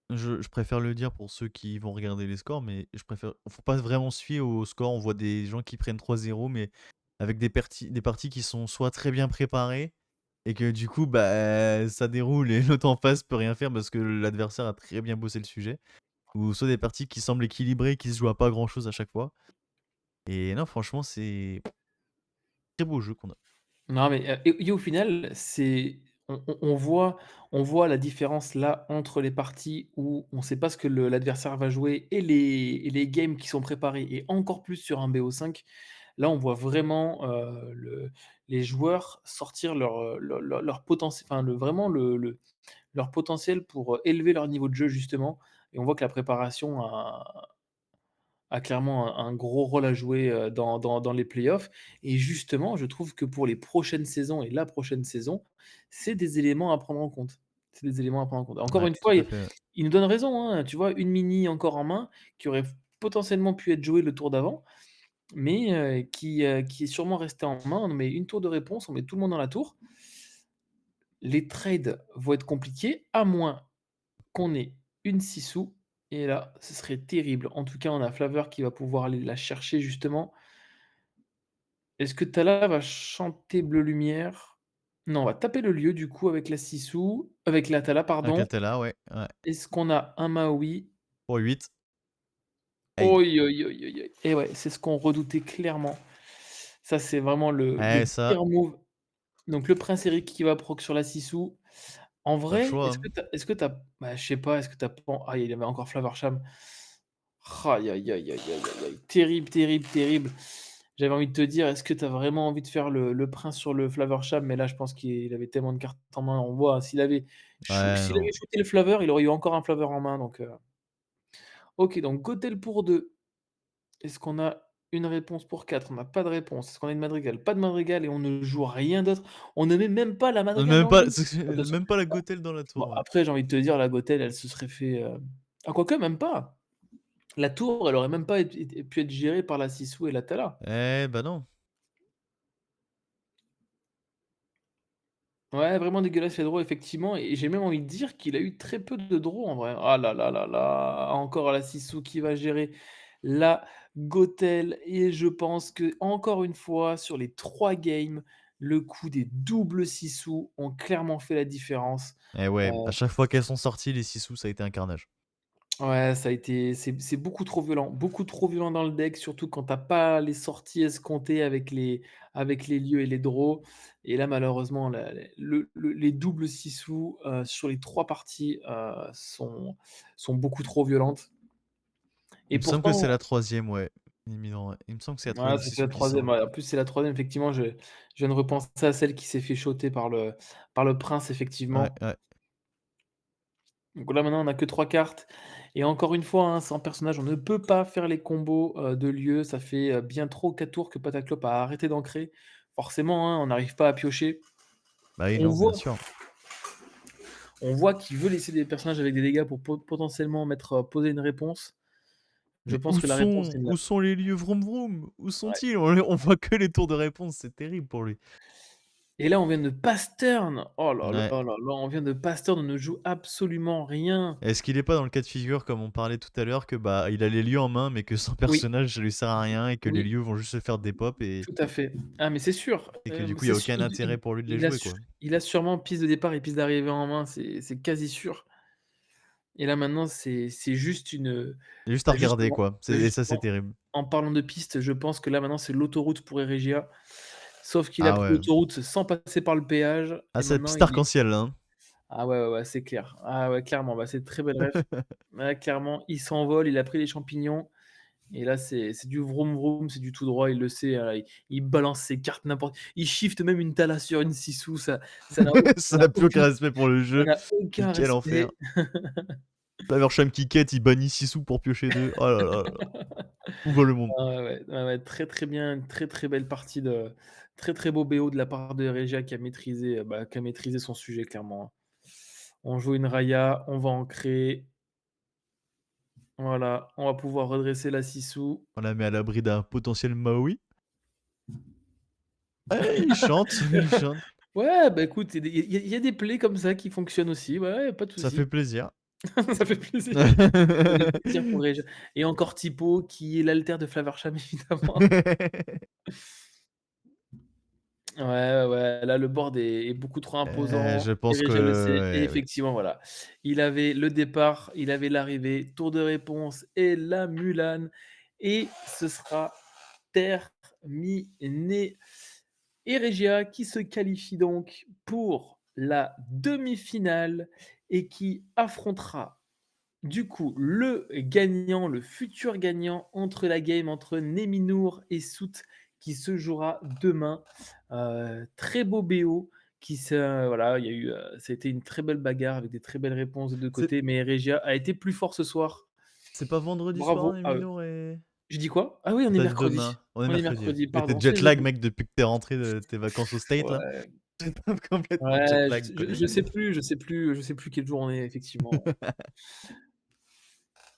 Speaker 1: je préfère le dire pour ceux qui vont regarder les scores, mais faut pas vraiment se fier aux scores. On voit des gens qui prennent 3-0 mais avec des parties qui sont soit très bien préparées, et que du coup, bah, ça déroule et l'autre en face peut rien faire parce que l'adversaire a très bien bossé le sujet. Ou soit des parties qui semblent équilibrées, qui se jouent à pas grand-chose à chaque fois. Et non, franchement, c'est très beau jeu qu'on a.
Speaker 2: Non, mais, et au final, c'est on voit la différence là entre les parties où on sait pas ce que l'adversaire va jouer et les games qui sont préparés et encore plus sur un BO5. Là, on voit vraiment, les joueurs sortir leur potentiel, enfin leur potentiel pour, élever leur niveau de jeu justement, et on voit que la préparation a clairement un gros rôle à jouer, dans les playoffs, et justement, je trouve que pour les prochaines saisons et la prochaine saison, c'est des éléments à prendre en compte. C'est des éléments à prendre en compte. Encore
Speaker 1: Ouais,
Speaker 2: une
Speaker 1: tout
Speaker 2: fois,
Speaker 1: à
Speaker 2: il
Speaker 1: fait, ouais.
Speaker 2: il nous donne raison, hein, tu vois? Une mini encore en main qui aurait potentiellement pu être jouée le tour d'avant, mais qui est sûrement restée en main. On met une tour de réponse, on met tout le monde dans la tour. Les trades vont être compliqués, à moins qu'on ait une Sisu, et là, ce serait terrible. En tout cas, on a Flavor qui va pouvoir aller la chercher justement. Est-ce que Tala va chanter Bleu Lumière? Non, on va taper le lieu du coup avec la Sisu, avec la Tala,
Speaker 1: Avec
Speaker 2: pardon.
Speaker 1: Atala, ouais, ouais.
Speaker 2: Est-ce qu'on a un Maui?
Speaker 1: Pour 8. Aïe.
Speaker 2: Oi, oi, oi, oi, oi, et ouais, c'est ce qu'on redoutait clairement. Ça, c'est vraiment le
Speaker 1: Ouais, ça,
Speaker 2: pire move. Donc le prince Eric qui va proc sur la Sisu. En
Speaker 1: pas le
Speaker 2: vrai,
Speaker 1: choix,
Speaker 2: est-ce
Speaker 1: hein.
Speaker 2: que tu est-ce que tu bah, je sais pas, est-ce que tu pen ah, il avait encore Flavor Sham. Aïe, aïe, aïe, aïe, aïe, aïe, aïe. Terrible, terrible, terrible. J'avais envie de te dire: «Est-ce que tu as vraiment envie de faire le prince sur le Flavor Sham?» Mais là, je pense qu'il avait tellement de cartes en main. On voit,
Speaker 1: Ouais,
Speaker 2: s'il avait
Speaker 1: non.
Speaker 2: shooté le Flavor, il aurait eu encore un Flavor en main, donc OK, donc Gothel pour 2. Est-ce qu'on a une réponse pour 4? On n'a pas de réponse. Est-ce qu'on a une madrigale? Pas de madrigale, et on ne joue rien d'autre. On ne met même pas la madrigale
Speaker 1: Même
Speaker 2: dans le
Speaker 1: pas,
Speaker 2: jeu. Attention.
Speaker 1: même pas la Gothel dans la
Speaker 2: Bon,
Speaker 1: tour, ouais.
Speaker 2: après, j'ai envie de te dire, la Gothel, elle se serait fait, ah, quoique même pas. La tour, elle aurait même pas pu être gérée par la Sissou et la Tala.
Speaker 1: Eh bah non.
Speaker 2: Ouais, vraiment dégueulasse les draws, effectivement, et j'ai même envie de dire qu'il a eu très peu de draws en vrai. Ah là là là là, encore la Sissou qui va gérer la Gothel, et je pense que encore une fois, sur les 3 games, le coup des doubles Sissou ont clairement fait la différence.
Speaker 1: Eh ouais, à chaque fois qu'elles sont sorties, les 6 sous, ça a été un carnage.
Speaker 2: Ouais, ça a été c'est beaucoup trop violent dans le deck, surtout quand tu as pas les sorties escomptées avec les lieux et les draws, et là malheureusement les doubles sissous, sur les 3 parties, sont beaucoup trop violentes,
Speaker 1: Il
Speaker 2: et
Speaker 1: me semble que c'est
Speaker 2: pourtant
Speaker 1: la troisième, ouais. Éminent, ouais. Il me semble que c'est la
Speaker 2: ouais,
Speaker 1: troisième
Speaker 2: ça
Speaker 1: 6
Speaker 2: c'est la
Speaker 1: sous qui
Speaker 2: 3e,
Speaker 1: sort.
Speaker 2: ouais, en plus c'est la 3e effectivement, je viens de repenser à celle qui s'est fait shotter par le prince
Speaker 1: Ouais,
Speaker 2: effectivement.
Speaker 1: ouais.
Speaker 2: Donc là, maintenant, on a que 3 cartes, et encore une fois, hein, sans personnage, on ne peut pas faire les combos, de lieux. Ça fait, bien trop 4 tours que Pataclope a arrêté d'ancrer. Forcément, hein, on n'arrive pas à piocher.
Speaker 1: Bah oui,
Speaker 2: On
Speaker 1: non, bien
Speaker 2: voit
Speaker 1: sûr.
Speaker 2: on voit qu'il veut laisser des personnages avec des dégâts pour potentiellement poser une réponse. Je
Speaker 1: Mais
Speaker 2: pense que la réponse est là.
Speaker 1: où sont les lieux vroom vroom? Où
Speaker 2: Ouais,
Speaker 1: sont-ils? On voit que les tours de réponse, c'est terrible pour lui.
Speaker 2: et là, on vient de pass turn. Oh là là
Speaker 1: Ouais.
Speaker 2: là là, on vient de pass turn, on ne joue absolument rien.
Speaker 1: Est-ce qu'il est pas dans le cas de figure, comme on parlait tout à l'heure, que bah il a les lieux en main, mais que sans
Speaker 2: Oui,
Speaker 1: personnage, ça lui sert à rien et que les
Speaker 2: oui.
Speaker 1: lieux vont juste se faire des pop
Speaker 2: Tout à fait. Ah mais c'est sûr,
Speaker 1: et que du coup, il y
Speaker 2: c'est
Speaker 1: a
Speaker 2: su
Speaker 1: aucun intérêt pour lui de les jouer, quoi.
Speaker 2: il a sûrement piste de départ et piste d'arrivée en main, c'est quasi sûr, et là maintenant c'est juste
Speaker 1: Il y a juste à regarder,
Speaker 2: justement,
Speaker 1: quoi. Et ça, c'est
Speaker 2: justement,
Speaker 1: terrible.
Speaker 2: en parlant de piste, je pense que là maintenant c'est l'autoroute pour Eregia, sauf qu'il a
Speaker 1: Ah
Speaker 2: pris
Speaker 1: ouais.
Speaker 2: l'autoroute sans passer par le péage,
Speaker 1: Ah,
Speaker 2: et
Speaker 1: c'est la
Speaker 2: maintenant
Speaker 1: piste
Speaker 2: il est
Speaker 1: arc-en-ciel, là, hein.
Speaker 2: ah ouais, ouais, ouais, c'est clair. Ah ouais, clairement, bah, c'est une très belle ref. Ouais, clairement, il s'envole, il a pris les champignons. Et là, c'est du vroom vroom, c'est du tout droit, il le sait, il balance ses cartes n'importe, il shift même une Thala sur une Sissou,
Speaker 1: Ça n'a plus aucun respect pour le
Speaker 2: ça
Speaker 1: jeu.
Speaker 2: n'a
Speaker 1: Mais
Speaker 2: aucun
Speaker 1: quel enfer.
Speaker 2: respect.
Speaker 1: Flaversham qui quête, il bannit 6 sous pour piocher 2. Oh là là là là. Où va le monde?
Speaker 2: Ah ouais, ouais, ouais, ouais, très, très bien, une très, très belle partie de très, très beau BO de la part de Regia qui a maîtrisé son sujet clairement, hein. On joue une Raya, on va ancrer, voilà, on va pouvoir redresser la Sissou.
Speaker 1: On la met à l'abri d'un potentiel Maui. Eh, il chante, il chante.
Speaker 2: Ouais, bah, écoute, il y a des plays comme ça qui fonctionnent aussi, ouais, ouais, pas de
Speaker 1: Ça fait
Speaker 2: souci.
Speaker 1: plaisir.
Speaker 2: Ça fait plaisir. Ça fait plaisir pour Réja, et encore Typo qui est l'alter de Flaversham évidemment. Ouais, ouais, ouais, là, le board est beaucoup trop imposant.
Speaker 1: Je pense que
Speaker 2: Erigel le sait et
Speaker 1: ouais, oui.
Speaker 2: effectivement, voilà. Il avait le départ, il avait l'arrivée, tour de réponse et la Mulan et ce sera terminé. Et Regia qui se qualifie donc pour la demi-finale et qui affrontera du coup le gagnant, le futur gagnant entre la game entre Neminour et Soot qui se jouera demain. Très beau BO qui se voilà, il y a eu, ça a été une très belle bagarre avec des très belles réponses des 2
Speaker 1: C'est
Speaker 2: côtés, mais Regia a été plus fort ce soir.
Speaker 1: c'est pas vendredi soir,
Speaker 2: Bravo
Speaker 1: les
Speaker 2: à eux.
Speaker 1: minots et
Speaker 2: Je dis quoi? Ah oui, on est
Speaker 1: tu dit
Speaker 2: mercredi.
Speaker 1: demain. On est
Speaker 2: On est
Speaker 1: mercredi, ouais.
Speaker 2: mercredi,
Speaker 1: Et tu
Speaker 2: pardon,
Speaker 1: jet
Speaker 2: c'est
Speaker 1: lag,
Speaker 2: jeudi.
Speaker 1: mec, depuis que tu rentré de tes vacances aux States, là.
Speaker 2: Ouais.
Speaker 1: Tu complètement jet
Speaker 2: Ouais,
Speaker 1: lag, quoi.
Speaker 2: je sais plus quel jour on est effectivement.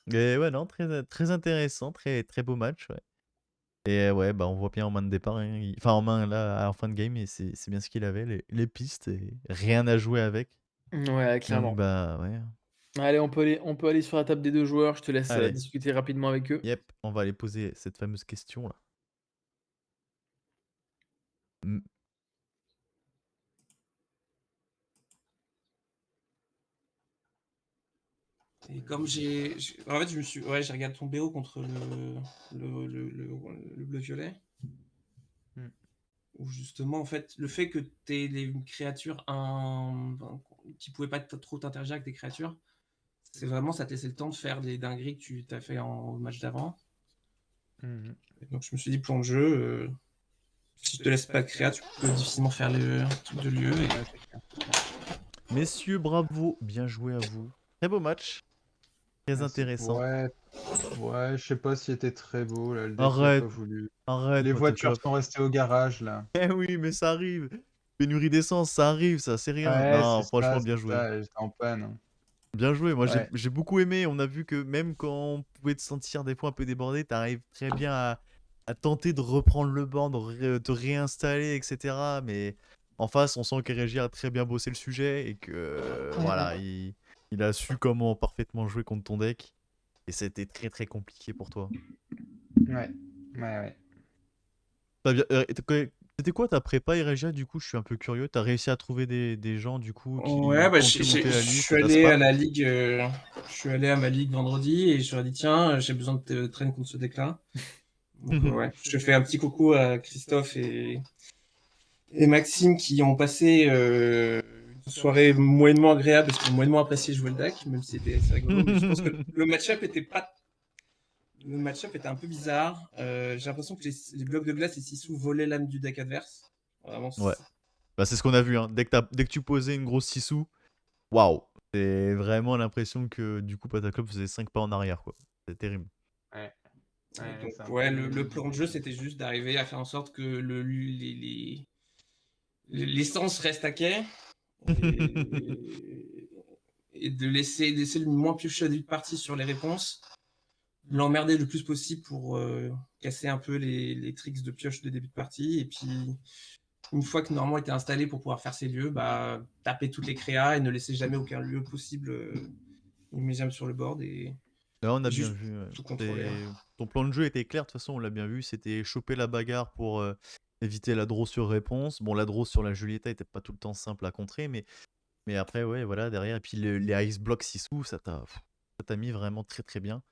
Speaker 1: Mais ouais, non, très intéressant, très beau match, ouais. Et ouais, bah, on voit bien en main de départ, hein, enfin en main là, en fin de game et c'est bien ce qu'il avait, les pistes et rien à jouer avec.
Speaker 2: Ouais,
Speaker 1: Donc
Speaker 2: clairement.
Speaker 1: bah, ouais.
Speaker 2: Allez, on peut aller sur la table des 2 joueurs, je te laisse,
Speaker 1: Allez,
Speaker 2: discuter rapidement avec eux.
Speaker 1: yep, on va aller poser cette fameuse question là. Mmh,
Speaker 4: Et comme en fait, j'ai regardé ton BO contre le bleu-violet,
Speaker 3: Hmm.
Speaker 4: où justement, en fait, le fait que tu aies les créatures qui pouvaient pas trop t'interagir avec des créatures, c'est vraiment, ça te laissait le temps de faire des dingueries que tu t'as fait en match d'avant.
Speaker 3: Mhm.
Speaker 4: Et donc, je me suis dit, plan de jeu, si je te laisse pas de créa, tu peux difficilement faire le truc de lieu. Et...
Speaker 3: Ouais, c'est clair.
Speaker 1: Messieurs, bravo, bien joué à vous. Très beau match, très
Speaker 3: Merci.
Speaker 1: intéressant.
Speaker 3: Ouais, ouais, je sais pas s'il était très beau, là, le deck il a
Speaker 1: Arrête,
Speaker 3: pas voulu.
Speaker 1: arrête,
Speaker 3: Les voitures
Speaker 1: Potocop.
Speaker 3: sont restées au garage, là.
Speaker 1: Eh oui, mais ça arrive. Pénurie d'essence, ça arrive, ça, c'est rien.
Speaker 3: Ouais,
Speaker 1: Non, franchement, bien
Speaker 3: c'est
Speaker 1: joué.
Speaker 3: ça, j'étais en panne.
Speaker 1: Bien joué, moi
Speaker 3: Ouais.
Speaker 1: j'ai beaucoup aimé. On a vu que même quand on pouvait te sentir des fois un peu débordé, t'arrives très bien à tenter de reprendre le banc, te réinstaller, etc. Mais en face, on sent qu'Eregia a très bien bossé le sujet et que voilà, il a su comment parfaitement jouer contre ton deck. Et c'était très compliqué pour toi.
Speaker 3: Ouais, ouais.
Speaker 1: C'était quoi ta prépa Eregia du coup? Je suis un peu curieux. T'as réussi à trouver des gens du coup
Speaker 4: Ouais,
Speaker 1: qui
Speaker 4: bah,
Speaker 1: ont pu monter
Speaker 4: je
Speaker 1: la liste
Speaker 4: suis
Speaker 1: et t'as
Speaker 4: allé à
Speaker 1: spam?
Speaker 4: la ligue, je suis allé à ma ligue vendredi et je leur ai dit tiens, j'ai besoin de te traîner contre ce deck-là. Donc ouais, je fais un petit coucou à Christophe et Maxime qui ont passé une soirée moyennement agréable parce qu'ils ont moyennement apprécié jouer le deck, même si c'était assez rigolo. Mais je pense que le match-up était un peu bizarre. J'ai l'impression que les blocs de glace et Sissou volaient l'âme du deck adverse. Vraiment,
Speaker 1: Ouais. Bah, c'est ce qu'on a vu, hein. Dès que tu posais une grosse Sissou, waouh! C'est vraiment l'impression que du coup Pataclope faisait 5 pas en arrière, quoi. C'est terrible.
Speaker 3: Ouais, ouais,
Speaker 4: Donc,
Speaker 3: c'est un
Speaker 4: ouais,
Speaker 3: peu...
Speaker 4: le plan de jeu, c'était juste d'arriver à faire en sorte que l'essence reste à quai et, et de laisser le moins piocher au début de partie sur les réponses, l'emmerder le plus possible pour casser un peu les tricks de pioche de début de partie. Et puis, une fois que normalement était installé pour pouvoir faire ses lieux, bah, taper toutes les créas et ne laisser jamais aucun lieu possible immédiat sur le board et
Speaker 1: Là, on a bien
Speaker 4: juste
Speaker 1: vu, ouais.
Speaker 4: tout contrôler.
Speaker 1: Ton plan de jeu était clair, de toute façon, on l'a bien vu. C'était choper la bagarre pour éviter la draw sur réponse. Bon, la draw sur la Julieta était pas tout le temps simple à contrer, mais après, ouais, voilà, derrière. Et puis les Ice Block Sissou, ça t'a mis vraiment très bien.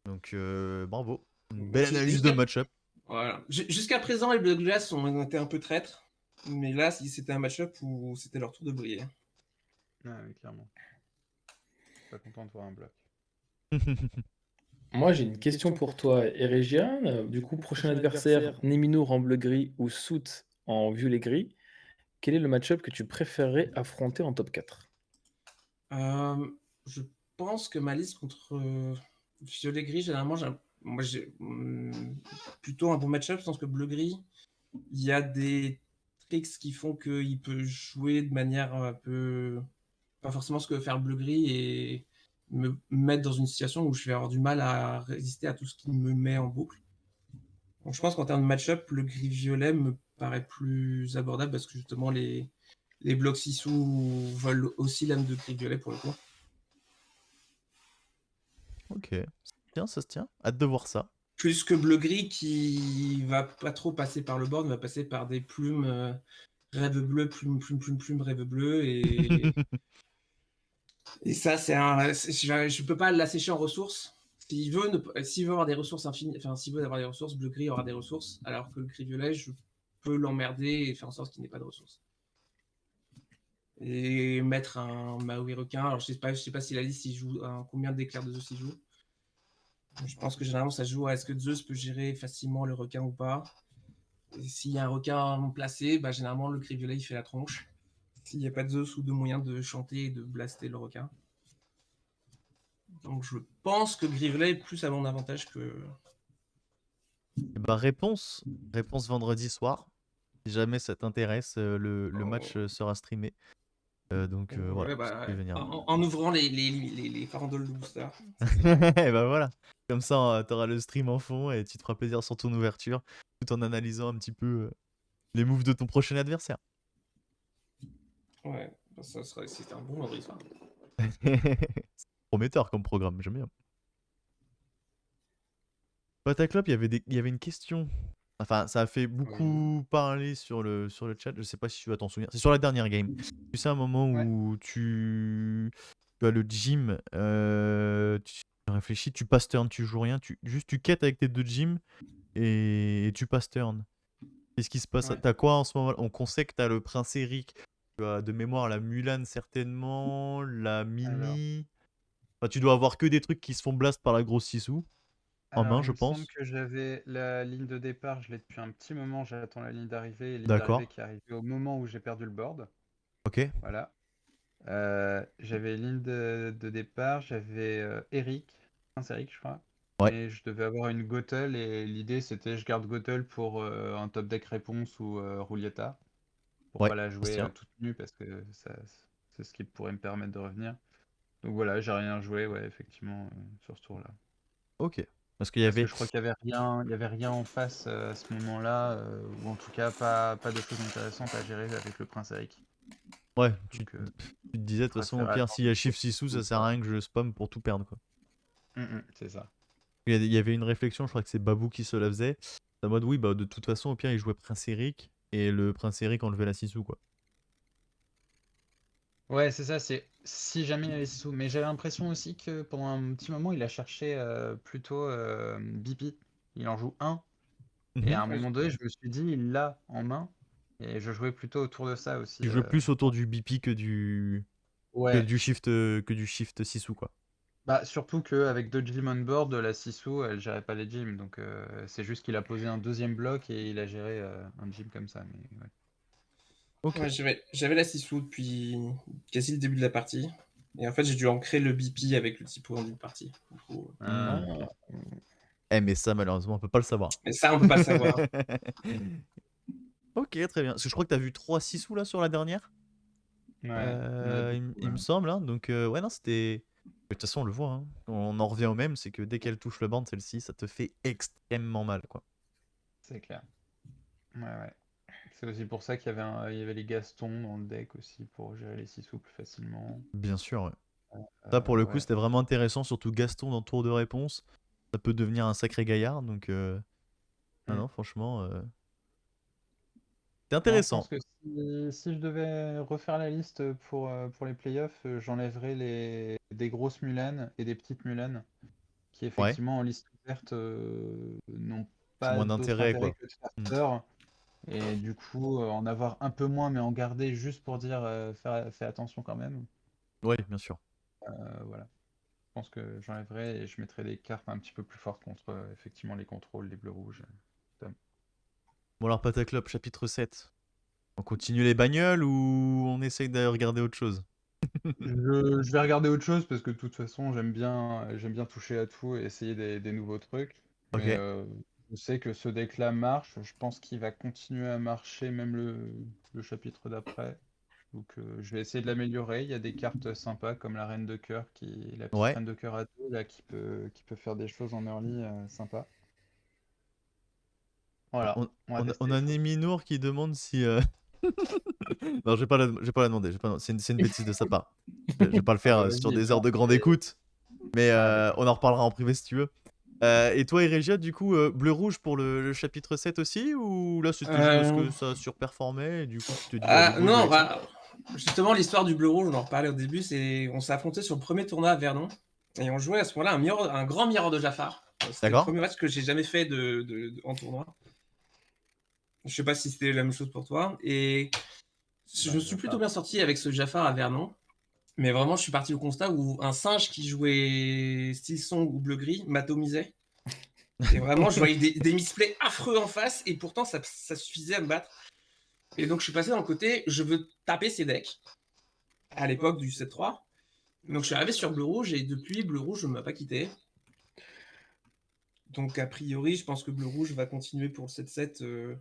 Speaker 1: Donc, bravo. Une belle analyse de match-up.
Speaker 4: Voilà. Jusqu'à présent, les Blood Glass ont été un peu traîtres, mais là, c'était un match-up où c'était leur tour de briller.
Speaker 3: Ouais, oui, clairement. Pas content de voir un bloc.
Speaker 2: Moi, j'ai une question pour toi, Eregia. Du coup, prochain adversaire, Neminour en bleu-gris ou Soot en violet-gris. Quel est le match-up que tu préférerais affronter en top 4?
Speaker 4: Je pense que ma liste contre violet-gris, généralement, j'ai plutôt un bon match-up. Je pense que bleu-gris, il y a des tricks qui font qu'il peut jouer de manière un peu. Pas forcément ce que veut faire bleu-gris et me mettre dans une situation où je vais avoir du mal à résister à tout ce qui me met en boucle. Donc je pense qu'en termes de match-up, le gris-violet me paraît plus abordable parce que justement les blocs Sissou volent aussi l'âme de gris-violet pour le coup.
Speaker 1: Ok, ça se tient. Hâte de voir ça.
Speaker 4: Plus que bleu-gris qui va pas trop passer par le board, va passer par des plumes rêve bleu, plume, rêve bleu. Et ça, je peux pas l'assécher en ressources. S'il veut avoir des ressources infinies, enfin, s'il veut avoir des ressources, bleu-gris aura des ressources, alors que le gris-violet, je peux l'emmerder et faire en sorte qu'il n'ait pas de ressources. Et mettre un Maui requin. Alors, je sais pas si la liste, il joue combien d'éclairs de Zeus il joue. Je pense que généralement, ça joue à est-ce que Zeus peut gérer facilement le requin ou pas. Et s'il y a un requin placé, bah, généralement, le gris-violet, il fait la tronche. S'il n'y a pas de Zeus ou de moyen de chanter et de blaster le requin. Donc, je pense que gris-violet est plus à mon avantage que...
Speaker 1: Eh ben, réponse vendredi soir. Si jamais ça t'intéresse, le match sera streamé. Donc voilà,
Speaker 4: Ouais, bah,
Speaker 1: tu peux venir.
Speaker 4: en ouvrant les farandoles de booster.
Speaker 1: Et bah voilà, comme ça t'auras le stream en fond et tu te feras plaisir sur ton ouverture tout en analysant un petit peu les moves de ton prochain adversaire.
Speaker 4: Ouais, bah, c'était un bon vendredi soir.
Speaker 1: C'est prometteur comme programme, j'aime bien. Pataclop, il y avait une question. Enfin, ça a fait beaucoup parler sur le chat. Je sais pas si tu vas t'en souvenir. C'est sur la dernière game. Tu sais, un moment où tu as le gym, tu réfléchis, tu passes turn, tu joues rien, juste tu quêtes avec tes 2 gyms et tu passes turn. Qu'est-ce qui se passe?
Speaker 4: Ouais.
Speaker 1: T'as quoi en ce moment? On sait que t'as le prince Eric. Tu as de mémoire la Mulan certainement, la Mini. Enfin, tu dois avoir que des trucs qui se font blast par la grosse Sissou. En main,
Speaker 3: Alors,
Speaker 1: je
Speaker 3: il me semble
Speaker 1: pense.
Speaker 3: que j'avais la ligne de départ, je l'ai depuis un petit moment, j'attends la ligne d'arrivée, et ligne
Speaker 1: D'accord.
Speaker 3: d'arrivée qui est arrivée au moment où j'ai perdu le board.
Speaker 1: Ok.
Speaker 3: Voilà. J'avais ligne de départ, j'avais Eric, Prince Eric, je crois.
Speaker 1: Ouais.
Speaker 3: Et je devais avoir une Gothel, et l'idée c'était je garde Gothel pour un top deck réponse ou Roulietta. Pour
Speaker 1: Ouais,
Speaker 3: pas la
Speaker 1: ça se
Speaker 3: jouer
Speaker 1: tient.
Speaker 3: toute nue parce que c'est ce qui pourrait me permettre de revenir. Donc voilà, j'ai rien joué, ouais, effectivement, sur ce tour-là.
Speaker 1: Ok. Parce qu'il y
Speaker 3: Parce que
Speaker 1: avait.
Speaker 3: je crois qu'il y avait rien en face à ce moment-là, ou en tout cas pas de choses intéressantes à gérer avec le prince Eric.
Speaker 1: Ouais,
Speaker 3: Donc,
Speaker 1: tu te disais, de toute façon, au
Speaker 3: préfère
Speaker 1: pire,
Speaker 3: attendre
Speaker 1: s'il y a
Speaker 3: le
Speaker 1: Shift
Speaker 3: tour.
Speaker 1: 6 sous, ça sert à rien que je spam pour tout perdre, quoi.
Speaker 3: C'est ça.
Speaker 1: Il y avait une réflexion, je crois que c'est Babou qui se la faisait. C'est en mode, oui, bah, de toute façon, au pire, il jouait Prince Eric, et le Prince Eric enlevait la Sissou, quoi.
Speaker 3: Ouais, c'est ça, c'est si jamais il avait 6 sous. Mais j'avais l'impression aussi que pendant un petit moment, il a cherché plutôt BP. Il en joue un. Et à un moment donné, je me suis dit, il l'a en main. Et je jouais plutôt autour de ça aussi.
Speaker 1: Tu jouais plus autour du BP que du
Speaker 3: Ouais,
Speaker 1: que du shift 6 sous, quoi.
Speaker 3: bah surtout qu'avec 2 gyms on board, la Sissou, elle gérait pas les gyms. Donc c'est juste qu'il a posé un deuxième bloc et il a géré un gym comme ça. Mais ouais.
Speaker 1: Ok.
Speaker 4: Ouais, j'avais la Sissou depuis quasi le début de la partie. Et en fait, j'ai dû ancrer le BP avec le typo en début de partie. Du coup,
Speaker 3: Ok.
Speaker 1: Eh, mais ça, malheureusement, on peut pas le savoir.
Speaker 4: mais ça, on peut pas le savoir.
Speaker 1: Ok, très bien. Parce que je crois que t'as vu 3 6 sous là sur la dernière.
Speaker 3: Ouais,
Speaker 1: Il me semble, hein. Donc, ouais, non, c'était. De toute façon, on le voit, hein. On en revient au même, c'est que dès qu'elle touche le band, celle-ci, ça te fait extrêmement mal, quoi.
Speaker 3: c'est clair. Ouais. C'est aussi pour ça qu'il y avait, il y avait les Gastons dans le deck aussi pour gérer les 6 sous plus facilement.
Speaker 1: Bien sûr, ouais. Ça, pour le coup,
Speaker 3: Ouais.
Speaker 1: c'était vraiment intéressant, surtout Gaston dans tour de réponse. Ça peut devenir un sacré gaillard, donc. Ah non, franchement. C'est
Speaker 3: Non, je
Speaker 1: intéressant.
Speaker 3: pense que si je devais refaire la liste pour les playoffs, j'enlèverais des grosses Mulan et des petites Mulan qui
Speaker 1: Ouais.
Speaker 3: effectivement en liste ouverte n'ont
Speaker 1: C'est
Speaker 3: pas
Speaker 1: moins
Speaker 3: d'autre
Speaker 1: d'intérêt,
Speaker 3: intérêt
Speaker 1: quoi.
Speaker 3: que de faire peur. Et du coup, en avoir un peu moins, mais en garder juste pour dire fais attention quand même.
Speaker 1: Ouais, bien sûr.
Speaker 3: Voilà. Je pense que j'enlèverais et je mettrais des cartes un petit peu plus fortes contre effectivement les contrôles, les bleus-rouges.
Speaker 1: Bon, alors, Pataclop, chapitre 7. On continue les bagnoles ou on essaye de regarder autre chose?
Speaker 3: Je vais regarder autre chose parce que de toute façon j'aime bien toucher à tout et essayer des nouveaux trucs. Mais
Speaker 1: Ok.
Speaker 3: je sais que ce deck-là marche. Je pense qu'il va continuer à marcher même le chapitre d'après. Donc je vais essayer de l'améliorer. Il y a des cartes sympas comme la reine de cœur la petite
Speaker 1: Ouais.
Speaker 3: reine de cœur à deux là qui peut faire des choses en early sympa. Voilà, on va
Speaker 1: On
Speaker 3: tester
Speaker 1: a
Speaker 3: les choses.
Speaker 1: Néminour qui demande si. Non, je vais pas la demander. C'est une bêtise de sa part. Je vais pas le
Speaker 3: Ah
Speaker 1: faire
Speaker 3: bah
Speaker 1: sur
Speaker 3: vas-y,
Speaker 1: des heures de
Speaker 3: balance
Speaker 1: grande écoute. Mais
Speaker 3: Ah d'accord.
Speaker 1: on en reparlera en privé si tu veux. Et toi, Eregia, du coup, bleu-rouge pour le chapitre 7 aussi? Ou là, c'était juste parce
Speaker 4: Euh,
Speaker 1: que ça surperformait et du coup, tu te dis, allez, go, je vais
Speaker 4: non,
Speaker 1: avec ça?
Speaker 4: bah, justement, l'histoire du bleu-rouge, on en reparlait au début, c'est on s'est affronté sur le premier tournoi à Vernon. Et on jouait à ce moment-là un grand mirror de Jafar. C'était le
Speaker 1: D'accord.
Speaker 4: premier match que j'ai jamais fait en tournoi. Je sais pas si c'était la même chose pour toi. Et je me suis plutôt bien sorti avec ce Jafar à Vernon. Mais vraiment, je suis parti au constat où un singe qui jouait style son ou bleu-gris m'atomisait. Et vraiment, je voyais des misplays affreux en face, et pourtant, ça suffisait à me battre. Et donc, je suis passé dans le côté, je veux taper ces decks, à l'époque du 7-3. Donc, je suis arrivé sur bleu-rouge, et depuis, bleu-rouge ne m'a pas quitté. Donc, a priori, je pense que bleu-rouge va continuer pour le 7-7.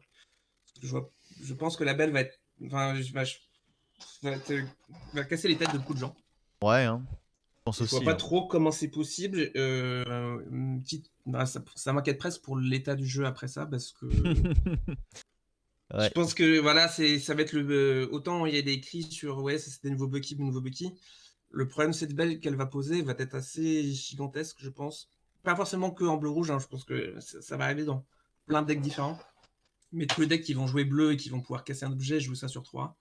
Speaker 4: Je pense que la belle va être. Enfin, va casser les têtes de beaucoup de gens.
Speaker 1: Ouais, hein. Je pense
Speaker 4: Je vois
Speaker 1: aussi.
Speaker 4: pas
Speaker 1: Hein.
Speaker 4: trop comment c'est possible. Ça m'inquiète presque pour l'état du jeu après ça, parce que je
Speaker 1: Ouais.
Speaker 4: pense que voilà, ça va être autant il y a des cris sur ouais, c'est des nouveaux Bucky, nouveaux Bucky. Le problème, cette belle qu'elle va poser va être assez gigantesque, je pense. Pas forcément que en bleu-rouge, hein, je pense que ça va arriver dans plein de decks différents. Mais tous les decks qui vont jouer bleu et qui vont pouvoir casser un objet, jouer ça sur 3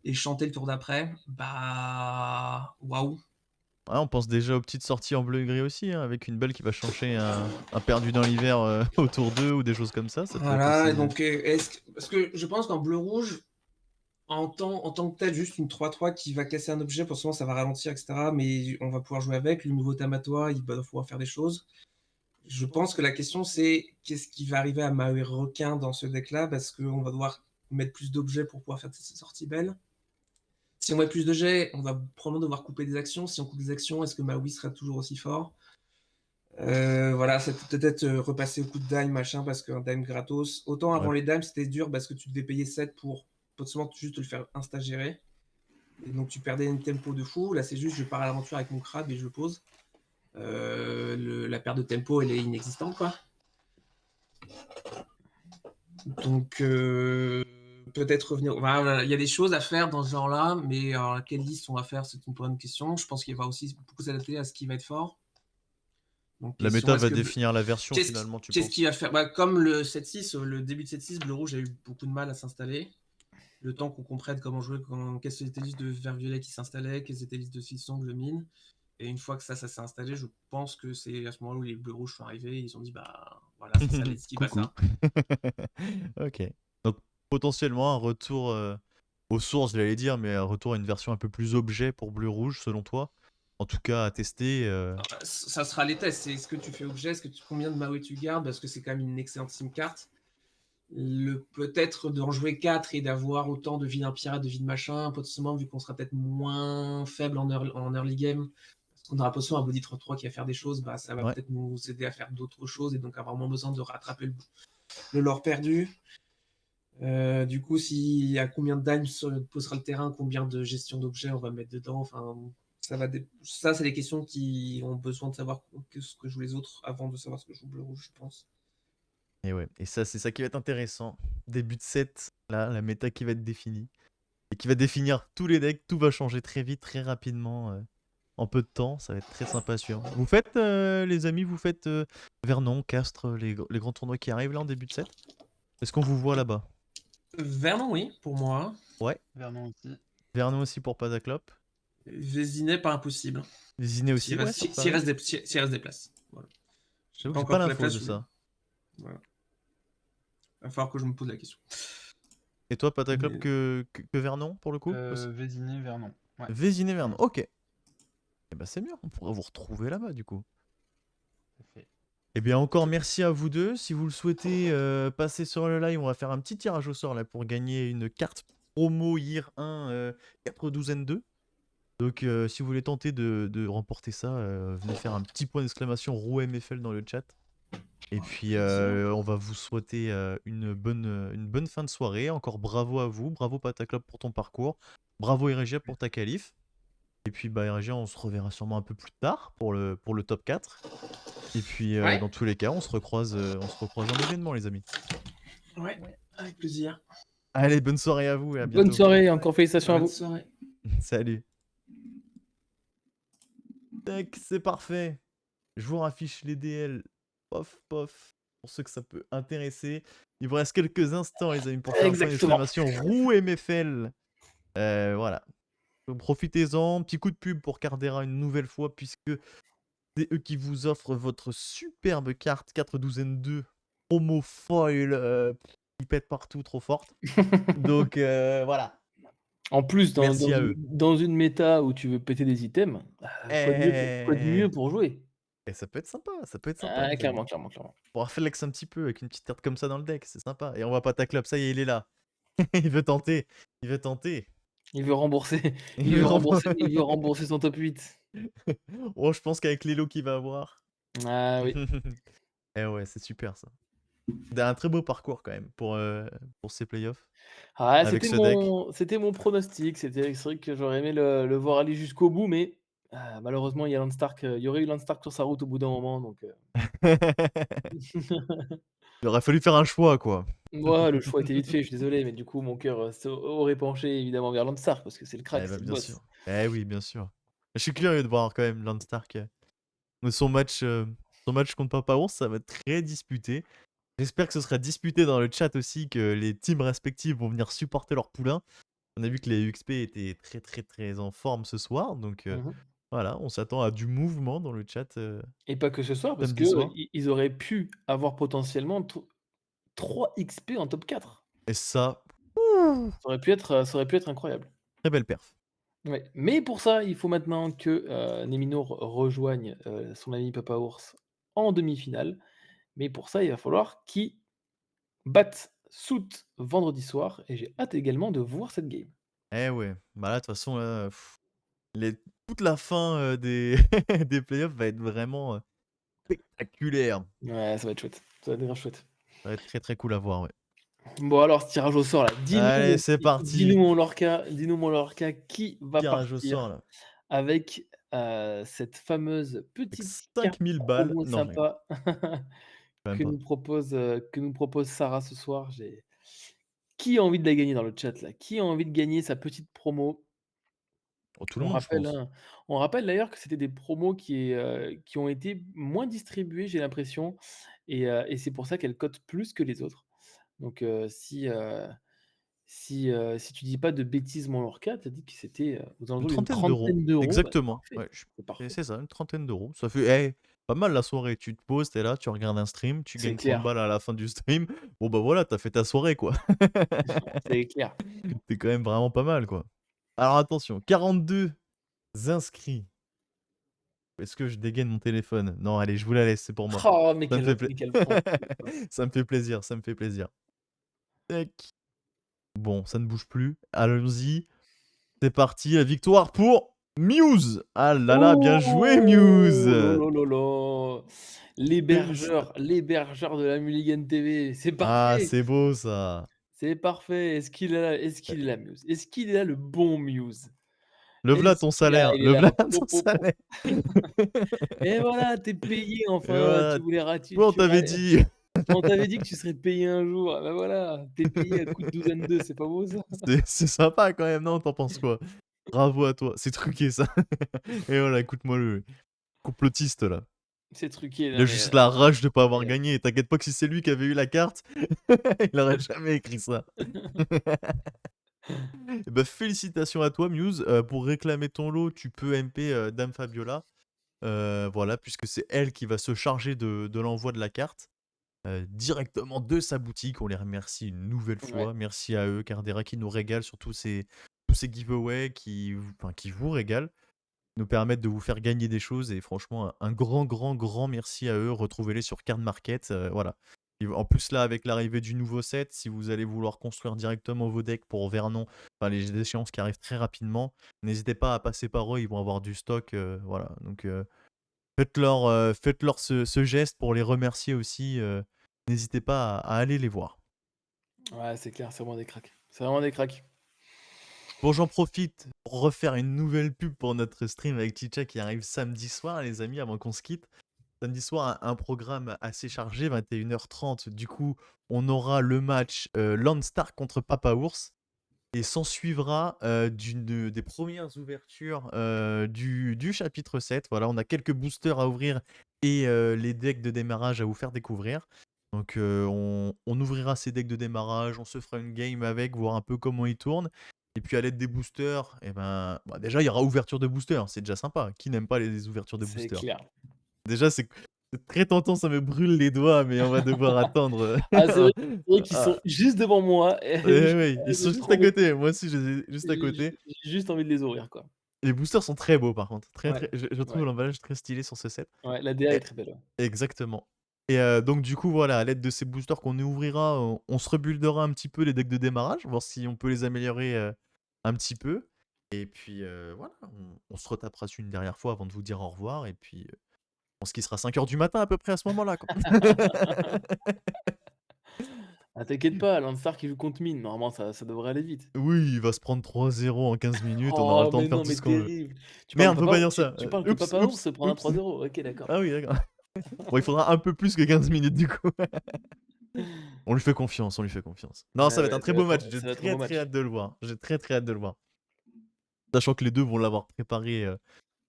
Speaker 4: et chanter le tour d'après, bah waouh.
Speaker 1: Ouais, on pense déjà aux petites sorties en bleu et gris aussi, hein, avec une belle qui va changer un perdu dans l'hiver autour d'eux ou des choses comme ça. Ça peut être
Speaker 4: Voilà,
Speaker 1: aussi.
Speaker 4: et donc parce que je pense qu'en bleu-rouge, en tant que tel, juste une 3-3 qui va casser un objet, pour ce moment ça va ralentir, etc. Mais on va pouvoir jouer avec. Le nouveau Tamatoa, il va pouvoir faire des choses. Je pense que la question c'est qu'est-ce qui va arriver à Maui Requin dans ce deck-là, parce qu'on va devoir mettre plus d'objets pour pouvoir faire ces sorties belles. Si on met plus de jets, on va probablement devoir couper des actions. Si on coupe des actions, est-ce que Maui sera toujours aussi fort? Voilà, ça peut peut-être repasser au coup de dime, machin, parce qu'un dime gratos. Autant avant
Speaker 1: Ouais.
Speaker 4: les dimes, c'était dur parce que tu devais payer 7 pour potentiellement juste te le faire insta-gérer. Et donc tu perdais une tempo de fou. Là, c'est juste, je pars à l'aventure avec mon crabe et je le pose. La perte de tempo, elle est inexistante, quoi. Donc, peut-être revenir. Voilà, il y a des choses à faire dans ce genre-là, mais alors, quelle liste on va faire, c'est une bonne question. Je pense qu'il va aussi beaucoup s'adapter à ce qui va être fort. Donc,
Speaker 1: La
Speaker 4: question,
Speaker 1: méta
Speaker 4: est-ce
Speaker 1: va
Speaker 4: que
Speaker 1: définir la version finalement, tu
Speaker 4: qu'est-ce
Speaker 1: penses?
Speaker 4: qu'il va faire? Bah, comme le 7-6, le début de 7-6, bleu-rouge a eu beaucoup de mal à s'installer. Le temps qu'on comprenne comment jouer, quelles étaient les listes de vert-violet qui s'installaient, quelles étaient les listes de Silsong, le mine. Et une fois que ça s'est installé, je pense que c'est à ce moment-là où les bleus-rouges sont arrivés. Ils ont dit, bah voilà, c'est ça, let's keep à
Speaker 1: Coucou.
Speaker 4: ça.
Speaker 1: Ok. Donc potentiellement un retour aux sources, j'allais dire, mais un retour à une version un peu plus objet pour bleu-rouge, selon toi. En tout cas, à tester.
Speaker 4: Ça sera les tests. C'est est-ce que tu fais objet, combien de Maui tu gardes, parce que c'est quand même une excellente sim carte. Peut-être d'en jouer 4 et d'avoir autant de vilains pirates, de vides machin, potentiellement, vu qu'on sera peut-être moins faible en early game, parce qu'on aura potentiellement un body 33 qui va faire des choses, bah, ça va
Speaker 1: Ouais.
Speaker 4: peut-être nous aider à faire d'autres choses et donc avoir moins besoin de rattraper le lore perdu. Du coup, à combien de dimes posera le terrain, combien de gestion d'objets on va mettre dedans, enfin, ça c'est des questions qui ont besoin de savoir ce que jouent les autres avant de savoir ce que joue bleu-rouge, je pense.
Speaker 1: Et ouais. Et ça, c'est ça qui va être intéressant. Début de set, là, la méta qui va être définie. Et qui va définir tous les decks. Tout va changer très vite, très rapidement. En peu de temps. Ça va être très sympa à suivre. Vous faites, les amis, vous faites Vernon, Castres, les grands tournois qui arrivent là en début de set? Est-ce qu'on vous voit là-bas?
Speaker 4: Vernon, oui, pour moi.
Speaker 1: Ouais.
Speaker 3: Vernon aussi.
Speaker 1: Vernon aussi pour Pataclop.
Speaker 4: Vésinet, pas impossible.
Speaker 1: Vésiné aussi,
Speaker 4: S'il
Speaker 1: ouais,
Speaker 4: reste,
Speaker 1: sur
Speaker 4: s'il
Speaker 1: Paris.
Speaker 4: reste des places. Voilà. J'ai
Speaker 1: J'avoue
Speaker 4: pas
Speaker 1: que j'ai pas
Speaker 4: encore fait la
Speaker 1: l'info
Speaker 4: place.
Speaker 1: de ça.
Speaker 4: Voilà. Il va falloir que je me pose la question.
Speaker 1: Et toi, Pataclop,
Speaker 4: Mais-
Speaker 1: que Vernon pour le coup aussi?
Speaker 3: Vésiné, Vernon. Ouais.
Speaker 1: Vésiné, Vernon, ok. Eh ben c'est mieux, on pourrait vous retrouver là-bas du coup.
Speaker 3: Parfait.
Speaker 1: Eh bien encore merci à vous deux. Si vous le souhaitez, passer sur le live, on va faire un petit tirage au sort là pour gagner une carte promo YIR 1 412N2. Donc si vous voulez tenter de remporter ça, venez faire un petit point d'exclamation roue MFL dans le chat. Et puis on va vous souhaiter une bonne fin de soirée. Encore bravo à vous, bravo Pataclop pour ton parcours, bravo Eregia pour ta qualif. Et puis bah Eregia, on se reverra sûrement un peu plus tard pour le top 4. Et puis
Speaker 4: Ouais.
Speaker 1: dans tous les cas, on se recroise en événement les amis.
Speaker 4: Ouais, avec plaisir.
Speaker 1: Allez, bonne soirée à vous et à bientôt.
Speaker 2: Bonne soirée, encore félicitations à
Speaker 4: Bonne
Speaker 2: vous.
Speaker 4: soirée.
Speaker 1: Salut. Tac, c'est parfait. Je vous raffiche les DL. pof, pof. Pour ceux que ça peut intéresser. Il vous reste quelques instants, les amis, pour faire le point
Speaker 2: Exactement.
Speaker 1: d'exclamation roue MFL. Voilà. Donc, profitez-en. Petit coup de pub pour Cardera une nouvelle fois, puisque c'est eux qui vous offrent votre superbe carte 4/12N2 promo foil qui pète partout, trop forte. Donc voilà.
Speaker 2: En plus,
Speaker 1: Merci à eux.
Speaker 2: dans une méta où tu veux péter des items, quoi de mieux pour jouer?
Speaker 1: Et ça peut être sympa, ça peut être sympa,
Speaker 2: Ah,
Speaker 1: les amis.
Speaker 2: clairement, clairement, clairement.
Speaker 1: Pour flex un petit peu avec une petite carte comme ça dans le deck, c'est sympa. Et on va pas ta club, ça y est, il est là. Il veut tenter, il veut tenter.
Speaker 2: Il veut rembourser,
Speaker 1: Il veut
Speaker 2: il veut rembourser son top 8.
Speaker 1: Oh, je pense qu'avec les lots qu'il va avoir.
Speaker 2: Ah oui.
Speaker 1: Eh ouais, c'est super ça. Un très beau parcours quand même pour ces playoffs
Speaker 2: Ah,
Speaker 1: avec ce deck.
Speaker 2: c'était mon pronostic. C'est vrai que j'aurais aimé le voir aller jusqu'au bout, mais malheureusement, il y a Landstark, il y aurait eu Landstark sur sa route au bout d'un moment, donc
Speaker 1: Il aurait fallu faire un choix, quoi.
Speaker 2: ouais, le choix était vite fait, je suis désolé, mais du coup, mon cœur, aurait penché évidemment vers Landstark parce que c'est le crack,
Speaker 1: Eh bah,
Speaker 2: c'est le
Speaker 1: bien
Speaker 2: boss.
Speaker 1: sûr. Eh oui, bien sûr. Je suis curieux de voir quand même Landstark. Son match contre Papa Ours, ça va être très disputé. J'espère que ce sera disputé dans le chat aussi, que les teams respectifs vont venir supporter leur poulain. On a vu que les UXP étaient très très très en forme ce soir, donc
Speaker 2: Mmh.
Speaker 1: voilà, on s'attend à du mouvement dans le chat
Speaker 2: Et pas que ce soir, parce que
Speaker 1: samedi soir.
Speaker 2: ils auraient pu avoir potentiellement 3 XP en top 4.
Speaker 1: Et ça,
Speaker 2: Ça aurait pu être incroyable.
Speaker 1: très belle perf.
Speaker 2: Ouais, mais pour ça, il faut maintenant que, Némino rejoigne, son ami Papa Ours en demi-finale. Mais pour ça, il va falloir qu'il batte Soot vendredi soir et j'ai hâte également de voir cette game.
Speaker 1: Eh ouais, bah là de toute façon là, toute la fin des des playoffs va être vraiment spectaculaire.
Speaker 2: Ouais, ça va être chouette, ça va être grave chouette.
Speaker 1: Ça va être très très cool à voir, ouais.
Speaker 2: Bon alors, ce tirage au sort là,
Speaker 1: Allez, c'est parti.
Speaker 2: dis-nous mon Lorca, qui va
Speaker 1: Tirage au sort
Speaker 2: partir
Speaker 1: là.
Speaker 2: avec, cette fameuse
Speaker 1: Avec
Speaker 2: petite carte
Speaker 1: 5000 balles.
Speaker 2: promo
Speaker 1: Non, je rigole.
Speaker 2: sympa
Speaker 1: Quand même pas.
Speaker 2: que nous propose Sarah ce soir? Qui a envie de la gagner dans le chat là? Qui a envie de gagner sa petite promo?
Speaker 1: Oh, tout le
Speaker 2: On
Speaker 1: monde, je
Speaker 2: rappelle,
Speaker 1: pense.
Speaker 2: hein, on rappelle d'ailleurs que c'était des promos qui ont été moins distribuées, j'ai l'impression et c'est pour ça qu'elles cotent plus que les autres. Donc si tu dis pas de bêtises, mon Lorca, tu as dit que c'était, aux
Speaker 1: Une
Speaker 2: alentours d'une
Speaker 1: trentaine d'euros.
Speaker 2: trentaine d'euros. Bah,
Speaker 1: Exactement.
Speaker 2: parfait,
Speaker 1: Ouais,
Speaker 2: c'est
Speaker 1: c'est
Speaker 2: parfait.
Speaker 1: c'est ça, une trentaine d'euros. Ça fait pas mal la soirée. Tu te poses, t'es là, tu regardes un stream, tu
Speaker 2: C'est
Speaker 1: gagnes 30
Speaker 2: clair,
Speaker 1: balles à la fin du stream. Bon bah voilà, t'as fait ta soirée quoi.
Speaker 2: c'est clair.
Speaker 1: T'es quand même vraiment pas mal quoi. Alors attention, 42 inscrits. Est-ce que je dégaine mon téléphone? Non, allez, je vous la laisse, c'est pour moi.
Speaker 2: Oh, mais
Speaker 1: Ça me fait
Speaker 2: quel front.
Speaker 1: ça me fait plaisir, ça me fait plaisir. Tac. Bon, ça ne bouge plus. Allons-y. C'est parti, la victoire pour Muse. Ah là là, bien joué Muse.
Speaker 2: Oh là là là là!
Speaker 1: Félicitations.
Speaker 2: L'hébergeur de la Mulligan TV, c'est
Speaker 1: Ah,
Speaker 2: parfait!
Speaker 1: c'est beau ça.
Speaker 2: C'est parfait. Est-ce qu'il est là, Muse? Est-ce qu'il est là, le bon Muse?
Speaker 1: Le v'là
Speaker 2: Est-ce
Speaker 1: ton
Speaker 2: qu'il est là?
Speaker 1: salaire,
Speaker 2: Il est
Speaker 1: le
Speaker 2: là.
Speaker 1: v'là
Speaker 2: Po
Speaker 1: ton
Speaker 2: po po.
Speaker 1: salaire.
Speaker 2: Et voilà, tu es payé
Speaker 1: Et
Speaker 2: enfin,
Speaker 1: voilà.
Speaker 2: tu voulais rati
Speaker 1: Toi, on
Speaker 2: tu ra
Speaker 1: t'avait dit.
Speaker 2: on t'avait dit que tu serais payé un jour. Ah bah voilà, tu es payé à coup de douzaine d'eux, c'est pas beau ça?
Speaker 1: C'est sympa quand même, non? T'en penses quoi? Bravo à toi. C'est truqué ça. Et voilà, écoute-moi le complotiste là.
Speaker 2: C'est truqué,
Speaker 1: Il a
Speaker 2: non mais,
Speaker 1: juste la rage de pas avoir
Speaker 2: mais
Speaker 1: gagné. T'inquiète pas que si c'est lui qui avait eu la carte, il aurait jamais écrit ça. Eh ben, félicitations à toi, Muse. Pour réclamer ton lot, tu peux MP Dame Fabiola. Voilà, puisque c'est elle qui va se charger de l'envoi de la carte directement de sa boutique. On les remercie une nouvelle
Speaker 2: ouais.
Speaker 1: fois. Merci à eux, Cardera, qui nous régale sur tous ces giveaways qui vous régalent, nous permettent de vous faire gagner des choses. Et franchement, un grand, grand, grand merci à eux. Retrouvez-les sur Card Market. Voilà. Et en plus, là, avec l'arrivée du nouveau set, si vous allez vouloir construire directement vos decks pour Vernon, enfin les échéances qui arrivent très rapidement, n'hésitez pas à passer par eux. Ils vont avoir du stock. Voilà. Donc, faites-leur ce geste pour les remercier aussi. N'hésitez pas à aller les voir.
Speaker 2: Ouais, c'est clair, c'est vraiment des cracks. C'est vraiment des cracks.
Speaker 1: Bon, j'en profite pour refaire une nouvelle pub pour notre stream avec Chicha qui arrive samedi soir, les amis, avant qu'on se quitte. Samedi soir, un programme assez chargé, 21h30. Du coup, on aura le match Landstar contre Papa Ours. Et s'en suivra des premières ouvertures du chapitre 7. Voilà, on a quelques boosters à ouvrir et les decks de démarrage à vous faire découvrir. Donc on ouvrira ces decks de démarrage, on se fera une game avec, voir un peu comment ils tournent. Et puis à l'aide des boosters, eh ben, bah, déjà il y aura ouverture de boosters, c'est déjà sympa. Qui n'aime pas les ouvertures de
Speaker 2: C'est
Speaker 1: boosters?
Speaker 2: clair.
Speaker 1: Déjà c'est très tentant, ça me brûle les doigts, mais on va devoir attendre.
Speaker 2: Ah, c'est vrai qu'ils sont juste devant moi et
Speaker 1: Eh oui, ils sont
Speaker 2: j'ai
Speaker 1: juste
Speaker 2: trop
Speaker 1: à
Speaker 2: envie
Speaker 1: côté. Moi aussi, je les ai juste à côté.
Speaker 2: j'ai juste envie de les ouvrir, quoi.
Speaker 1: Les boosters sont très beaux par contre. Très,
Speaker 2: Ouais,
Speaker 1: très, je trouve
Speaker 2: ouais,
Speaker 1: l'emballage très stylé sur ce set.
Speaker 2: ouais, la DA est
Speaker 1: Et-
Speaker 2: très belle, ouais.
Speaker 1: exactement. Et donc du coup, voilà, à l'aide de ces boosters qu'on ouvrira, on se rebuildera un petit peu les decks de démarrage, voir si on peut les améliorer un petit peu. Et puis voilà, on se retapera dessus une dernière fois avant de vous dire au revoir. Et puis, je pense qu'il sera 5 h du matin à peu près à ce moment-là, quoi.
Speaker 2: Ah, t'inquiète pas, Landstar qui joue contre Mine, normalement ça devrait aller vite.
Speaker 1: Oui, il va se prendre 3-0 en 15 minutes, on aura le
Speaker 2: Oh,
Speaker 1: temps de
Speaker 2: mais
Speaker 1: faire
Speaker 2: non,
Speaker 1: tout
Speaker 2: mais
Speaker 1: ce qu'on veut.
Speaker 2: terrible. Tu parles de
Speaker 1: Merde, faut
Speaker 2: Papa
Speaker 1: pas
Speaker 2: Ours
Speaker 1: dire ça.
Speaker 2: tu parles que
Speaker 1: Oups,
Speaker 2: Papa Ours
Speaker 1: oups,
Speaker 2: se prend un
Speaker 1: oups.
Speaker 2: 3-0. OK, d'accord.
Speaker 1: Ah oui, d'accord. Bon, il faudra un peu plus que 15 minutes du coup. On lui fait confiance, on lui fait confiance. Non, ça
Speaker 2: Ouais,
Speaker 1: va être
Speaker 2: ouais,
Speaker 1: un très beau match. J'ai
Speaker 2: ça va être un beau
Speaker 1: très très
Speaker 2: match.
Speaker 1: hâte de le voir. J'ai très très hâte de le voir. Sachant que les deux vont l'avoir préparé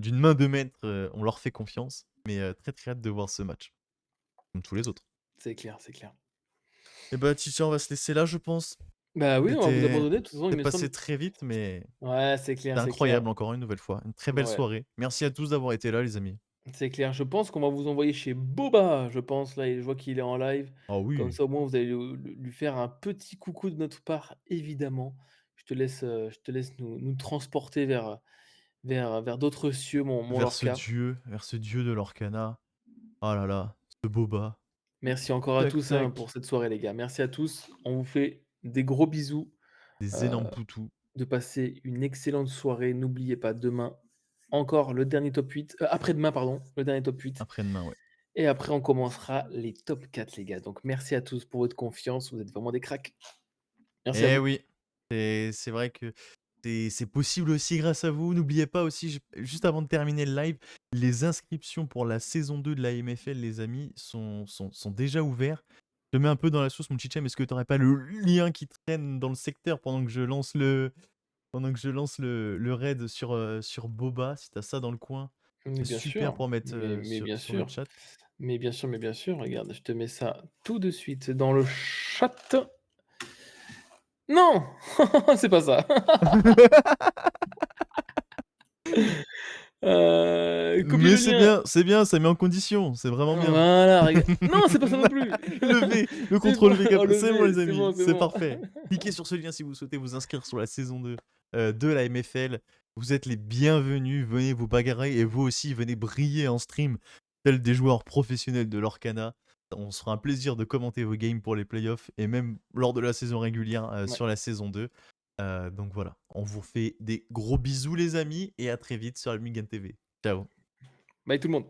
Speaker 1: d'une main de maître, on leur fait confiance. Mais très très hâte de voir ce match. Comme tous les autres.
Speaker 2: C'est clair, c'est clair.
Speaker 1: Et bah, Titia, on va se laisser là, je pense.
Speaker 2: Bah oui, on va vous
Speaker 1: C'était
Speaker 2: abandonner, de toute façon, il
Speaker 1: c'est
Speaker 2: me
Speaker 1: passé
Speaker 2: semble.
Speaker 1: très vite, mais
Speaker 2: Ouais, c'est clair,
Speaker 1: c'était
Speaker 2: c'est clair.
Speaker 1: incroyable encore une nouvelle fois. Une très belle
Speaker 2: Ouais,
Speaker 1: soirée. Merci à tous d'avoir été là, les amis.
Speaker 2: c'est clair. Je pense qu'on va vous envoyer chez Boba, je pense, là, et je vois qu'il est en live.
Speaker 1: Ah
Speaker 2: Comme
Speaker 1: oui,
Speaker 2: ça, au moins, vous allez lui faire un petit coucou de notre part, évidemment. Je te laisse nous transporter vers d'autres cieux, mon Lorca.
Speaker 1: vers ce dieu de l'Orcana. Oh là là, ce boba.
Speaker 2: Merci encore à
Speaker 1: Tac
Speaker 2: tous, hein,
Speaker 1: tac.
Speaker 2: pour cette soirée, les gars. Merci à tous. On vous fait des gros bisous.
Speaker 1: Des
Speaker 2: Heu,
Speaker 1: énormes poutous.
Speaker 2: de passer une excellente soirée. N'oubliez pas, demain, encore le dernier top 8, après-demain, pardon, le dernier top 8
Speaker 1: Après-demain, ouais.
Speaker 2: et après on commencera les top 4, les gars. Donc merci à tous pour votre confiance. Vous êtes vraiment des cracks. Merci à
Speaker 1: Eh
Speaker 2: vous.
Speaker 1: oui, c'est vrai que c'est possible aussi grâce à vous. N'oubliez pas aussi, juste avant de terminer le live, les inscriptions pour la saison 2 de la MFL, les amis, sont déjà ouvertes. Je te mets un peu dans la sauce, mon Chichem. Est-ce que tu n'aurais pas le lien qui traîne dans le secteur pendant que je lance le raid sur Boba, si tu as ça dans le coin?
Speaker 2: Mais
Speaker 1: C'est
Speaker 2: bien
Speaker 1: super
Speaker 2: sûr,
Speaker 1: pour mettre
Speaker 2: mais bien
Speaker 1: sur le
Speaker 2: sûr,
Speaker 1: chat.
Speaker 2: mais bien sûr. Regarde, je te mets ça tout de suite dans le chat. Non! C'est pas ça. Copier
Speaker 1: Mais
Speaker 2: le lien.
Speaker 1: c'est bien, ça met en condition, c'est vraiment bien.
Speaker 2: Voilà, non, c'est pas ça non plus.
Speaker 1: Le V, le
Speaker 2: C'est
Speaker 1: contrôle
Speaker 2: bon,
Speaker 1: V,
Speaker 2: oh le
Speaker 1: c'est bon
Speaker 2: V,
Speaker 1: les amis,
Speaker 2: c'est
Speaker 1: c'est
Speaker 2: bon.
Speaker 1: parfait. Cliquez sur ce lien si vous souhaitez vous inscrire sur la saison 2 de la MFL. Vous êtes les bienvenus, venez vous bagarrer et vous aussi venez briller en stream tels des joueurs professionnels de l'Orcana. On se fera un plaisir de commenter vos games pour les playoffs et même lors de la saison régulière
Speaker 2: Ouais.
Speaker 1: sur la saison 2. Donc voilà, on vous fait des gros bisous les amis et à très vite sur Almigan TV. Ciao.
Speaker 2: Bye tout le monde.